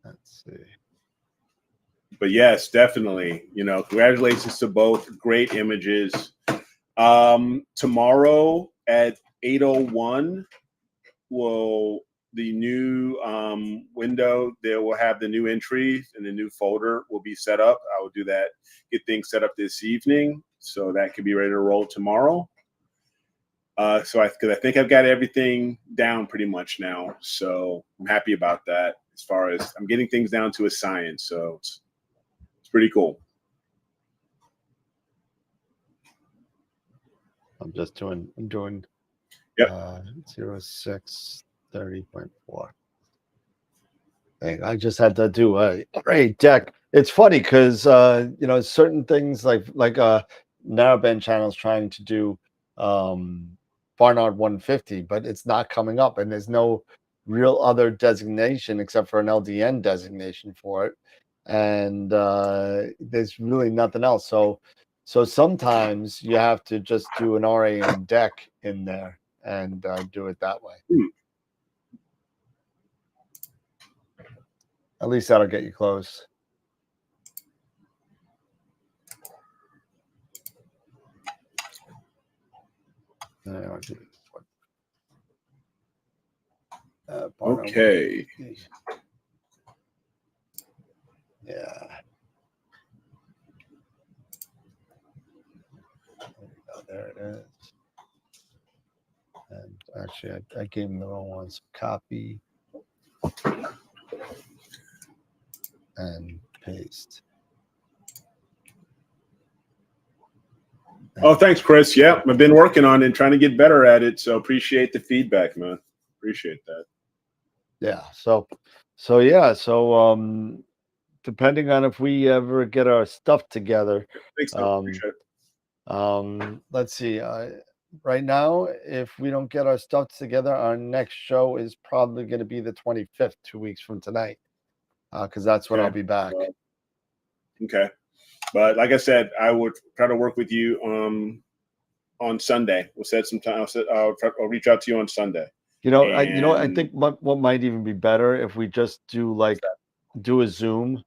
Let's see. But yes, definitely. Congratulations to both. Great images. Tomorrow at 8:01 the new window, they will have the new entry and the new folder will be set up. I will do that, get things set up this evening, so that can be ready to roll tomorrow. Because I think I've got everything down pretty much now, so I'm happy about that. As far as I'm getting things down to a science, so it's pretty cool. I'm doing Yep. 0630.4. I just had to do a great deck. It's funny because certain things like narrowband channels trying to do Barnard 150, but it's not coming up, and there's no real other designation except for an LDN designation for it, and there's really nothing else. So sometimes you have to just do an RAN deck in there and do it that way. At least that'll get you close. Okay. Yeah. There it is. And actually, I gave him the wrong ones. Copy and paste. Oh, thanks, Chris. Yeah, I've been working on it and trying to get better at it. So appreciate the feedback, man. Appreciate that. Yeah. So depending on if we ever get our stuff together, Thanks, appreciate it. Let's see. Right now, if we don't get our stuff together, our next show is probably going to be the 25th, 2 weeks from tonight, because that's when I'll be back. Okay. But like I said, I would try to work with you on Sunday. We'll set some time. I'll reach out to you on Sunday. I think what might even be better if we just do a Zoom.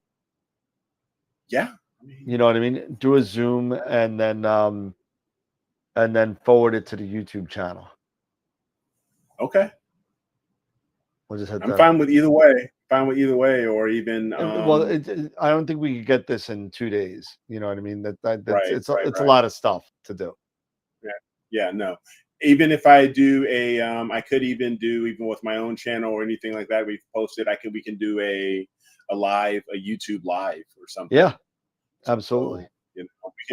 Yeah. You know what I mean? Do a Zoom and then forward it to the YouTube channel. Okay. We'll just hit I'm that. fine with either way. Or even. I don't think we could get this in 2 days. You know what I mean? It's a lot of stuff to do. Yeah. Yeah, no. Even if I do I could even do even with my own channel or anything like that. We've posted. We can do a YouTube live or something. Yeah, absolutely. So,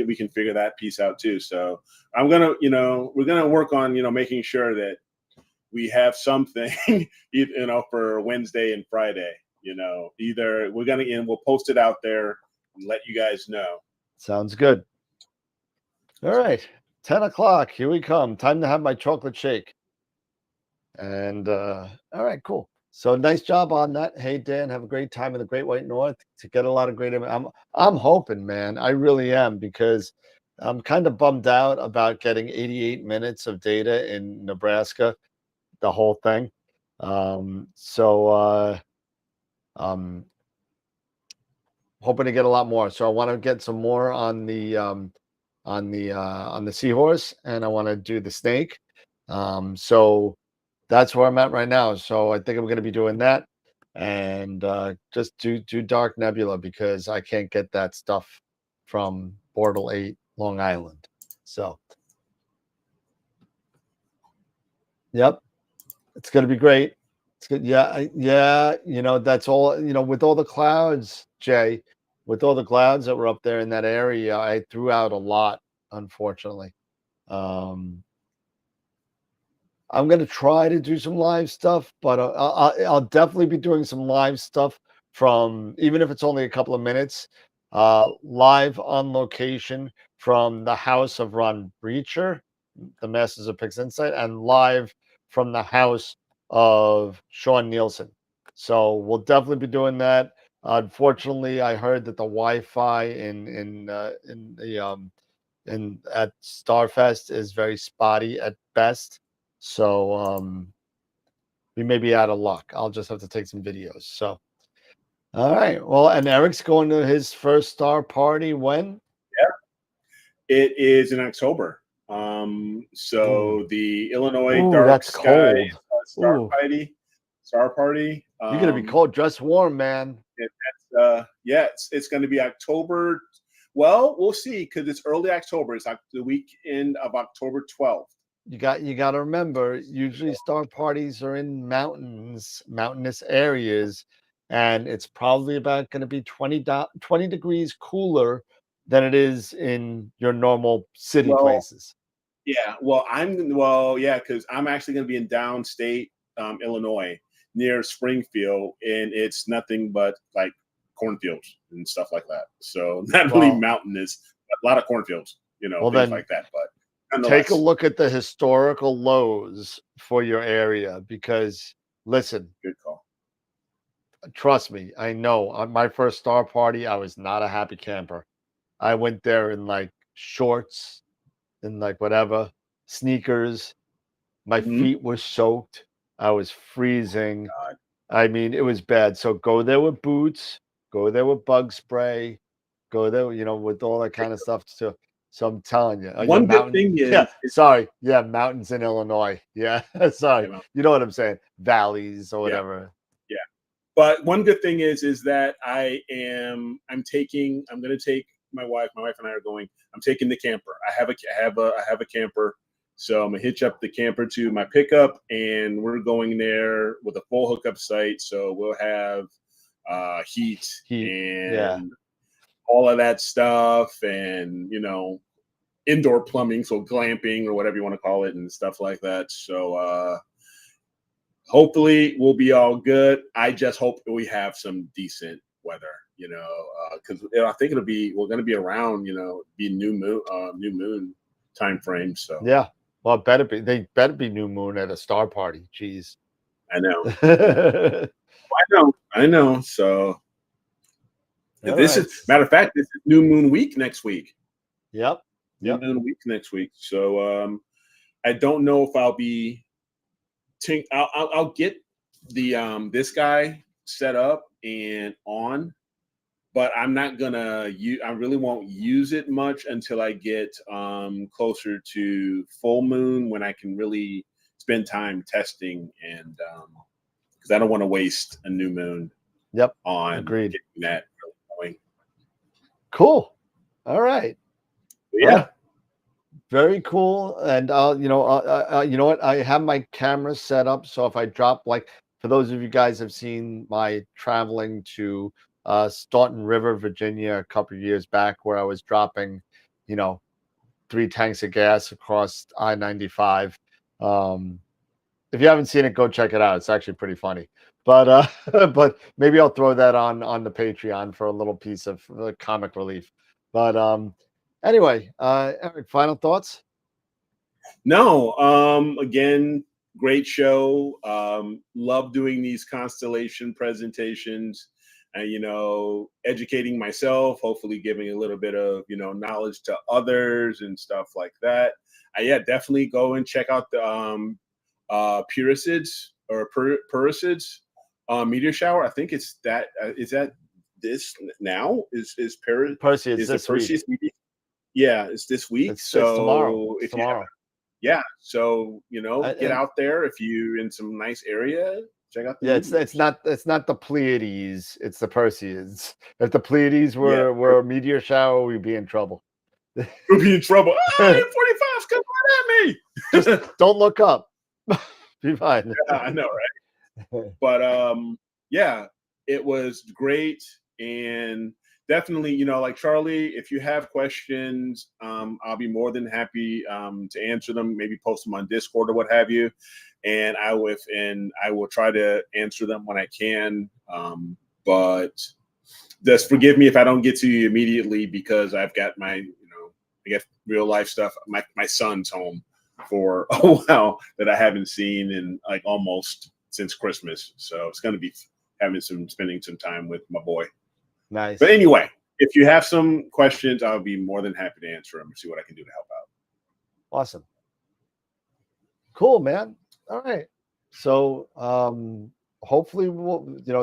we can figure that piece out too. So we're gonna work on making sure that we have something for Wednesday and Friday. Either we'll post it out there and let you guys know. Sounds good. All right, 10 o'clock. Here we come. Time to have my chocolate shake. And all right, cool. So nice job on that. Hey Dan, have a great time in the Great White North to get a lot of great. I'm hoping, man. I really am, because I'm kind of bummed out about getting 88 minutes of data in Nebraska, the whole thing. Hoping to get a lot more. So I want to get some more on the seahorse, and I want to do the snake. So that's where I'm at right now. So I think I'm going to be doing that, and just do Dark Nebula, because I can't get that stuff from Portal 8 Long Island. So yep, it's going to be great. It's good. Yeah. That's all, with all the clouds, Jay, with all the clouds that were up there in that area, I threw out a lot, unfortunately. I'm going to try to do some live stuff, but I'll definitely be doing some live stuff from, even if it's only a couple of minutes, live on location from the house of Ron Breacher, the Masters of Pics Insight, and live from the house of Sean Nielsen. So we'll definitely be doing that. Unfortunately, I heard that the Wi-Fi at Starfest is very spotty at best. So we may be out of luck. I'll just have to take some videos. So all right. Well, and Eric's going to his first star party when? Yeah, it is in October. So the Illinois Dark Sky Star Party. You're gonna be cold. Dress warm, man. It's going to be October. Well, we'll see, because it's early October. It's like the weekend of October 12th. You got to remember, usually star parties are in mountainous areas, and it's probably about going to be 20 degrees cooler than it is in your normal city places. Yeah, because I'm actually going to be in downstate Illinois near Springfield, and it's nothing but like cornfields and stuff like that. So not really mountainous, a lot of cornfields, things like that. But take a look at the historical lows for your area, because listen, good call. Trust me, I know. On my first star party, I was not a happy camper. I went there in like shorts and like whatever, sneakers. My feet were soaked. I was freezing. God. I mean, it was bad. So go there with boots, go there with bug spray, go there, with all that kind of stuff too. So I'm telling you, one good thing is, mountains in Illinois. Yeah, sorry, you know what I'm saying, valleys or whatever. Yeah. But one good thing is that I'm going to take my wife. My wife and I are going. I'm taking the camper. I have a camper, so I'm gonna hitch up the camper to my pickup, and we're going there with a full hookup site. So we'll have heat and all of that stuff, and indoor plumbing, so glamping or whatever you want to call it, and stuff like that. So hopefully we'll be all good. I just hope we have some decent weather, because I think we're going to be around, be new moon time frame. So yeah, well, they better be new moon at a star party. Jeez, I know. I know. So matter of fact, this is new moon week next week. Yep. New moon week next week. So I don't know if I'll be. I'll get the this guy set up and on, but I'm not gonna I really won't use it much until I get closer to full moon, when I can really spend time testing, and because I don't want to waste a new moon. Yep. On agreed. Getting that really going. Cool. All right. Yeah. Very cool. And you know what? I have my camera set up, so if I drop, like, for those of you guys have seen my traveling to Staunton River, Virginia, a couple of years back, where I was dropping, 3 tanks of gas across I-95. If you haven't seen it, go check it out. It's actually pretty funny. But but maybe I'll throw that on the Patreon for a little piece of comic relief. But anyway, Eric, final thoughts? No, again, great show. Love doing these constellation presentations and, educating myself, hopefully giving a little bit of, knowledge to others and stuff like that. Yeah, definitely go and check out the Puricids or Pericids meteor shower. I think it's that. Is that this now? Is Percy, it's is this the Perseus week. meteor? Yeah, it's this week. It's tomorrow. If Tomorrow. yeah, so get And- out there if you're in some nice area. Check out the Yeah, it's meteors. not the Pleiades, it's the Perseids. If the Pleiades were a meteor shower, we'd be in trouble. We'll be in trouble. Ah, 45's coming right at me. Just don't look up. Be fine. Yeah, I know, right? But yeah, it was great. And definitely, like Charlie, if you have questions, I'll be more than happy to answer them, maybe post them on Discord or what have you. And I will try to answer them when I can. But just forgive me if I don't get to you immediately, because I've got I got real life stuff. My son's home for a while that I haven't seen in like almost since Christmas. So it's going to be spending some time with my boy. Nice. But anyway, if you have some questions, I'll be more than happy to answer them and see what I can do to help out. Awesome. Cool, man. All right. So hopefully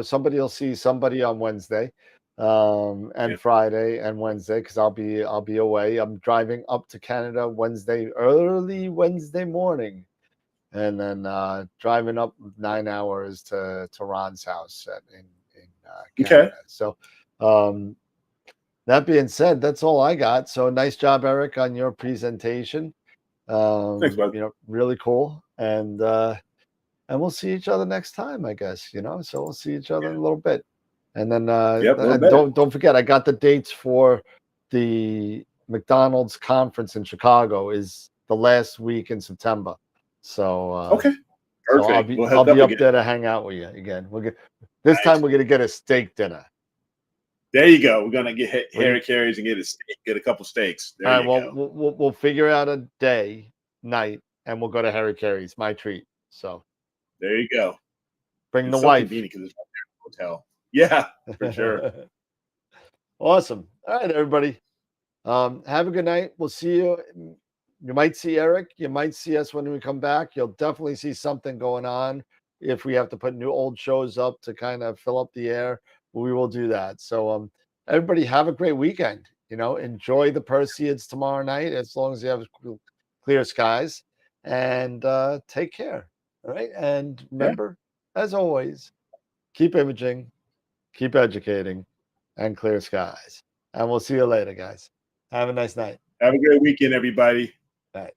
somebody will see somebody on Wednesday and Friday and Wednesday, because I'll be away. I'm driving up to Canada early Wednesday morning, and then driving up 9 hours to Ron's house in Canada. Okay. So that being said, that's all I got. So nice job, Eric, on your presentation. Thanks, bud. Really cool. And we'll see each other next time, I guess, so we'll see each other in a little bit. And then don't forget, I got the dates for the McDonald's conference in Chicago is the last week in September. So okay, perfect. So I'll be up there to hang out with you again. This time we're gonna get a steak dinner. There you go. We're gonna get Harry Carey's and get a couple steaks. There you go. We'll figure out a night, and we'll go to Harry Carey's. My treat. So there you go. Bring the wife. Because it's right there in the hotel. Yeah, for sure. Awesome. All right, everybody. Have a good night. We'll see you. You might see Eric. You might see us when we come back. You'll definitely see something going on. If we have to put old shows up to kind of fill up the air, we will do that. So everybody have a great weekend. Enjoy the Perseids tomorrow night, as long as you have clear skies, and take care. All right. And remember, as always, keep imaging, keep educating, and clear skies. And we'll see you later, guys. Have a nice night. Have a great weekend, everybody. All right.